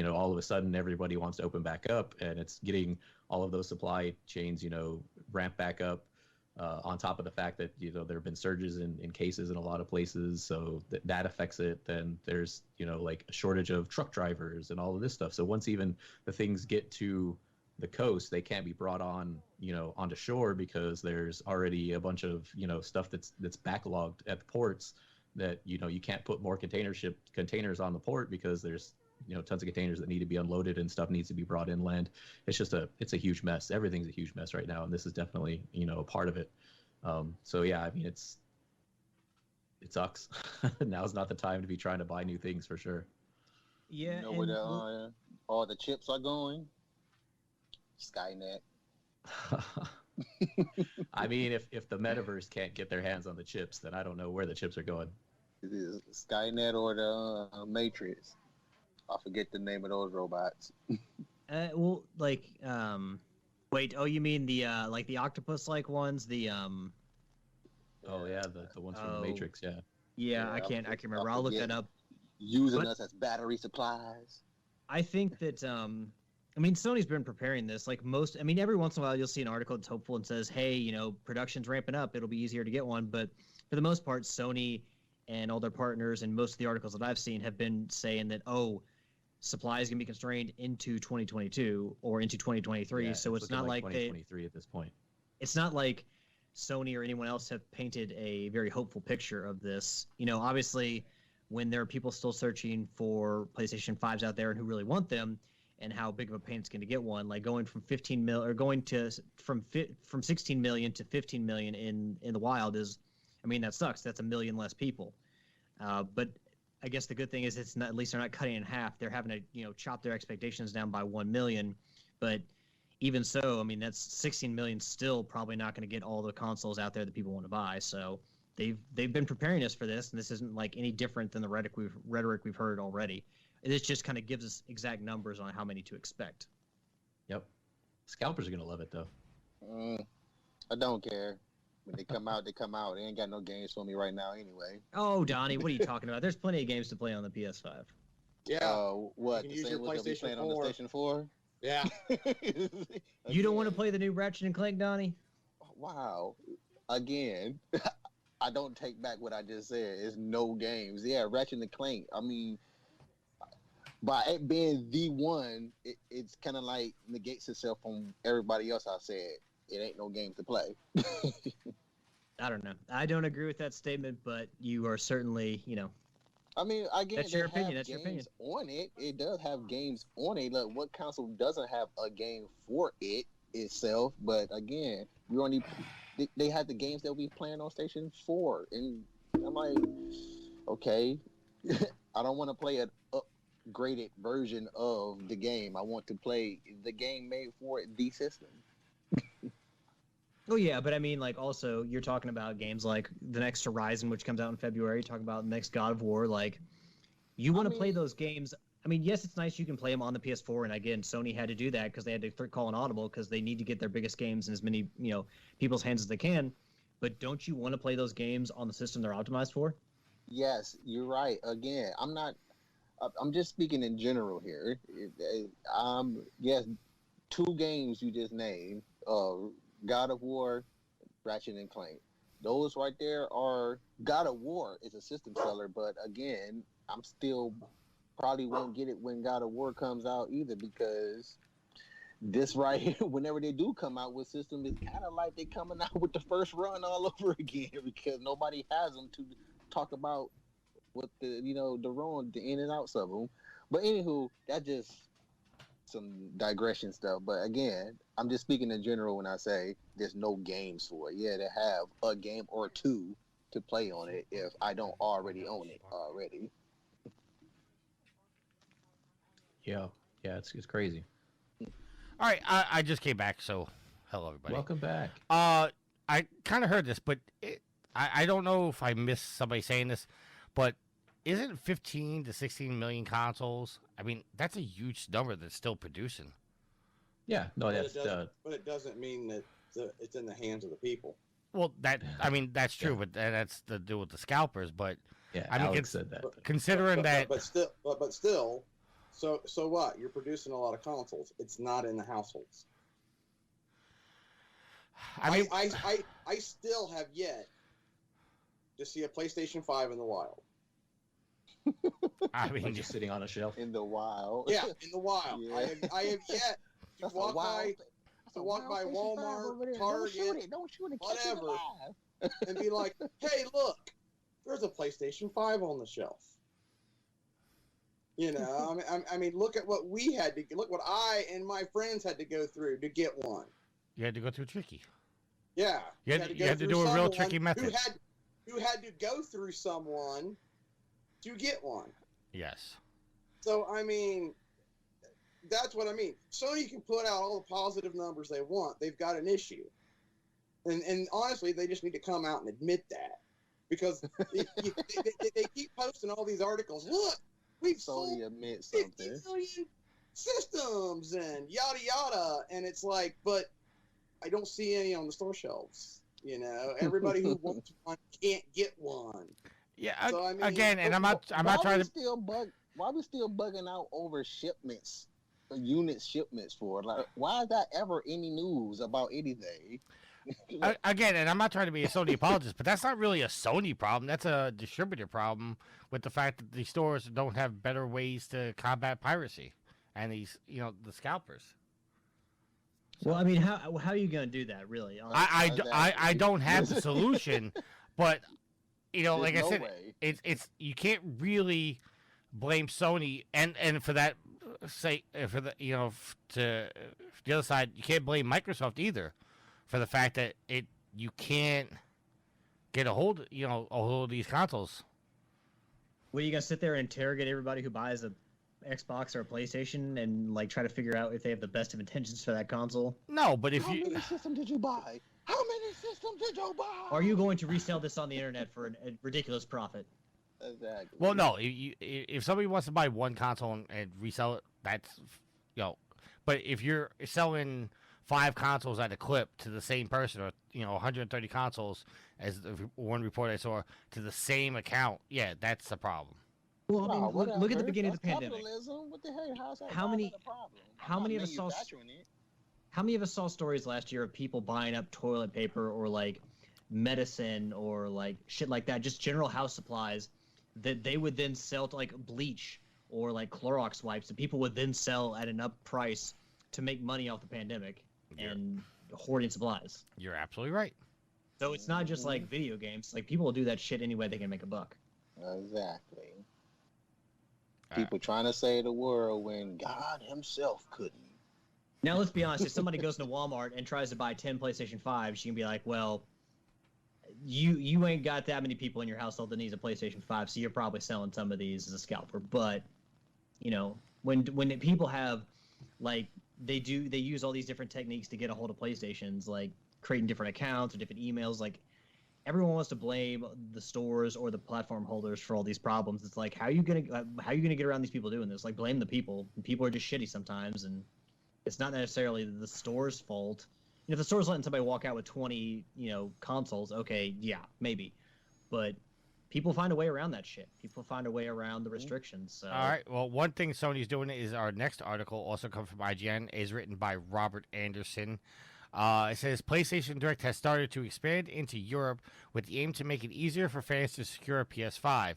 all of a sudden everybody wants to open back up, and it's getting all of those supply chains, ramp back up. On top of the fact that there have been surges in cases in a lot of places, so that affects it. Then there's like a shortage of truck drivers and all of this stuff. So once even the things get to the coast, they can't be brought on onto shore because there's already a bunch of stuff that's backlogged at the ports that you can't put more containers on the port because there's tons of containers that need to be unloaded and stuff needs to be brought inland. It's a huge mess. Everything's a huge mess right now, and this is definitely a part of it. So yeah, I mean it sucks. Now's not the time to be trying to buy new things for sure. Yeah, where all the chips are going? Skynet. I mean, if the metaverse can't get their hands on the chips, then I don't know where the chips are going. It is Skynet or the Matrix. I forget the name of those robots. Well, like, wait. Oh, you mean the like the octopus-like ones? The Oh yeah, the ones from the Matrix. Yeah. Yeah, I can't remember. I'll look that up. Using us as battery supplies. I think that I mean, Sony's been preparing this. Like every once in a while you'll see an article that's hopeful and says, "Hey, production's ramping up. It'll be easier to get one." But for the most part, Sony and all their partners and most of the articles that I've seen have been saying that, supply is going to be constrained into 2022 or into 2023. Yeah, so it's not like 2023 at this point. It's not like Sony or anyone else have painted a very hopeful picture of this. Obviously, when there are people still searching for PlayStation 5s out there and who really want them, and how big of a pain it's going to get one, like going from 15 mil or going to from 16 million to 15 million in the wild is, I mean, that sucks. That's a million less people. But I guess the good thing is it's not, at least they're not cutting in half. They're having to, chop their expectations down by 1 million. But even so, I mean, that's 16 million still probably not going to get all the consoles out there that people want to buy. So they've been preparing us for this, and this isn't like any different than the rhetoric we've heard already. This just kind of gives us exact numbers on how many to expect. Yep. Scalpers are going to love it, though. I don't care. When they come out, they come out. They ain't got no games for me right now anyway. Oh, Donnie, what are you talking about? There's plenty of games to play on the PS5. Yeah. What? You can The use same your ones that we PlayStation playing 4. on the Station 4? Yeah. You don't want to play the new Ratchet and Clank, Donnie? Wow. Again, I don't take back what I just said. It's no games. Yeah, Ratchet and Clank. I mean, by it being the one, it's kind of like negates itself from everybody else I said. It ain't no game to play. I don't know. I don't agree with that statement, but you are certainly, I mean, again, that's your opinion. That's your opinion. On it, it does have games on it. Look, what console doesn't have a game for it itself? But again, they have the games that we playing on Station 4, and I'm like, okay, I don't want to play an upgraded version of the game. I want to play the game made for the system. Oh yeah, but I mean, like, also you're talking about games like the next Horizon, which comes out in February. You're talking about the next God of War. Like, you want to play those games. I mean, yes, it's nice you can play them on the PS4, and again, Sony had to do that because they had to call an audible because they need to get their biggest games in as many people's hands as they can. But don't you want to play those games on the system they're optimized for? Yes, you're right. Again, I'm just speaking in general here. Yes, 2 games you just named. God of War, Ratchet and Clank. Those right there are God of War is a system seller, but again, I'm still probably won't get it when God of War comes out either because this right here, whenever they do come out with system, it's kind of like they coming out with the first run all over again because nobody has them to talk about what the in and outs of them. But anywho, that just some digression stuff, but again, I'm just speaking in general when I say there's no games for it. Yeah, they have a game or 2 to play on it if I don't already own it already. Yeah, it's crazy. All right, I just came back, so hello everybody. Welcome back. I kind of heard this, but I don't know if I missed somebody saying this, but isn't 15 to 16 million consoles? I mean, that's a huge number that's still producing. Yeah, no, but it doesn't mean that it's in the hands of the people. Well, that's true, but that's to do with the scalpers. But yeah, I mean, Alex said that. Considering but still, so what? You're producing a lot of consoles. It's not in the households. I still have yet to see a PlayStation 5 in the wild. I mean, just sitting on a shelf in the wild. Yeah, in the wild. Yeah. I have yet to walk by Walmart, Target, whatever, and be like, "Hey, look, there's a PlayStation 5 on the shelf." You know, I mean, look at what what I and my friends had to go through to get one. You had to go through tricky. Yeah, you had to do a real tricky method. Who had to go through someone to get one. Yes. So, I mean, that's what I mean. Sony can put out all the positive numbers they want. They've got an issue. And honestly, they just need to come out and admit that. Because they keep posting all these articles. Look, we've sold 50 million systems and yada yada. And it's like, but I don't see any on the store shelves. You know, everybody who wants one can't get one. Yeah, so, I mean, again, and I'm not trying to. Why are we still bugging out over shipments, unit shipments for? Like, why is that ever any news about anything? Again, and I'm not trying to be a Sony apologist, but that's not really a Sony problem. That's a distributor problem with the fact that the stores don't have better ways to combat piracy and these, the scalpers. Well, I mean, how are you going to do that, really? I don't have the solution, but like I said, it's you can't really blame Sony and for that for the to the other side, you can't blame Microsoft either for the fact that you can't get a hold of these consoles. Well, you gonna sit there and interrogate everybody who buys a Xbox or a PlayStation and like try to figure out if they have the best of intentions for that console? No, but how many systems did you buy? How many systems did you buy? Are you going to resell this on the internet for a ridiculous profit? Exactly. Well, no. If somebody wants to buy one console and resell it, that's But if you're selling 5 consoles at a clip to the same person, or 130 consoles, as the one report I saw, to the same account, yeah, that's a problem. Well, I mean, look at the beginning of the pandemic. What the hell? How's that how many of us saw? It. How many of us saw stories last year of people buying up toilet paper or like medicine or like shit like that, just general house supplies that they would then sell to like bleach or like Clorox wipes that people would then sell at an up price to make money off the pandemic and hoarding supplies. You're absolutely right. So it's not just like video games. Like people will do that shit any way they can make a buck. Exactly. People trying to save the world when God himself couldn't. Now, let's be honest. If somebody goes to Walmart and tries to buy 10 PlayStation 5s, she can be like, well, you ain't got that many people in your household that needs a PlayStation 5, so you're probably selling some of these as a scalper. But, when people have, like, they use all these different techniques to get a hold of PlayStations, like creating different accounts or different emails, like, everyone wants to blame the stores or the platform holders for all these problems. It's like, how are you gonna get around these people doing this? Like, blame the people. People are just shitty sometimes, and it's not necessarily the store's fault. If the store's letting somebody walk out with 20, consoles, okay, yeah, maybe. But people find a way around that shit. People find a way around the restrictions. So. All right. Well, one thing Sony's doing is our next article, also comes from IGN, is written by Robert Anderson. It says PlayStation Direct has started to expand into Europe with the aim to make it easier for fans to secure a PS5.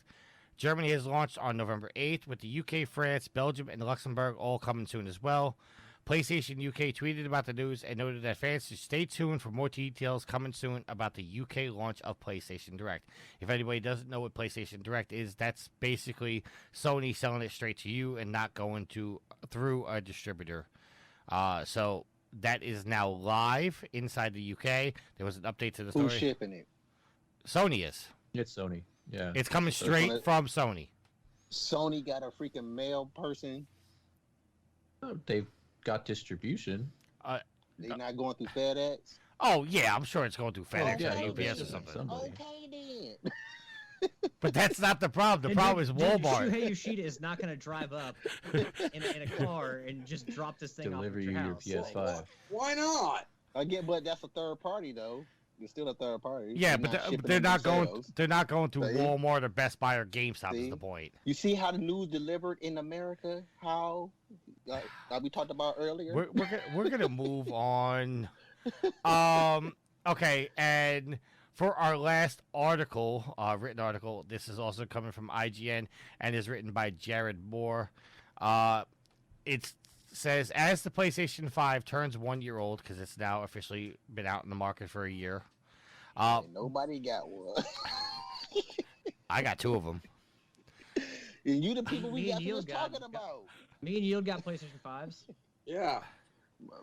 Germany has launched on November 8th, with the UK, France, Belgium, and Luxembourg all coming soon as well. PlayStation UK tweeted about the news and noted that fans should stay tuned for more details coming soon about the UK launch of PlayStation Direct. If anybody doesn't know what PlayStation Direct is, that's basically Sony selling it straight to you and not going through a distributor. So that is now live inside the UK. There was an update to the story. Who's shipping it? Sony is. It's Sony. Yeah. It's coming straight from Sony. Sony got a freaking mail person. Oh, they've got distribution. They're not going through FedEx. Oh yeah, I'm sure it's going through FedEx or UPS or something. Okay then. But that's not the problem. The problem is Walmart. Shuhei Yoshida is not going to drive up in a car and just drop this thing off at your house. PS5. Why not? Again, but that's a third party though. It's still a third party. Yeah, but they're not going. They're not going to Walmart or Best Buy or GameStop. Is the point? You see how the news delivered in America? How we talked about earlier. We're gonna move on. Okay, and for our last article, written article, this is also coming from IGN and is written by Jared Moore. It says, as the PlayStation 5 turns 1 year old, because it's now officially been out in the market for a year. Nobody got one. I got 2 of them. And you the people we got was talking about. Me and Yield got PlayStation 5s. Yeah. My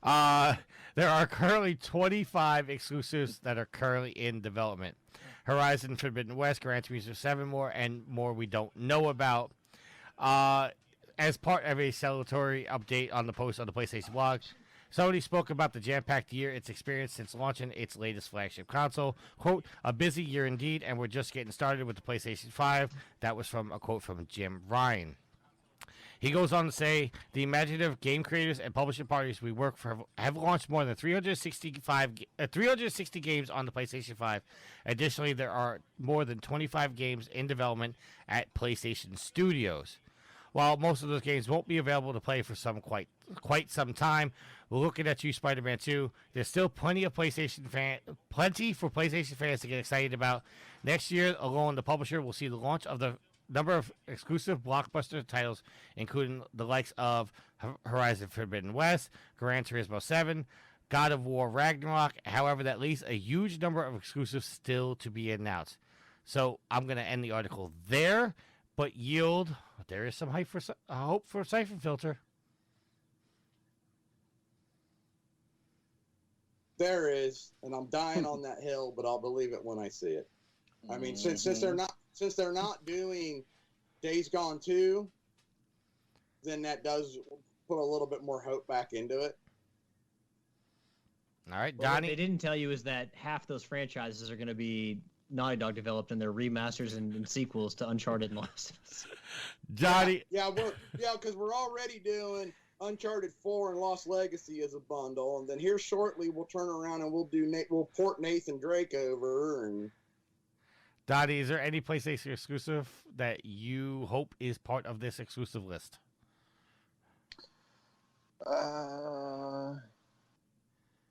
bad. There are currently 25 exclusives that are currently in development. Horizon Forbidden West, Gran Turismo 7 more, and more we don't know about. As part of a celebratory update on the post on the PlayStation blog, Sony spoke about the jam-packed year it's experienced since launching its latest flagship console. Quote, a busy year indeed, and we're just getting started with the PlayStation 5. That was from a quote from Jim Ryan. He goes on to say, the imaginative game creators and publishing parties we work for have launched more than 360 games on the PlayStation 5. Additionally, there are more than 25 games in development at PlayStation Studios. While most of those games won't be available to play for quite some time, we're looking at you, Spider-Man 2. There's still plenty for PlayStation fans to get excited about. Next year alone, the publisher will see the launch of the number of exclusive blockbuster titles, including the likes of Horizon Forbidden West, Gran Turismo 7, God of War Ragnarok. However, that leaves a huge number of exclusives still to be announced. So I'm going to end the article there. But Yield, there is some hope for Siphon Filter. There is, and I'm dying on that hill, but I'll believe it when I see it. I mean, since they're not doing Days Gone 2, then that does put a little bit more hope back into it. All right, Donny. Donnie. What they didn't tell you is that half those franchises are going to be Naughty Dog developed, and their remasters and sequels to Uncharted and Last of Us. Donnie. Yeah, because we're already doing Uncharted 4 and Lost Legacy as a bundle, and then here shortly we'll turn around and we'll port Nathan Drake over. And Donnie, is there any PlayStation exclusive that you hope is part of this exclusive list?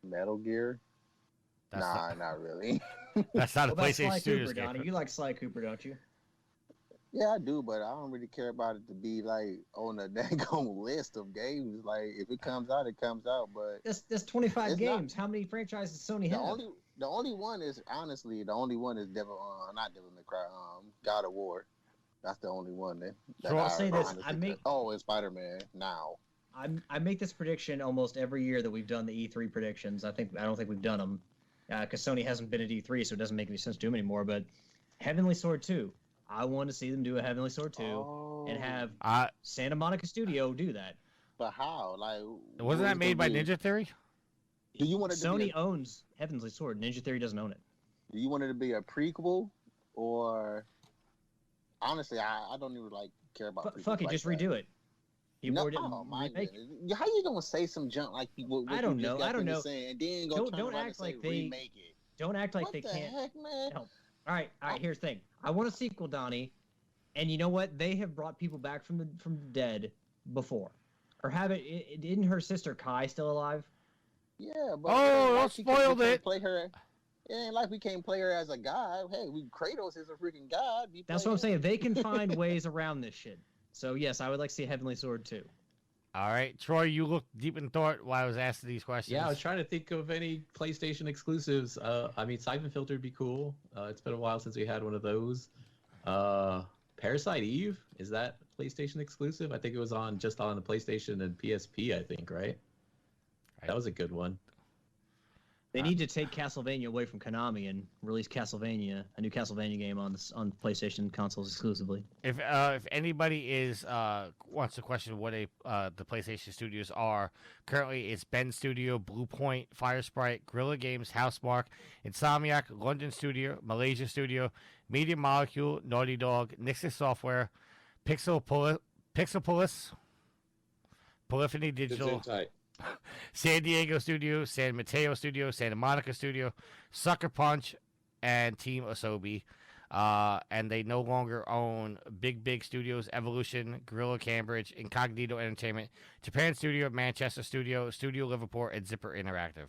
Metal Gear. Not really. That's not a PlayStation Sly Studios Cooper, game. Donnie. You like Sly Cooper, don't you? Yeah, I do, but I don't really care about it to be like on a daggone list of games. Like if it comes out, it comes out. But that's 25 games. How many franchises does Sony have? The only one is not Devil May Cry. God of War. That's the only one that So I'll say this: and Spider-Man now. I make this prediction almost every year that we've done the E3 predictions. I don't think we've done them because Sony hasn't been at E3, so it doesn't make any sense to do them anymore. But Heavenly Sword 2, I want to see them do a Heavenly Sword 2 and have Santa Monica Studio do that. But how? Like, wasn't that made by Ninja Theory? Do you want it? Sony owns Heavenly Sword. Ninja Theory doesn't own it. Do you want it to be a prequel, or honestly, I don't even care about. Fuck it, just redo it. How you gonna say some junk like people? I don't know. Saying, and then don't act like they remake it. Don't act like what they the can't. Heck, man? Help. All right. Here's the thing. I want a sequel, Donnie, and you know what? They have brought people back from the dead before, or have it? Isn't her sister Kai still alive? Yeah, but don't spoil it. Play her. It ain't like we can't play her as a god. Hey, Kratos is a freaking god. That's what I'm saying. They can find ways around this shit. So yes, I would like to see Heavenly Sword 2. All right, Troy, you looked deep in thought while I was asking these questions. Yeah, I was trying to think of any PlayStation exclusives. I mean, Siphon Filter would be cool. It's been a while since we had one of those. Parasite Eve, is that PlayStation exclusive? I think it was just on the PlayStation and PSP, I think, right? That was a good one. They need to take Castlevania away from Konami and release a new Castlevania game on PlayStation consoles exclusively. If anybody wants to question what the PlayStation Studios are, currently it's Ben Studio, Bluepoint, Firesprite, Guerrilla Games, Housemarque, Insomniac, London Studio, Malaysia Studio, Media Molecule, Naughty Dog, Nixon Software, Pixelpolis, Polyphony Digital, San Diego Studio, San Mateo Studio, Santa Monica Studio, Sucker Punch, and Team Asobi. And they no longer own Big Studios, Evolution, Gorilla Cambridge, Incognito Entertainment, Japan Studio, Manchester Studio, Studio Liverpool, and Zipper Interactive.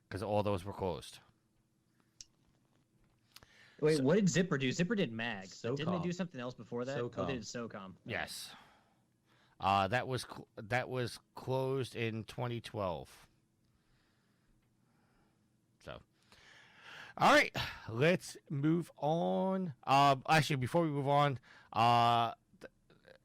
Because all those were closed. Wait, what did Zipper do? Zipper did Mag. SOCOM. Didn't they do something else before that? SOCOM. Oh, they did SOCOM. Yes. That was closed in 2012. So, all right, let's move on. Actually, before we move on,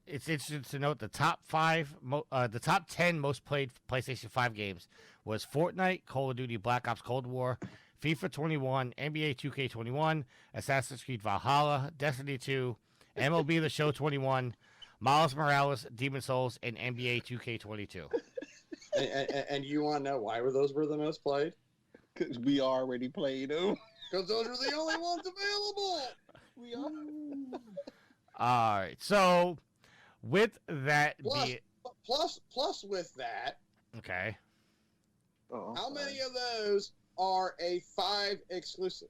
it's interesting to note the top 10 most played PlayStation 5 games was Fortnite, Call of Duty Black Ops Cold War, FIFA 21, NBA 2K21, Assassin's Creed Valhalla, Destiny 2, MLB The Show 21, Miles Morales, Demon Souls, and NBA 2K22. And you want to know why those were the most played? Because we already played them. Because those are the only ones available. We are. All right, so with that plus with that, okay. How many of those are a 5 exclusive?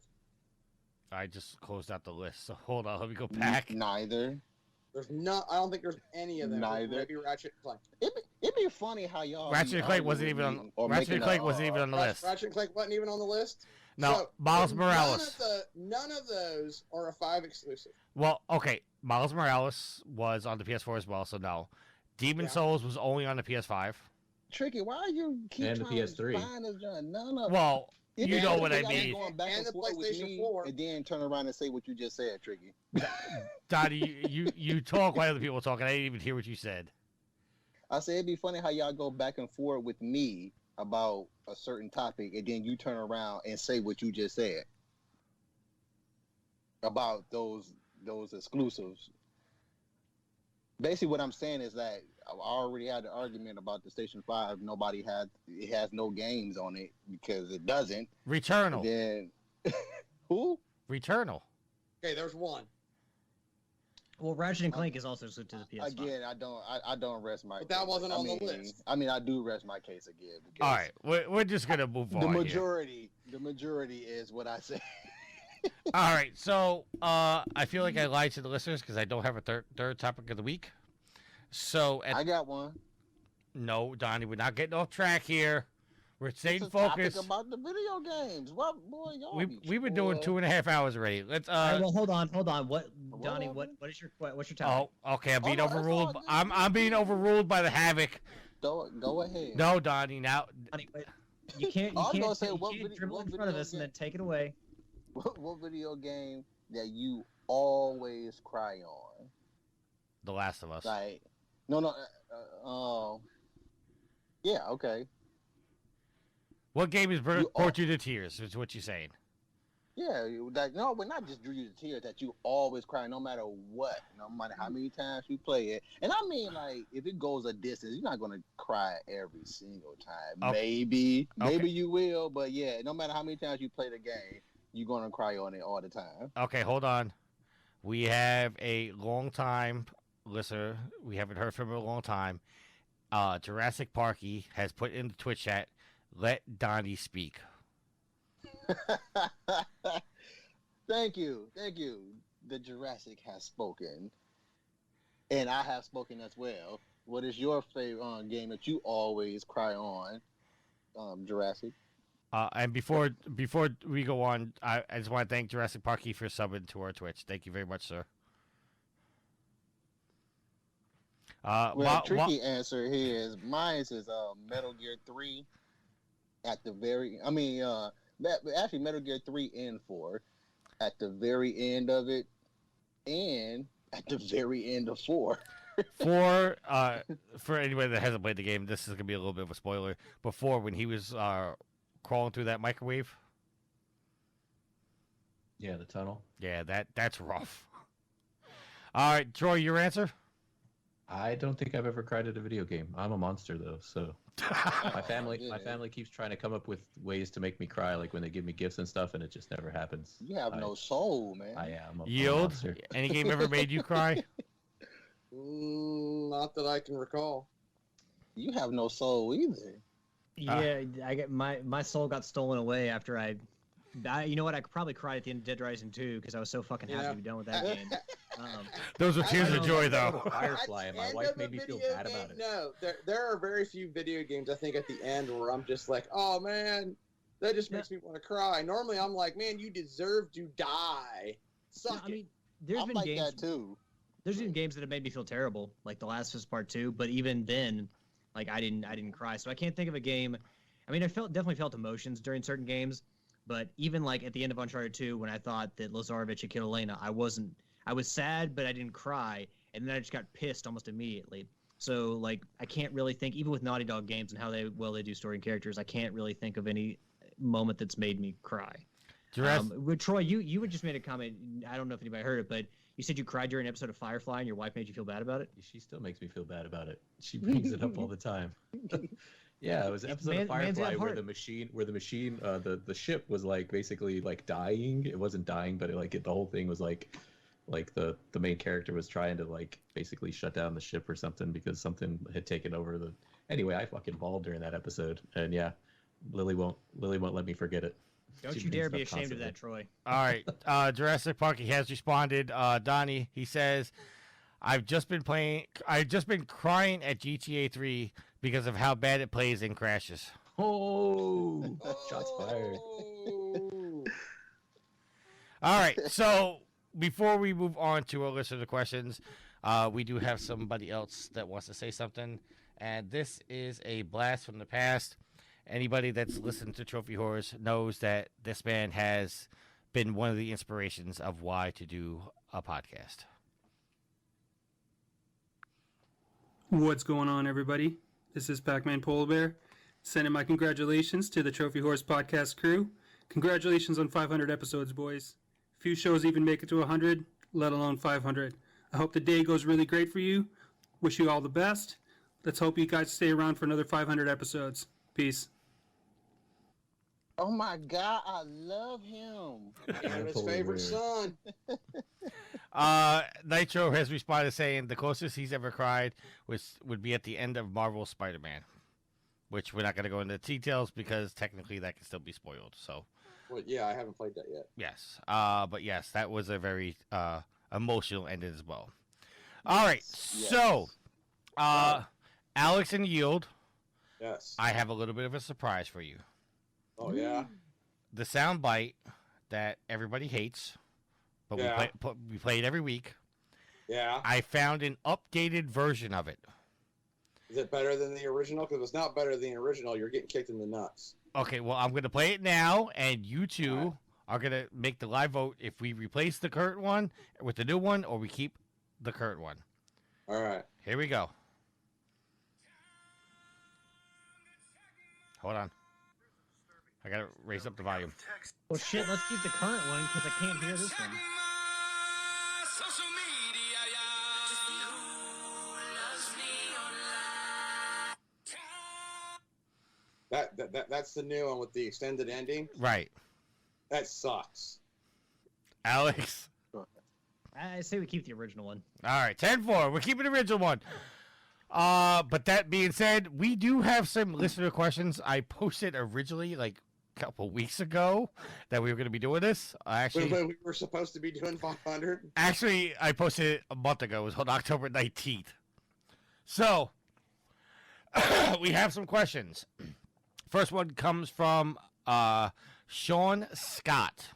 I just closed out the list, so hold on, let me go back. Neither. There's not. I don't think there's any of them. Neither. Maybe Ratchet and Clank. It'd be funny how y'all. Ratchet and Clank wasn't even on. Ratchet and Clank wasn't even on the list. Ratchet and Clank wasn't even on the list. No, so, Miles Morales. None of those are a 5 exclusive. Well, okay, Miles Morales was on the PS4 as well, so no. Demon Souls was only on the PS5. Tricky, why you keep and the trying PS3. to find us none of Well, you know what I mean. mean. And the PlayStation 4. And then turn around and say what you just said, Tricky. Donnie, you talk while other people talk, and I didn't even hear what you said. I said it'd be funny how y'all go back and forth with me about a certain topic, and then you turn around and say what you just said about those exclusives. Basically, what I'm saying is that I already had the argument about the Station 5. It has no games on it because it doesn't. Returnal. Then who? Returnal. Okay, there's one. Well, Ratchet and Clank is also exclusive to the PS5. Again, I don't rest my. But that wasn't on the list. I mean, I do rest my case again. All right, we're just gonna move on. The majority is what I say. All right, so I feel like I lied to the listeners because I don't have a third topic of the week. So I got one. No, Donnie, we're not getting off track here. We're staying It's focused. Topic about the video games. What, boy, y'all We've been doing 2.5 hours already. Let's. All right, well, hold on. What, Donnie? What's your topic? Oh, okay. I'm being overruled. I'm being overruled by the Havoc. Go ahead. No, Donnie. Now. Donnie, you can't dribble in front of us and then take it away. What video game that you always cry on? The Last of Us. Like, no. Yeah. Okay. What game has brought you to tears? Is what you're saying? Yeah, but not just drew you to tears. That you always cry, no matter what, no matter how many times you play it. And I mean, like, if it goes a distance, you're not gonna cry every single time. Okay. Maybe you will, but yeah, no matter how many times you play the game, you're gonna cry on it all the time. Okay, hold on. We have a long time listener. We haven't heard from him in a long time. Jurassic Parky has put in the Twitch chat, "Let Donnie speak." Thank you. The Jurassic has spoken, and I have spoken as well. What is your favorite game that you always cry on, Jurassic? And before we go on, I just want to thank Jurassic Parky for subbing to our Twitch. Thank you very much, sir. Tricky answer here is mine is Metal Gear 3 at the very. I mean, actually Metal Gear 3 and 4 at the very end of it, and at the very end of 4. For anybody that hasn't played the game, this is gonna be a little bit of a spoiler. Before, when he was crawling through that microwave. Yeah, the tunnel. Yeah, that's rough. All right, Troy, your answer? I don't think I've ever cried at a video game. I'm a monster though, so my family keeps trying to come up with ways to make me cry, like when they give me gifts and stuff, and it just never happens. You have no soul, man. I am a Yield. monster. Any game ever made you cry? Not that I can recall. You have no soul either. Yeah, I get my soul got stolen away after I you know what? I probably cried at the end of Dead Rising 2 because I was so fucking happy to be done with that game. Those were tears of joy, though. Firefly, and my wife made me feel bad about it. No, there are very few video games I think at the end where I'm just like, oh man, that just makes me want to cry. Normally I'm like, man, you deserve to die. I mean, there's been like games that too. There's been games that have made me feel terrible, like The Last of Us Part 2. But even then, like I didn't cry. So I can't think of a game. I mean, I definitely felt emotions during certain games. But even like at the end of Uncharted 2, when I thought that Lazarevich had killed Elena, I was sad, but I didn't cry, and then I just got pissed almost immediately. So like I can't really think, even with Naughty Dog games and how they do story and characters, I can't really think of any moment that's made me cry. Troy, you had just made a comment. I don't know if anybody heard it, but you said you cried during an episode of Firefly, and your wife made you feel bad about it. She still makes me feel bad about it. She brings it up all the time. Yeah, it was an episode of Firefly where the ship was like basically like dying. It wasn't dying, but the whole thing was like the main character was trying to like basically shut down the ship or something because something had taken over the. Anyway, I fucking bawled during that episode, and yeah, Lily won't let me forget it. Don't you dare be ashamed of that, Troy. All right, Jurassic Park. He has responded. Donny, he says, I've just been crying at GTA 3 because of how bad it plays and crashes. Oh, shots fired. All right, so before we move on to our listener questions, we do have somebody else that wants to say something, and this is a blast from the past. Anybody that's listened to Trophy Horrors knows that this man has been one of the inspirations of why to do a podcast. What's going on, everybody? This is Pac-Man Polar Bear, sending my congratulations to the Trophy Horse podcast crew. Congratulations on 500 episodes, boys. Few shows even make it to 100, let alone 500. I hope the day goes really great for you. Wish you all the best. Let's hope you guys stay around for another 500 episodes. Peace. Oh my God, I love him. His favorite son. Nitro has responded saying the closest he's ever cried would be at the end of Marvel's Spider-Man, which we're not going to go into details because technically that can still be spoiled. So, well, yeah, I haven't played that yet. Yes, but yes, that was a very emotional ending as well. All right, so Alex and Yield. Yes. I have a little bit of a surprise for you. Oh, yeah? The soundbite that everybody hates, but we play it every week. Yeah. I found an updated version of it. Is it better than the original? Because if it's not better than the original, you're getting kicked in the nuts. Okay, well, I'm going to play it now, and you two are going to make the live vote if we replace the current one with the new one or we keep the current one. All right. Here we go. Hold on. I gotta raise up the volume. Well, shit, let's keep the current one because I can't hear this one. That's the new one with the extended ending? Right. That sucks. Alex? I say we keep the original one. All right, 10-4. We're keeping the original one. But that being said, we do have some listener questions. I posted originally, like, couple weeks ago that we were going to be doing this. Actually, we were supposed to be doing 500. Actually, I posted it a month ago. It was on October 19th. So, we have some questions. First one comes from Sean Scott.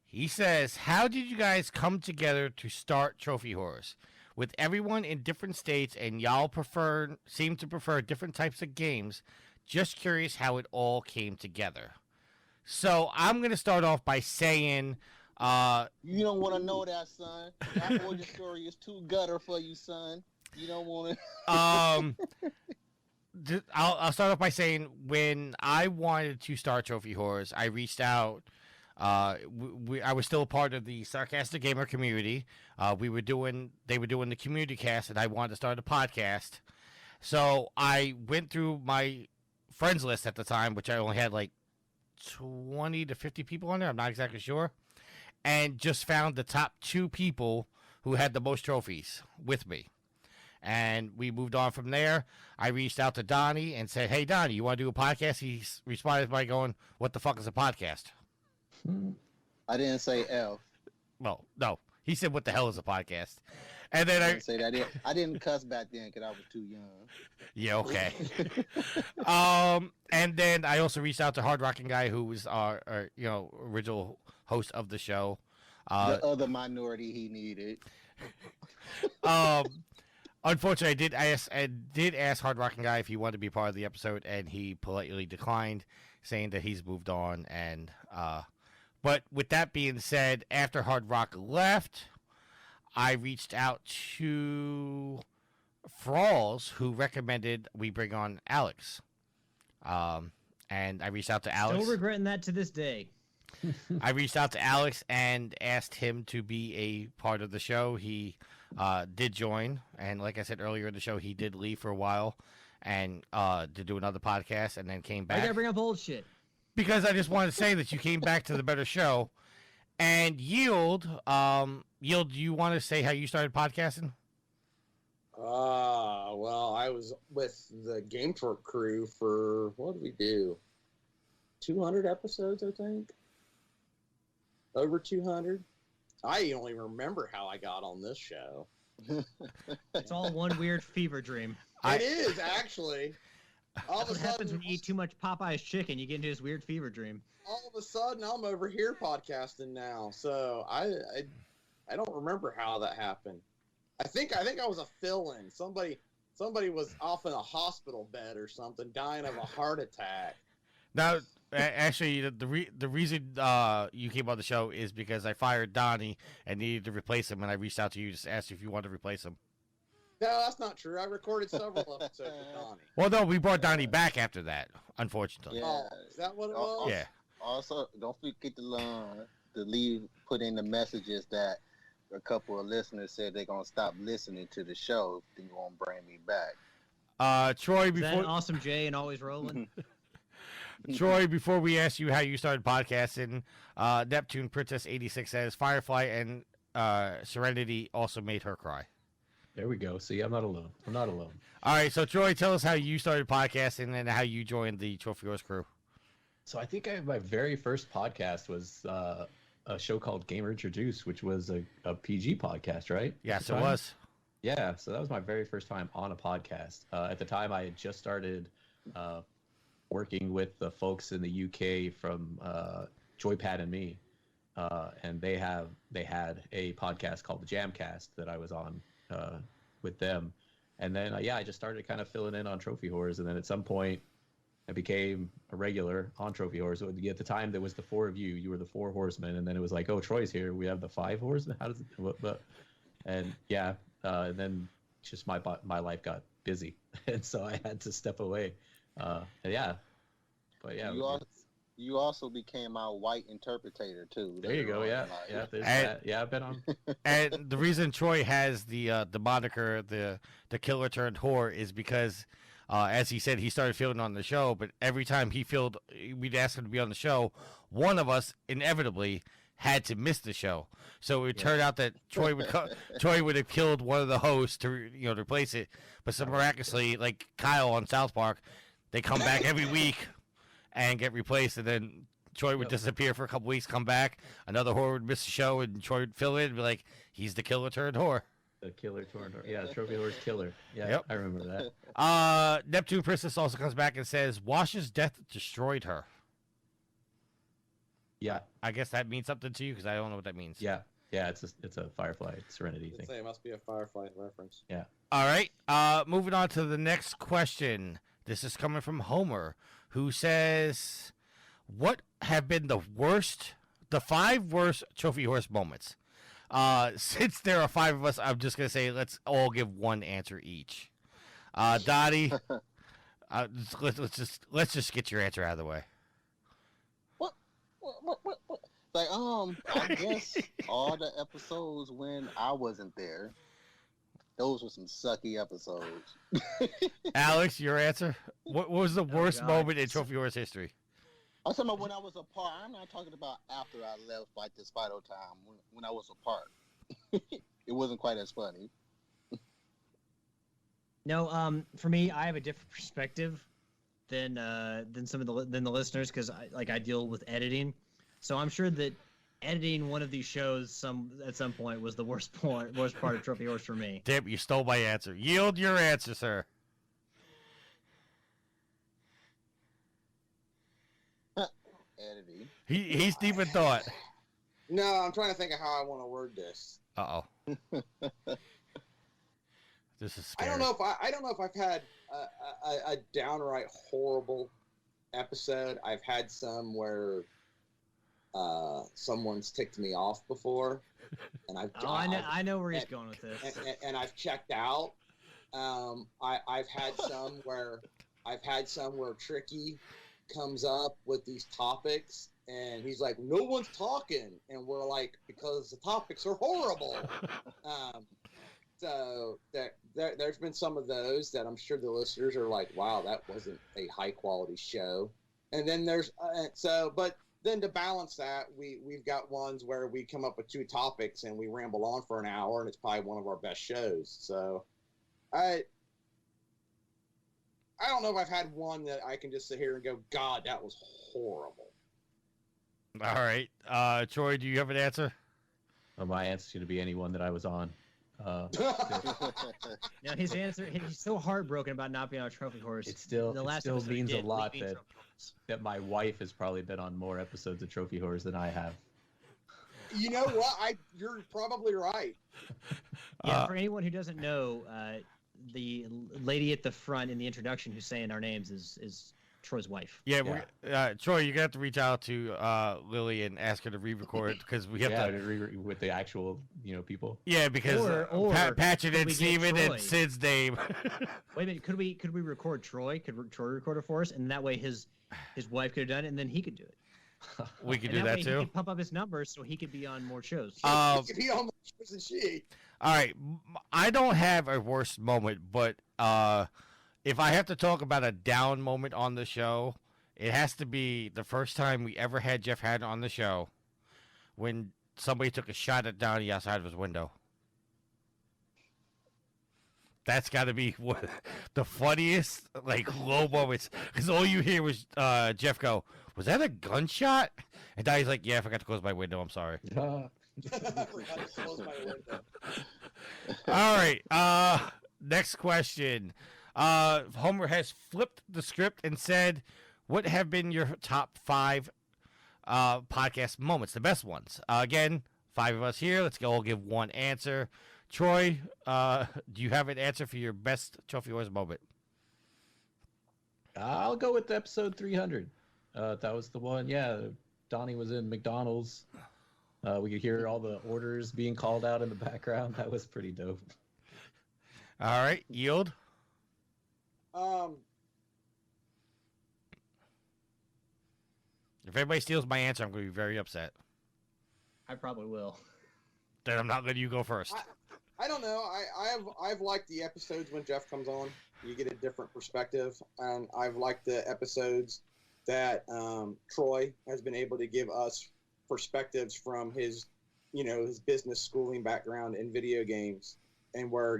He says, how did you guys come together to start Trophy Horrors? With everyone in different states and y'all seem to prefer different types of games, just curious how it all came together. So I'm going to start off by saying... you don't want to know that, son. That origin story is too gutter for you, son. You don't want to... I'll start off by saying when I wanted to start Trophy Horrors, I reached out. I was still a part of the Sarcastic Gamer community. They were doing the community cast, and I wanted to start a podcast. So I went through my friends list at the time, which I only had like 20 to 50 people on there. I'm not exactly sure. And just found the top 2 people who had the most trophies with me. And we moved on from there. I reached out to Donny and said, "Hey, Donny, you want to do a podcast?" He responded by going, "What the fuck is a podcast?" I didn't say F. Well, no. He said, "What the hell is a podcast?" And then I didn't say that. I didn't cuss back then because I was too young. Yeah, okay. And then I also reached out to Hard Rocking Guy, who was our original host of the show. The other minority he needed. Unfortunately, I did ask Hard Rocking Guy if he wanted to be part of the episode, and he politely declined, saying that he's moved on. And but with that being said, after Hard Rock left, I reached out to Frawls, who recommended we bring on Alex. And I reached out to Alex. Still regretting that to this day. I reached out to Alex and asked him to be a part of the show. He did join, and like I said earlier in the show, he did leave for a while and to do another podcast, and then came back. I gotta bring up old shit. Because I just wanted to say that you came back to the better show. And Yield, do you want to say how you started podcasting? Well, I was with the Game Torque crew for, what did we do? 200 episodes, I think? Over 200? I don't even remember how I got on this show. It's all one weird fever dream. It is, actually. That's what happens when you eat too much Popeye's chicken. You get into this weird fever dream. All of a sudden, I'm over here podcasting now. So I don't remember how that happened. I think I was a fill-in. Somebody was off in a hospital bed or something, dying of a heart attack. Now, actually, the reason you came on the show is because I fired Donny and needed to replace him, and I reached out to you to ask you if you wanted to replace him. No, that's not true. I recorded several episodes with Donny. Well, no, we brought Donny back after that, unfortunately. Yeah. Is that what it was? Yeah. Also, don't forget to put in the messages that a couple of listeners said they're gonna stop listening to the show. Then you won't bring me back. Troy, Is that awesome Jay and always rolling? Troy, before we ask you how you started podcasting, Neptune Princess 86 says Firefly and Serenity also made her cry. There we go. See, I'm not alone. I'm not alone. All right, so Troy, tell us how you started podcasting and how you joined the Trophy Horse crew. So I think my very first podcast was a show called Gamer Introduced, which was a PG podcast, right? Yes, it was. Yeah, so that was my very first time on a podcast. At the time, I had just started working with the folks in the UK from Joypad and Me, and they had a podcast called the Jamcast that I was on with them. And then I just started kind of filling in on Trophy Whores, and then at some point I became a regular on Trophy Whores. So at the time there was the four of you were the four horsemen, and then it was like, oh, Troy's here, we have the five horsemen. How does it and then just my life got busy and so I had to step away. You also became our white interpreter too. There you go. Yeah. I've been on. And the reason Troy has the moniker the killer turned whore is because, as he said, he started filming on the show. But every time we'd ask him to be on the show, one of us inevitably had to miss the show. So it turned out that Troy would have killed one of the hosts to replace it. But so miraculously, like Kyle on South Park, they come back every week and get replaced, and then Troy would disappear for a couple weeks, come back, another whore would miss the show, and Troy would fill in and be like, he's the killer turned whore. The killer turned whore. Yeah, Trophy Whore's killer. Yeah, yep. I remember that. Neptune Princess also comes back and says, Wash's death destroyed her. Yeah. I guess that means something to you, because I don't know what that means. Yeah, it's a Firefly Serenity thing. It must be a Firefly reference. Yeah. All right, moving on to the next question. This is coming from Homer, who says, what have been the 5 worst Trophy Horse moments? Since there are 5 of us, I'm just going to say let's all give one answer each. Dottie, let's just get your answer out of the way. What? Like, I guess all the episodes when I wasn't there, those were some sucky episodes. Alex, your answer? What was the worst moment in Trophy Horse history? I'm talking about when I was apart. I'm not talking about after I left, like this Fido time, when I was apart. It wasn't quite as funny. No, for me, I have a different perspective than some of the listeners because I deal with editing, so I'm sure that editing one of these shows at some point was the worst part of Trophy Horse for me. Damn, you stole my answer. Yield your answer, sir. Editing. He's deep in thought. No, I'm trying to think of how I want to word this. Uh-oh. This is scary. I don't know if I've had a downright horrible episode. I've had some where someone's ticked me off before, and I know where he's going with this. And I've checked out. I've had some where Tricky comes up with these topics, and he's like, "No one's talking," and we're like, "Because the topics are horrible." So there's been some of those that I'm sure the listeners are like, "Wow, that wasn't a high quality show." And then there's but then to balance that, we've got ones where we come up with 2 topics and we ramble on for an hour, and it's probably one of our best shows. So I don't know if I've had one that I can just sit here and go, "God, that was horrible." All right. Troy, do you have an answer? Well, my answer is going to be anyone that I was on. Yeah, his answer, he's so heartbroken about not being on a Trophy Horse. It still means a lot that my wife has probably been on more episodes of Trophy Horse than I have. You know what? You're probably right. Yeah, for anyone who doesn't know, the lady at the front in the introduction who's saying our names is Troy's wife. Yeah, Troy, you're gonna have to reach out to Lily and ask her to re-record because we have to with the actual people. Yeah, because Patchen and Steven and Sid's name. Wait a minute, could we record Troy? Could Troy record it for us, and that way his wife could have done it, and then he could do it. We could do that too. He could pump up his numbers so he could be on more shows. He could be on more shows than she. All right, I don't have a worst moment, but if I have to talk about a down moment on the show, it has to be the first time we ever had Jeff Haddon on the show when somebody took a shot at Donny outside of his window. That's got to be the funniest, low moments. Because all you hear was Jeff go, "Was that a gunshot?" And Donny's like, "Yeah, I forgot to close my window. I'm sorry." I forgot to close my window. All right. Next question. Homer has flipped the script and said, "What have been your top 5 podcast moments, the best ones?" Again, 5 of us here. Let's go. We'll give one answer. Troy, do you have an answer for your best Trophy Wars moment? I'll go with episode 300. That was the one. Yeah, Donny was in McDonald's. We could hear all the orders being called out in the background. That was pretty dope. All right, Yield. If anybody steals my answer, I'm going to be very upset. I probably will. Then I'm not letting you go first. I don't know. I've liked the episodes when Jeff comes on. You get a different perspective, and I've liked the episodes that Troy has been able to give us perspectives from his business schooling background in video games, and where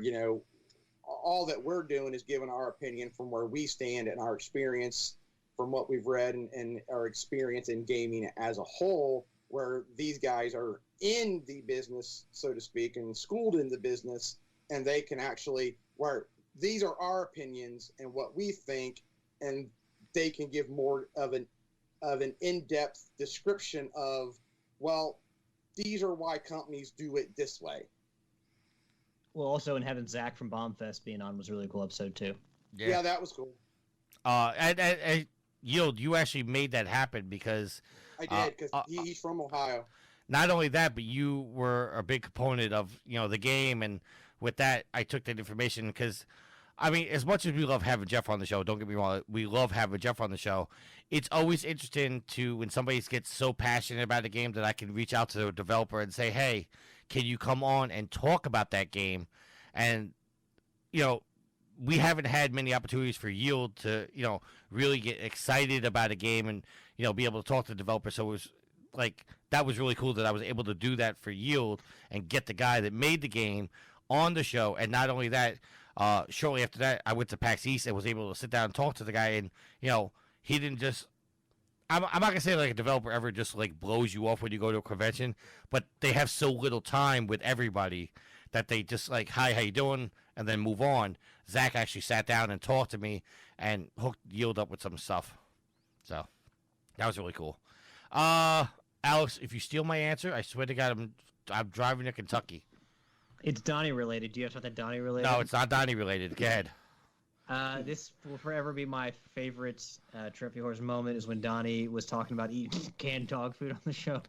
all that we're doing is giving our opinion from where we stand and our experience from what we've read and our experience in gaming as a whole, where these guys are in the business, so to speak, and schooled in the business, and they can actually, where these are our opinions and what we think, and they can give more of an in-depth description of, well, these are why companies do it this way. Well, also, and having Zach from Bombfest being on was a really cool episode too. Yeah, that was cool. And Yield, you actually made that happen because I did, because he's from Ohio. Not only that, but you were a big component of the game, and with that, I took that information because, I mean, as much as we love having Jeff on the show, don't get me wrong, we love having Jeff on the show. It's always interesting when somebody gets so passionate about a game that I can reach out to the developer and say, "Hey, can you come on and talk about that game?" And we haven't had many opportunities for Yield to really get excited about a game and be able to talk to the developer. So it was that was really cool that I was able to do that for Yield and get the guy that made the game on the show. And not only that, Shortly after that, I went to PAX East and was able to sit down and talk to the guy. And he didn't just. I'm not gonna say like a developer ever just like blows you off when you go to a convention, but they have so little time with everybody that they just like, hi, how you doing, and then move on. Zach actually sat down and talked to me and yielded up with some stuff. So that was really cool. Alex, if you steal my answer, I swear to God, I'm driving to Kentucky. It's Donny related. Do you have something Donny related? No, it's not Donny related. Go ahead. This will forever be my favorite Trophy Horse moment is when Donny was talking about eating canned dog food on the show.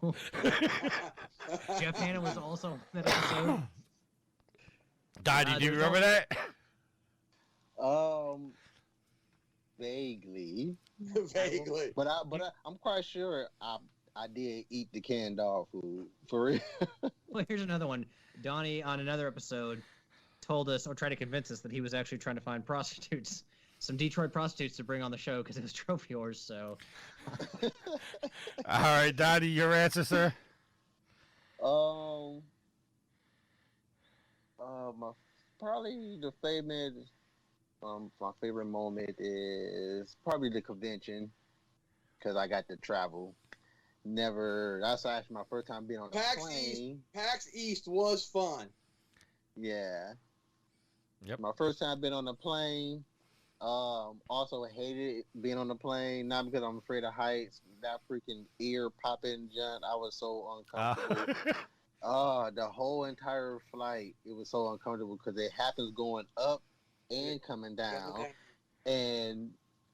Jeff Hanna was also on that episode. Donny, do you remember that? Vaguely. Vaguely. But I'm quite sure I did eat the canned dog food for real. Well, here's another one. Donny on another episode told us or tried to convince us that he was actually trying to find prostitutes, some Detroit prostitutes to bring on the show because it was Trophy Horse. So, all right, Donny, your answer, sir. Probably the famous. My favorite moment is probably the convention because I got to travel. That's actually my first time being on a plane. PAX East was fun. Yeah. Yep. My first time being on a plane. Also hated being on the plane, not because I'm afraid of heights. That freaking ear popping junk, I was so uncomfortable. The whole entire flight, it was so uncomfortable because it happens going up and coming down. And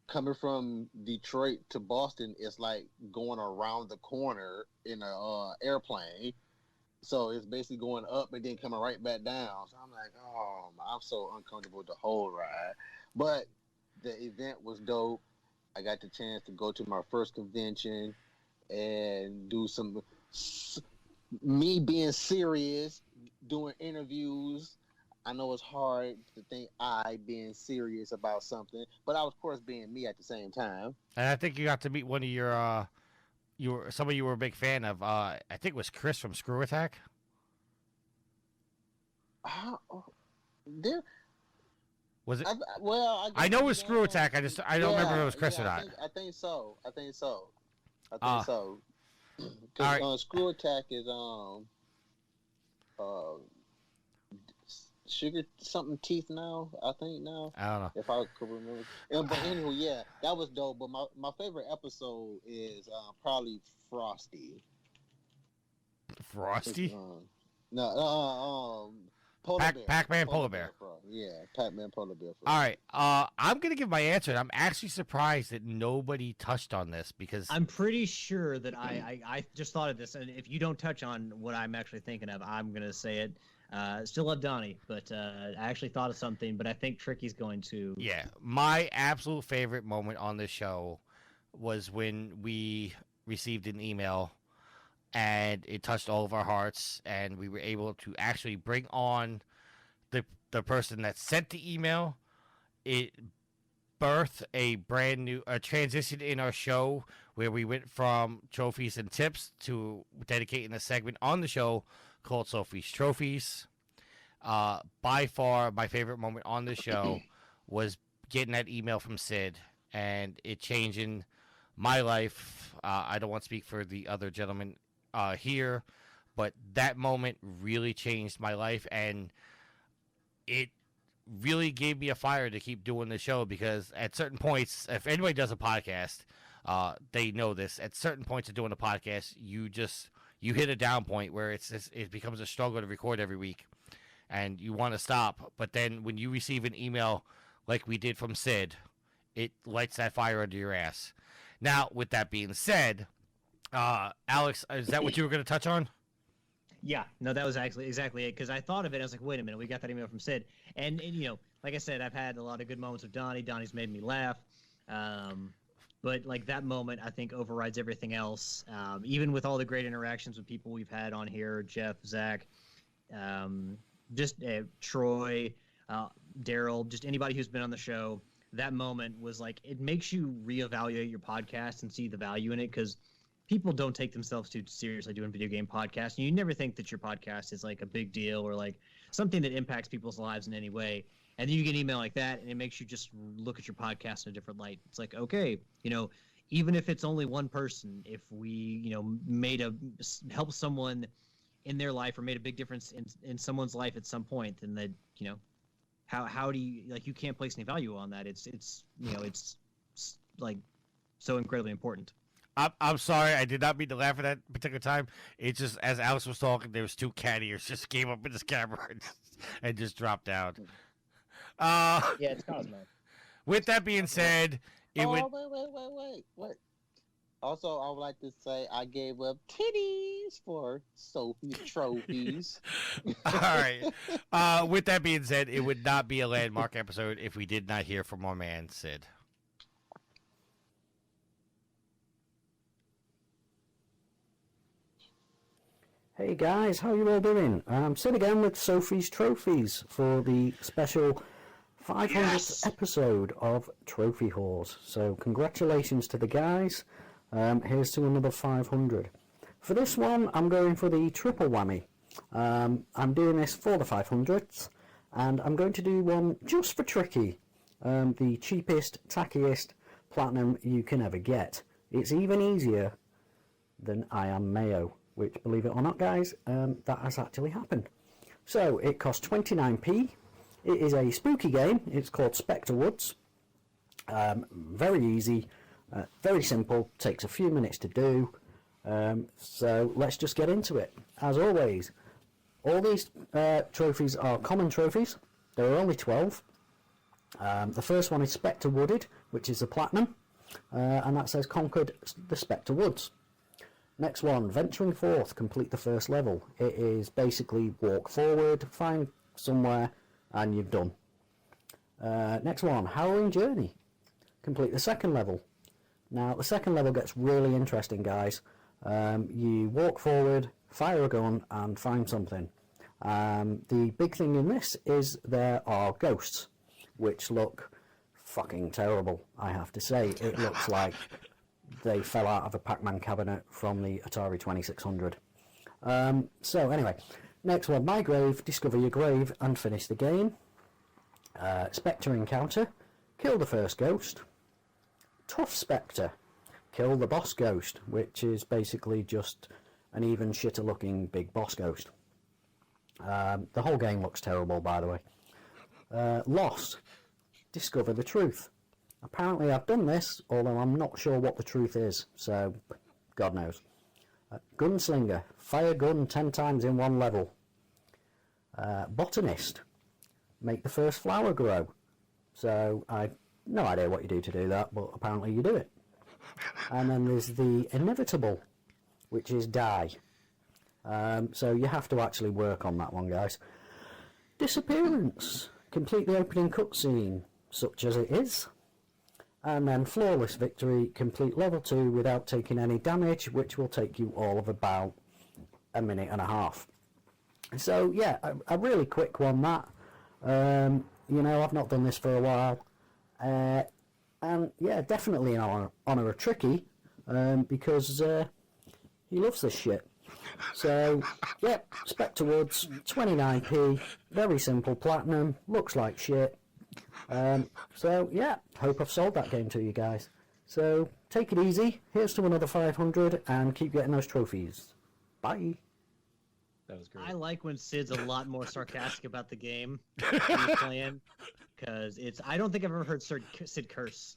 coming from Detroit to Boston is like going around the corner in a airplane. So it's basically going up and then coming right back down. So I'm like, oh, I'm so uncomfortable with the whole ride. But the event was dope. I got the chance to go to my first convention and do some me being serious, doing interviews. I know it's hard to think I being serious about something, but I was, of course, being me at the same time. And I think you got to meet one of your somebody you were a big fan of. I think it was Chris from Screw Attack. Was it? I know it was Screw Attack. I don't remember if it was Chris or not. I think so. Because right. Screw Attack is Sugar something teeth now. I think now. I don't know if I could remember. But anyway, yeah, that was dope. But my favorite episode is probably Frosty. Frosty? Polar Bear. Pac-Man Polar Bear. Yeah, Pac-Man Polar Bear. All right, I'm gonna give my answer. And I'm actually surprised that nobody touched on this because I'm pretty sure that I just thought of this, and if you don't touch on what I'm actually thinking of, I'm gonna say it. Still love Donny, but I actually thought of something, but I think Tricky's going to. Yeah, my absolute favorite moment on this show was when we received an email and it touched all of our hearts, and we were able to actually bring on the person that sent the email. It birthed a brand new transition in our show where we went from trophies and tips to dedicating a segment on the show called Sophie's Trophies. By far, my favorite moment on the show was getting that email from Sid and it changing my life. I don't want to speak for the other gentleman here, but that moment really changed my life, and it really gave me a fire to keep doing the show because at certain points, if anybody does a podcast, they know this. At certain points of doing a podcast, you hit a down point where it becomes a struggle to record every week, and you want to stop. But then when you receive an email like we did from Sid, it lights that fire under your ass. Now, with that being said, Alex, is that what you were going to touch on? Yeah, no, that was actually exactly it, because I thought of it. I was like, wait a minute, we got that email from Sid. And you know, like I said, I've had a lot of good moments with Donny. Donny's made me laugh. But like that moment, I think overrides everything else. Even with all the great interactions with people we've had on here, Jeff, Zach, just Troy, Daryl, just anybody who's been on the show, that moment was like, it makes you reevaluate your podcast and see the value in it, because people don't take themselves too seriously doing video game podcasts. And you never think that your podcast is like a big deal or like something that impacts people's lives in any way. And then you get an email like that, and it makes you just look at your podcast in a different light. It's like, okay, even if it's only one person, if we, help someone in their life or made a big difference in someone's life at some point, then that, how do you, like, you can't place any value on that. It's like so incredibly important. I'm sorry, I did not mean to laugh at that particular time. It's just, as Alex was talking, there was two cat ears just came up in his camera and just dropped down. Yeah, it's Cosmo. With that being said, wait. Also, I would like to say I gave up titties for Sophie's trophies. All right. With that being said, it would not be a landmark episode if we did not hear from our man, Sid. Hey guys, how you all doing? I'm Sid again with Sophie's Trophies for the special 500th episode of Trophy Whores. So congratulations to the guys. Here's to another 500. For this one, I'm going for the triple whammy. I'm doing this for the 500th, and I'm going to do one just for Tricky. The cheapest, tackiest platinum you can ever get. It's even easier than I Am Mayo, which, believe it or not, guys, that has actually happened. So, it costs 29p. It is a spooky game. It's called Spectre Woods. Very easy, very simple, takes a few minutes to do. So, let's just get into it. As always, all these trophies are common trophies. There are only 12. The first one is Spectre Wooded, which is a platinum, and that says Conquered the Spectre Woods. Next one, Venturing Forth, complete the first level. It is basically walk forward, find somewhere, and you've done. Next one, Harrowing Journey, complete the second level. Now, the second level gets really interesting, guys. You walk forward, fire a gun, and find something. The big thing in this is there are ghosts, which look fucking terrible, I have to say. It looks like they fell out of a Pac-Man cabinet from the Atari 2600. So anyway, next one, My Grave, discover your grave and finish the game. Spectre Encounter, kill the first ghost. Tough Spectre, kill the boss ghost, which is basically just an even shitter looking big boss ghost. The whole game looks terrible, by the way. Lost, discover the truth. Apparently I've done this, although I'm not sure what the truth is, so God knows. Gunslinger, fire gun 10 times in one level. Botanist, make the first flower grow. So I've no idea what you do to do that, but apparently you do it. And then there's the inevitable, which is die. So you have to actually work on that one, guys. Disappearance, complete the opening cutscene, such as it is. And then Flawless Victory, complete level 2 without taking any damage, which will take you all of about a minute and a half. So yeah, a really quick one, that. I've not done this for a while. And yeah, definitely in honor of Tricky, because he loves this shit. So yeah, Spectre Woods, 29p, very simple platinum, looks like shit. So yeah, hope I've sold that game to you guys. So take it easy, here's to another 500, and keep getting those trophies. Bye. That was great. I like when Sid's a lot more sarcastic about the game he's playing, because I don't think I've ever heard Sid curse.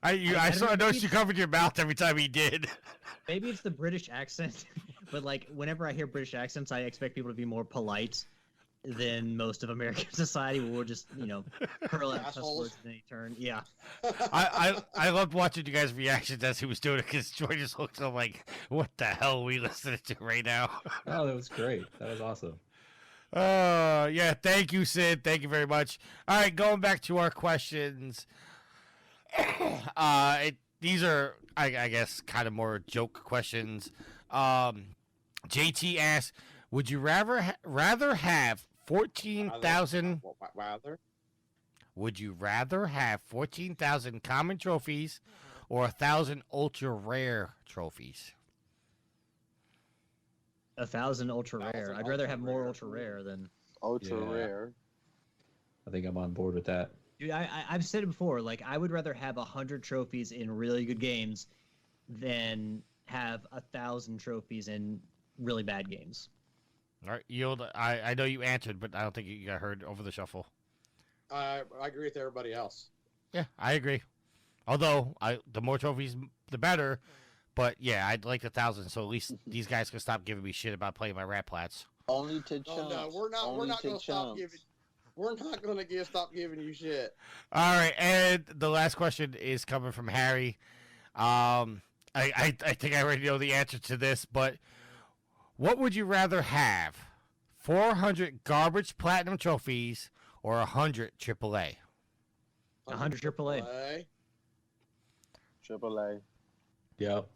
I noticed you covered your mouth every time he did. Maybe it's the British accent, but like whenever I hear British accents, I expect people to be more polite than most of American society, where we'll just, hurl out cuss words in any turn. Yeah. I loved watching you guys' reactions as he was doing it, because Joy just looked so like, what the hell are we listening to right now? Oh, that was great. That was awesome. Yeah, thank you, Sid. Thank you very much. All right, going back to our questions. These are, I guess, kind of more joke questions. JT asks, would you rather have 14,000? Would you rather have 14,000 common trophies or 1,000 ultra rare trophies? 1,000 ultra rare. I'd rather have more ultra rare than ultra rare. I think I'm on board with that. Dude, I've said it before. Like, I would rather have 100 trophies in really good games than have 1,000 trophies in really bad games. All right, Yield. I know you answered, but I don't think you got heard over the shuffle. I agree with everybody else. Yeah, I agree. Although the more trophies, the better. But yeah, I'd like 1,000, so at least these guys can stop giving me shit about playing my rat plats. Only to chumps. Oh no, we're not going to stop giving. We're not going to stop giving you shit. All right, and the last question is coming from Harry. I think I already know the answer to this, but what would you rather have? 400 garbage platinum trophies or 100 AAA? 100 AAA. AAA. Yep.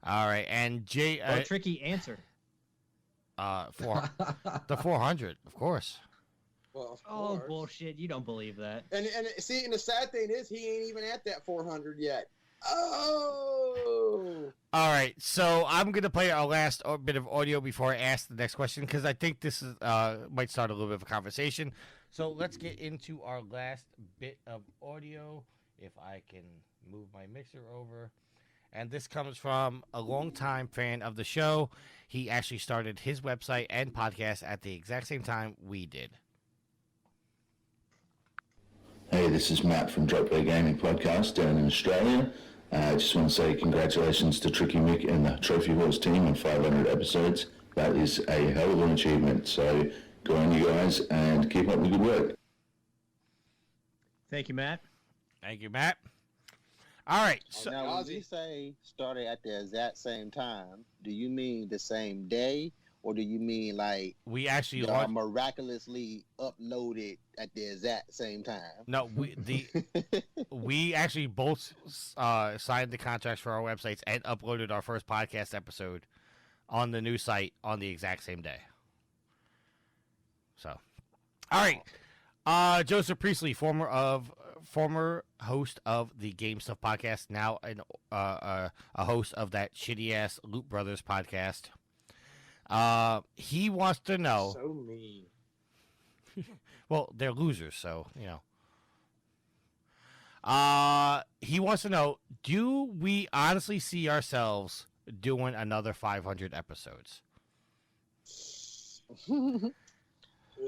All right, and Jay. Tricky answer. The 400, of course. Well, of Oh, course. bullshit. You don't believe that. And see, and the sad thing is, he ain't even at that 400 yet. Oh. All right, so I'm gonna play our last bit of audio before I ask the next question because I think this is might start a little bit of a conversation. So let's get into our last bit of audio. If I can move my mixer over. And this comes from a longtime fan of the show. He actually started his website and podcast at the exact same time we did. Hey, this is Matt from Drop Play Gaming Podcast down in Australia. I just want to say congratulations to Tricky Mick and the Trophy Horse team on 500 episodes. That is a hell of an achievement. So go on, you guys, and keep up the good work. Thank you, Matt. Thank you, Matt. All right. So now, when you say started at the exact same time, do you mean the same day, or do you mean like we actually miraculously uploaded at the exact same time? No, we actually both signed the contracts for our websites and uploaded our first podcast episode on the new site on the exact same day. So, all right. Joseph Priestley, former host of the Game Stuff podcast, now a host of that shitty ass Loot Brothers podcast. He wants to know. So mean. Well, they're losers, so you know. He wants to know: do we honestly see ourselves doing another 500 episodes?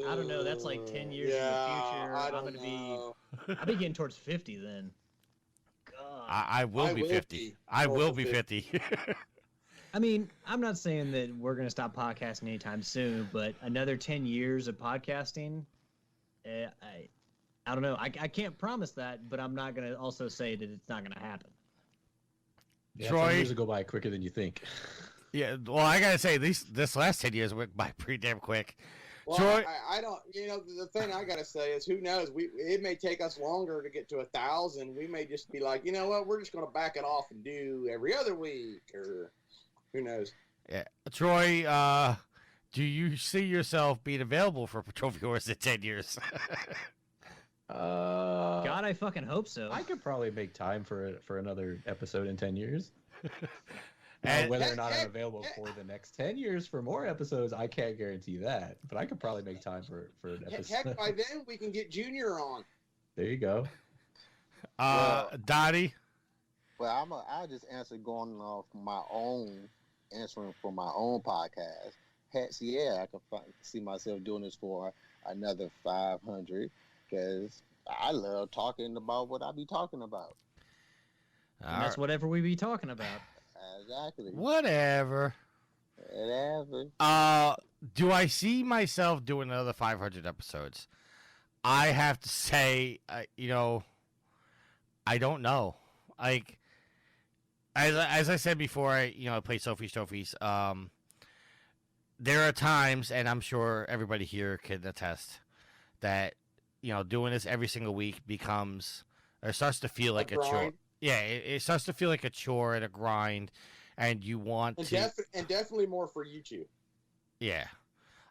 I don't know. That's like 10 years in the future. I'll be getting towards 50 then. God. I will be 50. I will be 50. I mean, I'm not saying that we're going to stop podcasting anytime soon, but another 10 years of podcasting, I don't know. I can't promise that, but I'm not going to also say that it's not going to happen. Yeah, Troy, 10 years will go by quicker than you think. Yeah, well, I got to say, this last 10 years went by pretty damn quick. Well, Troy, I don't. You know, the thing I gotta say is, who knows? It may take us longer to get to 1,000. We may just be like, you know what? We're just gonna back it off and do every other week, or who knows? Yeah, Troy. Do you see yourself being available for Trophy Horse in 10 years? God, I fucking hope so. I could probably make time for another episode in 10 years. And whether or not I'm available for the next 10 years for more episodes, I can't guarantee that. But I could probably make time for an episode. Heck, by then we can get Junior on. There you go. Donny? Well, I'll just answer going off my own, answering for my own podcast. Heck, yeah, I can see myself doing this for another 500 because I love talking about what I be talking about. And that's whatever we be talking about. Exactly. Whatever. Do I see myself doing another 500 episodes? I have to say, you know, I don't know. Like, as I said before, I play Sophie's Trophies. There are times, and I'm sure everybody here can attest, that doing this every single week starts to feel like a chore. Yeah, it starts to feel like a chore and a grind, and you want to... And definitely more for you two. Yeah.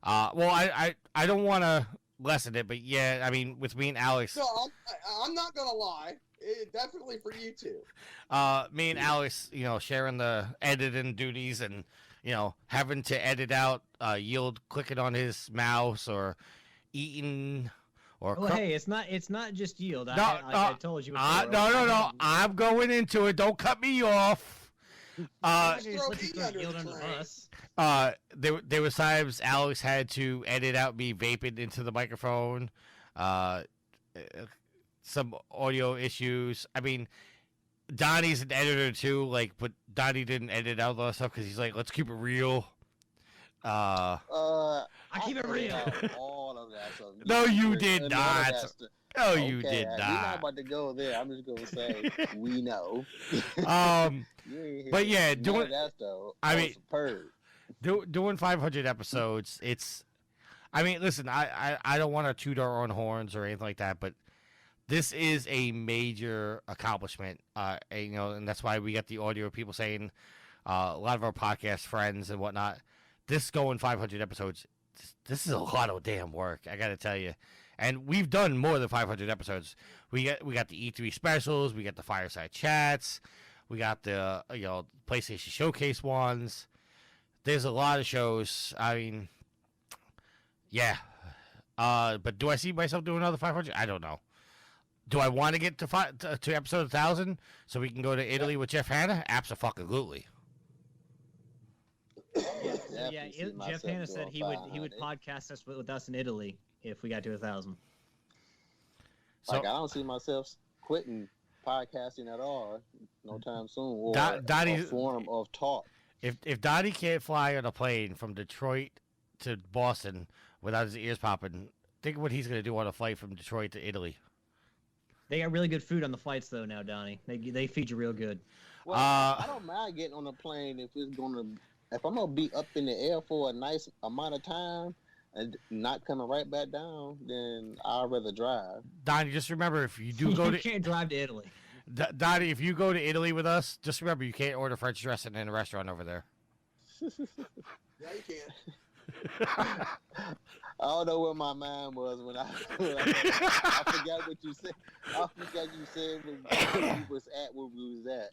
Well, I don't want to lessen it, but yeah, I mean, with me and Alex... No, I'm not going to lie. Definitely for you two. Me and Alex, sharing the editing duties and, having to edit out Yield clicking on his mouse or eating Well, hey, it's not just yield. No, I told you before. No. I'm going into it. Don't cut me off. There was times Alex had to edit out me vaping into the microphone. Some audio issues. I mean, Donnie's an editor too. But Donnie didn't edit out a lot of stuff because he's like, let's keep it real. I keep it real. All of that stuff. No, you did not. No, you Okay, did We're not. not about to go there. I'm just gonna say we know. But yeah, doing that though. I mean, superb. Doing 500 episodes. It's. I mean, listen. I don't want to toot our own horns or anything like that, but this is a major accomplishment. And that's why we got the audio of people saying a lot of our podcast friends and whatnot. This going 500 episodes. This is a lot of damn work. I got to tell you. And we've done more than 500 episodes. We got the E3 specials. We got the fireside chats. We got the PlayStation Showcase ones. There's a lot of shows. I mean, yeah. But do I see myself doing another 500? I don't know. Do I want to get to episode 1,000 so we can go to Italy with Jeff Hanna? Absolutely. Jeff Hanna said he would podcast us with us in Italy if we got to 1,000. I don't see myself quitting podcasting at all no time soon. Or Donnie's a form of talk. If Donnie can't fly on a plane from Detroit to Boston without his ears popping, think of what he's going to do on a flight from Detroit to Italy. They got really good food on the flights, though. Now, Donnie, they feed you real good. Well, I don't mind getting on a plane if I'm gonna be up in the air for a nice amount of time and not coming right back down, then I'd rather drive. Donnie, just remember, if you do go you can't drive to Italy. Donnie, if you go to Italy with us, just remember you can't order French dressing in a restaurant over there. Yeah, you can. I don't know where my mind was when I forgot what you said. I forgot you said when we was at where we was at.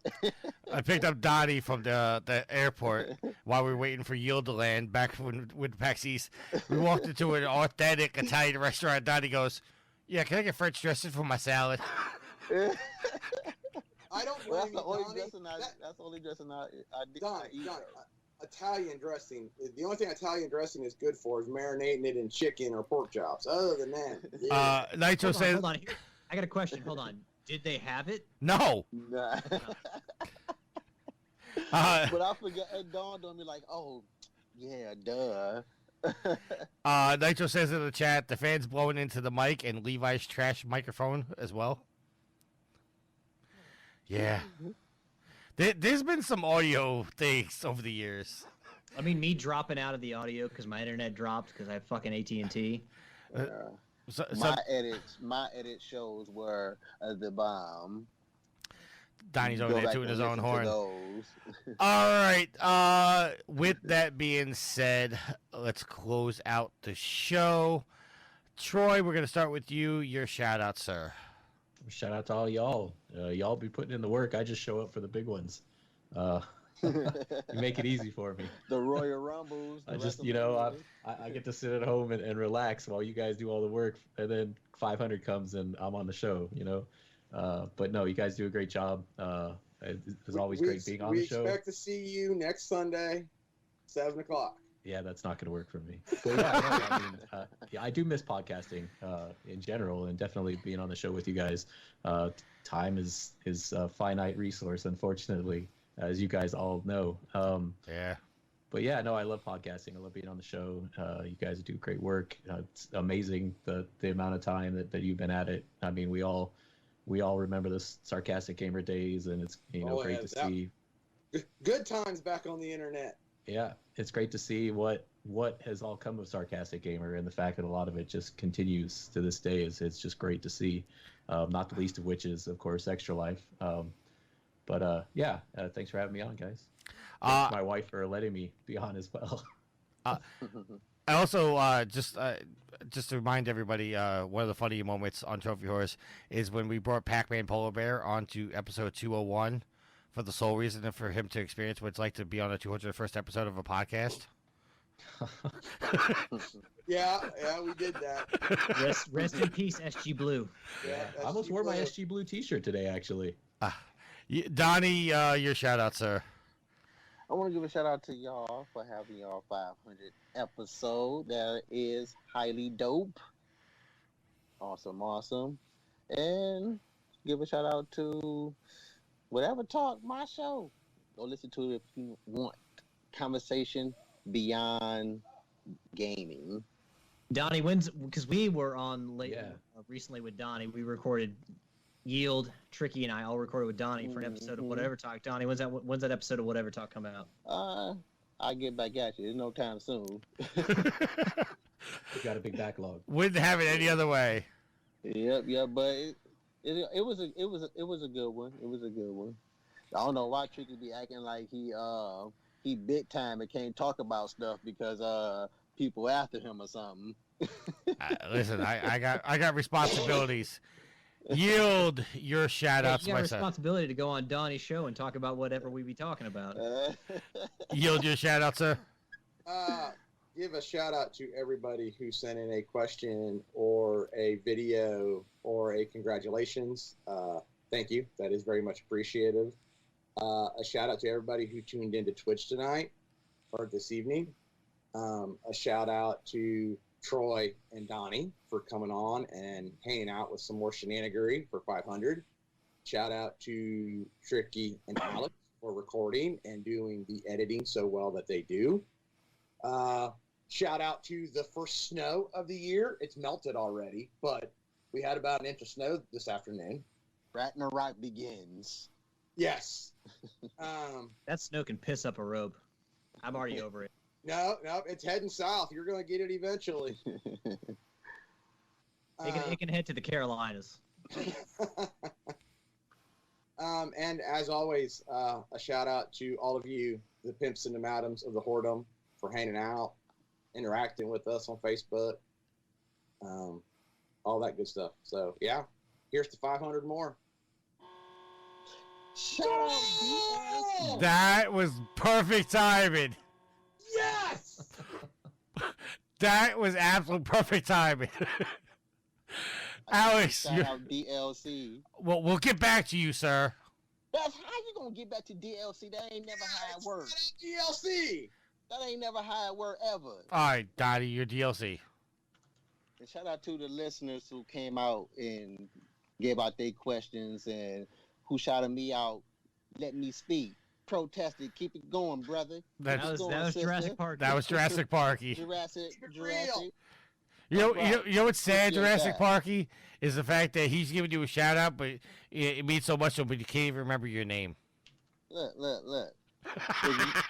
I picked up Donnie from the airport while we were waiting for Yield to land back with PAX East. We walked into an authentic Italian restaurant. Donnie goes, "Yeah, can I get French dressing for my salad?" I don't Well, blame that's the only you, dressing that's the only dressing I did. Donnie, Italian dressing. The only thing Italian dressing is good for is marinating it in chicken or pork chops. Other than that, yeah. Nitro says. Hold on. I got a question. Hold on. Did they have it? No. Nah. But I forgot. It dawned on me like, oh, yeah, duh. Nitro says in the chat, the fans blowing into the mic and Levi's trash microphone as well. Yeah. There's been some audio things over the years. I mean, me dropping out of the audio because my internet dropped because I have fucking AT&T. My edit shows were the bomb. Donnie's over there tooting his own horn. All right. With that being said, let's close out the show. Troy, we're going to start with you. Your shout out, sir. Shout out to all y'all. Y'all be putting in the work. I just show up for the big ones. You make it easy for me. The Royal Rumbles. I just, I get to sit at home and relax while you guys do all the work, and then 500 comes and I'm on the show, But no, you guys do a great job. It's always great being on the show. We expect to see you next Sunday, 7 o'clock. Yeah, that's not going to work for me. But yeah, I do miss podcasting in general, and definitely being on the show with you guys. Time is a finite resource, unfortunately, as you guys all know. Yeah. But yeah, no, I love podcasting. I love being on the show. You guys do great work. It's amazing the amount of time that you've been at it. I mean, we all remember the Sarcastic Gamer days, and it's great to see. Good times back on the internet. Yeah, it's great to see what has all come of Sarcastic Gamer, and the fact that a lot of it just continues to this day it's just great to see. Not the least of which is, of course, Extra Life. Thanks for having me on, guys. Thanks to my wife for letting me be on as well. I also just to remind everybody, one of the funny moments on Trophy Horse is when we brought Pac-Man Polar Bear onto episode 201. For the sole reason for him to experience what it's like to be on the 201st episode of a podcast. Yeah, we did that. Rest in peace, SG Blue. Yeah, I almost wore my SG Blue T-shirt today, actually. Donnie, your shout out, sir. I want to give a shout out to y'all for having y'all 500 episode. That is highly dope. Awesome. And give a shout out to Whatever Talk, my show. Go listen to it if you want conversation beyond gaming. Donnie, because we were on recently with Donnie. We recorded Yield, Tricky, and I all recorded with Donnie for an episode of Whatever Talk. Donnie, when's that episode of Whatever Talk come out? I'll get back at you. There's no time soon. We got a big backlog. Wouldn't have it any other way. Yep, but it was a good one. It was a good one. I don't know why Tricky be acting like he big time and can't talk about stuff because people after him or something. Listen, I got responsibilities. Yield your shout outs. You got a responsibility to go on Donnie's show and talk about whatever we be talking about. Yield your shout out, sir. Give a shout out to everybody who sent in a question or a video or a congratulations. Thank you. That is very much appreciated. A shout out to everybody who tuned into Twitch tonight or this evening. A shout out to Troy and Donnie for coming on and hanging out with some more shenanigery for 500. Shout out to Tricky and Alex for recording and doing the editing so well that they do. Shout out to the first snow of the year. It's melted already, but we had about an inch of snow this afternoon. Ragnarok begins. Yes. That snow can piss up a rope. I'm already over it. No, it's heading south. You're going to get it eventually. It can head to the Carolinas. And as always, a shout out to all of you, the pimps and the madams of the whoredom, for hanging out, interacting with us on Facebook, all that good stuff. So, yeah, here's to 500 more. That was perfect timing. Yes! That was absolute perfect timing. Alex, shout out DLC. Well, we'll get back to you, sir. That's how you gonna get back to DLC? That ain't never how it works. DLC. That ain't never how it worked ever. All right, Donnie, your DLC. And shout out to the listeners who came out and gave out their questions and who shouted me out, let me speak. Protested, keep it going, brother. That was Jurassic Park. That was Jurassic Parky. Jurassic. You know what's sad, Jurassic Parky, is the fact that he's giving you a shout out, but it means so much, but you can't even remember your name. Look.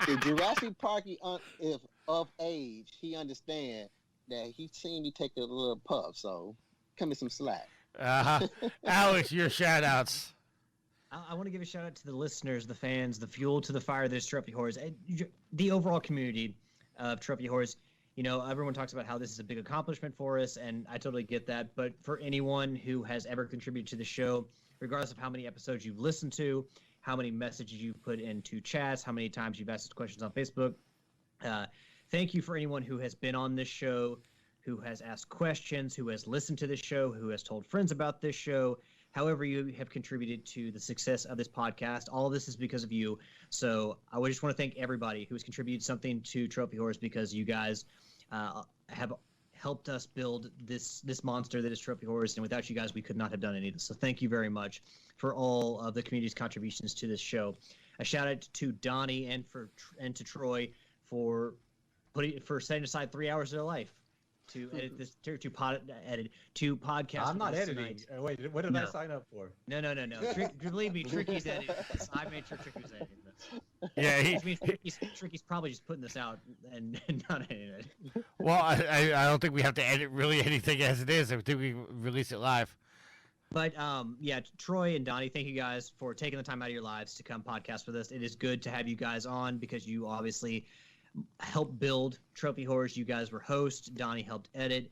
If Jurassic Parky if of age, he understand that he seen me take a little puff, so cut me some slack. Alex, your shout outs. I want to give a shout out to the listeners, the fans, the fuel to the fire that is Trophy Whores, the overall community of Trophy Whores. You know, everyone talks about how this is a big accomplishment for us, and I totally get that. But for anyone who has ever contributed to the show, regardless of how many episodes you've listened to, how many messages you've put into chats, how many times you've asked questions on Facebook, thank you for anyone who has been on this show, who has asked questions, who has listened to this show, who has told friends about this show. However you have contributed to the success of this podcast, all of this is because of you. So I just want to thank everybody who has contributed something to Trophy Horse, because you guys have helped us build this monster that is Trophy Horse, and without you guys, we could not have done any of this. So thank you very much for all of the community's contributions to this show. A shout out to Donnie and to Troy for setting aside 3 hours of their life to edit this to podcast. I'm not editing. Tonight. Wait, what did I sign up for? No. Believe me, Tricky's editing this. I made sure Tricky's editing this. Yeah, which means Tricky's probably just putting this out and not editing it. Well, I don't think we have to edit really anything as it is. I think we release it live. But yeah, Troy and Donnie, thank you guys for taking the time out of your lives to come podcast with us. It is good to have you guys on because you obviously helped build Trophy Horse. You guys were hosts. Donnie helped edit.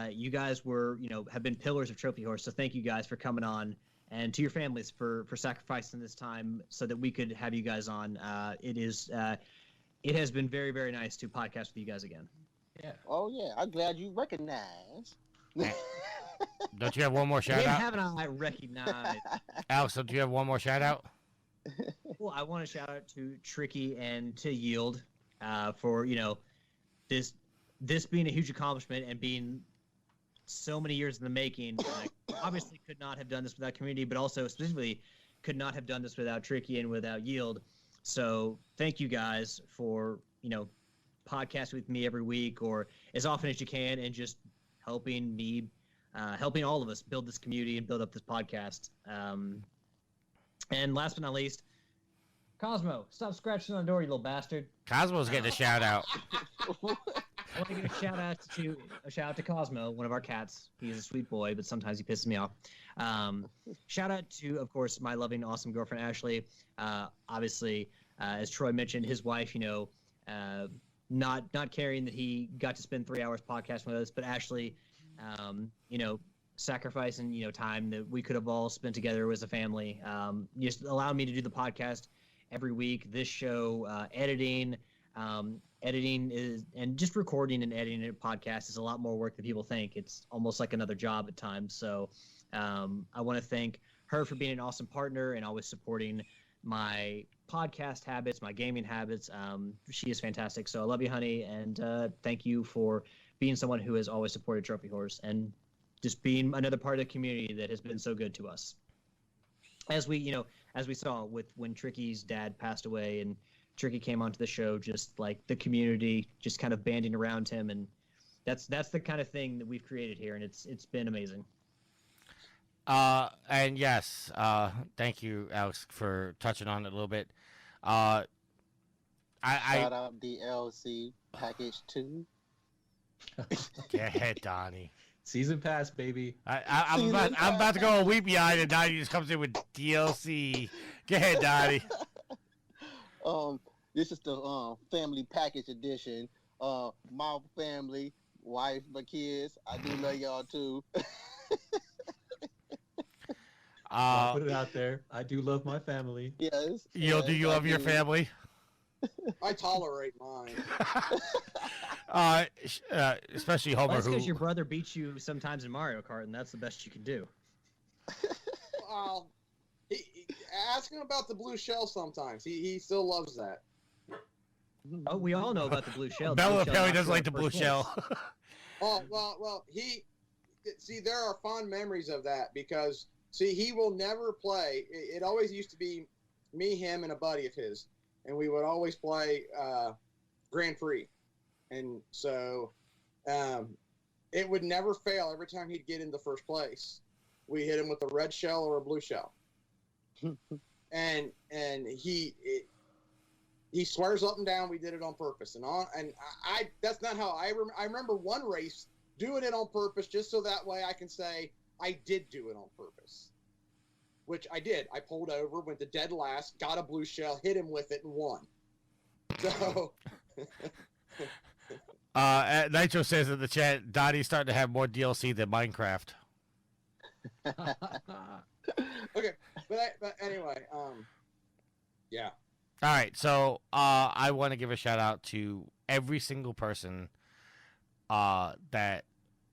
You guys have been pillars of Trophy Horse. So thank you guys for coming on, and to your families for sacrificing this time so that we could have you guys on. It is it has been very, very nice to podcast with you guys again. Yeah. Oh yeah, I'm glad you recognize. Don't you have one more shout out? Haven't I recognized? Alex, don't you have one more shout out? Well, I want to shout out to Tricky and to Yield for this being a huge accomplishment and being so many years in the making. Obviously, could not have done this without community, but also specifically could not have done this without Tricky and without Yield. So thank you guys for podcasting with me every week or as often as you can, and just helping me, helping all of us build this community and build up this podcast. And last but not least, Cosmo, stop scratching on the door, you little bastard. Cosmo's getting a shout out. I want to give a shout out to Cosmo, one of our cats. He's a sweet boy, but sometimes he pisses me off. Shout out to, of course, my loving, awesome girlfriend Ashley. Obviously, as Troy mentioned, his wife, not caring that he got to spend 3 hours podcasting with us, but Ashley, sacrificing time that we could have all spent together as a family. Just allowing me to do the podcast every week. This show, editing is, and just recording and editing a podcast is a lot more work than people think. It's almost like another job at times. So I want to thank her for being an awesome partner and always supporting my podcast habits, my gaming habits. She is fantastic. So I love you, honey, and thank you for being someone who has always supported Trophy Horse and just being another part of the community that has been so good to us. As we saw with when Tricky's dad passed away and Tricky came onto the show, just like the community just kind of banding around him, and that's the kind of thing that we've created here, and it's been amazing. And yes, thank you, Alex, for touching on it a little bit. Shout out DLC package 2. Go ahead, Donny. Season pass, baby. I'm about to go a weepy eyed, and Donny just comes in with DLC. Go ahead, Donny. This is the family package edition. My family, wife, my kids. I do love y'all too. Put it out there. I do love my family. Yes. Do you love your family? I tolerate mine. Especially Homer. That's because your brother beats you sometimes in Mario Kart, and that's the best you can do. Well, ask him about the blue shell sometimes. He still loves that. Oh, we all know about the blue shell. Bella apparently doesn't like the blue shell. Oh, well, there are fond memories of that because, he will never play. It always used to be me, him, and a buddy of his, and we would always play Grand Prix. And so it would never fail every time he'd get into first place. We hit him with a red shell or a blue shell. and he swears up and down we did it on purpose. And I that's not how I remember one race doing it on purpose just so that way I can say I did do it on purpose. Which I did. I pulled over, went to dead last, got a blue shell, hit him with it, and won. So... Nitro says in the chat, Donnie's starting to have more DLC than Minecraft. Okay, but anyway, yeah. All right, so I want to give a shout out to every single person that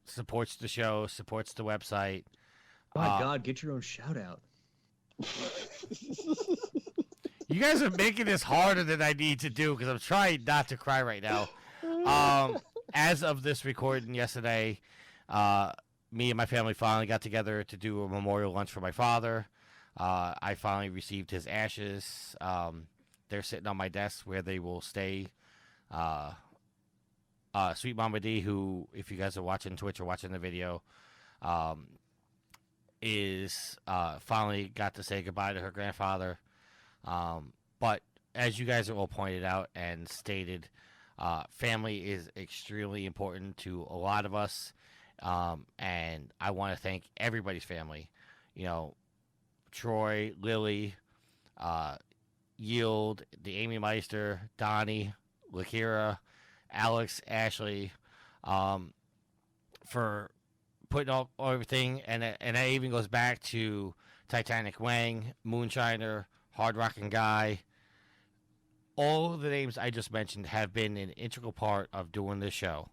supports the show, supports the website. My God, get your own shout out. You guys are making this harder than I need to do because I'm trying not to cry right now. As of this recording yesterday, me and my family finally got together to do a memorial lunch for my father. I finally received his ashes. They're sitting on my desk where they will stay. Sweet Mama D, who, if you guys are watching Twitch or watching the video, is finally got to say goodbye to her grandfather. But as you guys have all pointed out and stated, family is extremely important to a lot of us. And I want to thank everybody's family. Troy, Lily, Yield, the Amy Meister, Donnie, Lakira, Alex, Ashley, for putting up everything. And that even goes back to Titanic Wang, Moonshiner, Hard Rockin' Guy, all of the names I just mentioned have been an integral part of doing this show,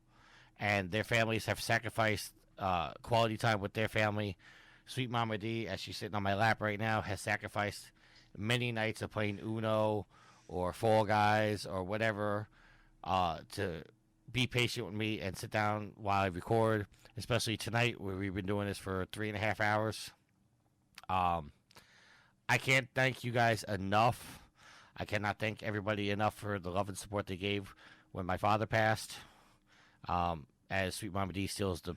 and their families have sacrificed quality time with their family. Sweet Mama D, as she's sitting on my lap right now, has sacrificed many nights of playing Uno or Fall Guys or whatever to be patient with me and sit down while I record, especially tonight where we've been doing this for 3.5 hours. I can't thank you guys enough. I cannot thank everybody enough for the love and support they gave when my father passed. As Sweet Mama D steals the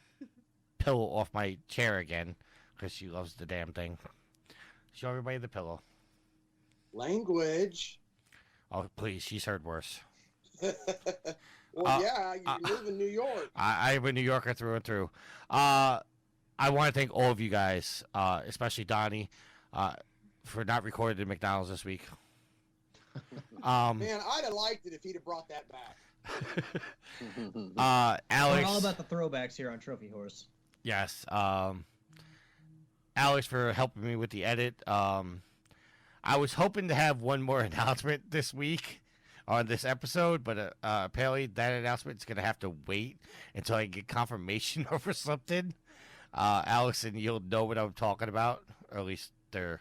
pillow off my chair again because she loves the damn thing. Show everybody the pillow. Language. Oh, please. She's heard worse. Well, yeah, you live in New York. I'm a New Yorker through and through. I want to thank all of you guys, especially Donny, for not recording at McDonald's this week. Man, I'd have liked it if he'd have brought that back. Alex. We're all about the throwbacks here on Trophy Horse. Yes. Alex for helping me with the edit. I was hoping to have one more announcement this week on this episode, but apparently that announcement is going to have to wait until I get confirmation over something. Alex, and you'll know what I'm talking about, or at least they're...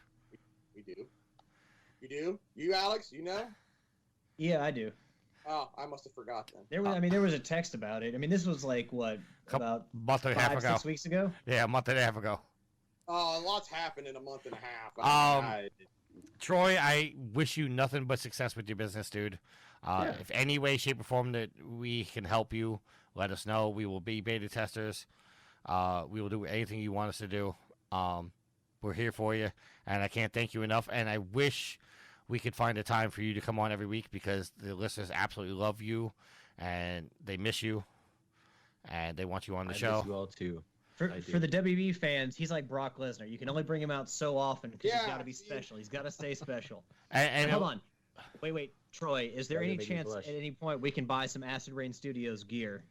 We do. You do? You, Alex, you know? Yeah, I do. Oh, I must have forgot then. There was a text about it. I mean, this was like, what, about month and a half ago. 6 weeks ago? Yeah, a month and a half ago. Oh, lots happened in a month and a half. Troy, I wish you nothing but success with your business, dude. Yeah. If any way, shape, or form that we can help you, let us know. We will be beta testers. We will do anything you want us to do. We're here for you, and I can't thank you enough. And I wish we could find a time for you to come on every week because the listeners absolutely love you, and they miss you, and they want you on the show. I miss you all too. For the WB fans, he's like Brock Lesnar. You can only bring him out so often because he's got to be special. He's got to stay special. And hold on. Wait. Troy, is there any make me chance blush. at any point we can buy some Acid Rain Studios gear?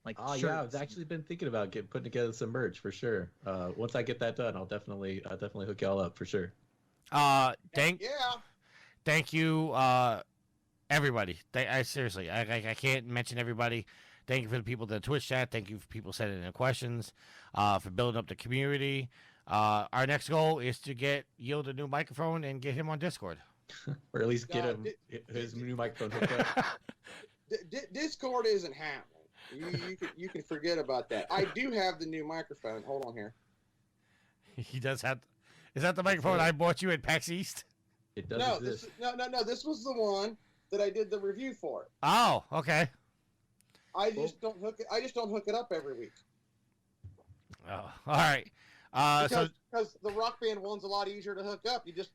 Like shirts? Yeah, I've actually been thinking about putting together some merch for sure. Once I get that done, I'll definitely hook y'all up for sure. Thank you, everybody. Seriously, I can't mention everybody. Thank you for the people in the Twitch chat. Thank you for people sending in questions, for building up the community. Our next goal is to get Yield a new microphone and get him on Discord. Or at least get him his new microphone hooked up. Discord isn't happening. You can forget about that. I do have the new microphone. Hold on here. He does have. Is that the microphone I bought you at PAX East? It does exist. No. This was the one that I did the review for. Oh, okay. I just don't hook it up every week. Oh, all right. Because the Rock Band one's a lot easier to hook up. You just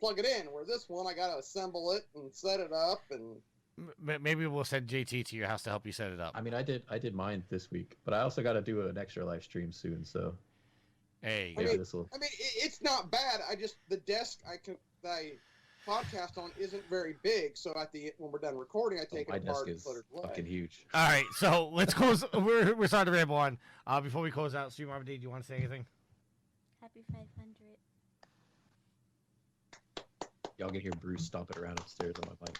plug it in. Where this one, I got to assemble it and set it up and. Maybe we'll send JT to your house to help you set it up. I mean, I did mine this week, but I also got to do an extra live stream soon. So, hey, I mean, it's not bad. The desk I podcast on isn't very big, so when we're done recording, I take it apart and put it away. Fucking huge. All right, so let's close. We're starting to ramble on. Before we close out, Sue Marvin D, do you want to say anything? Happy 500. Y'all can hear Bruce stomping around upstairs on my mic.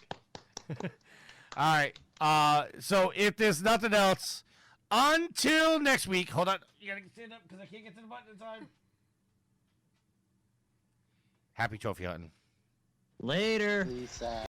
All right. So if there's nothing else, until next week. Hold on. You gotta stand up because I can't get to the button in time. Happy trophy hunting. Later. Peace out.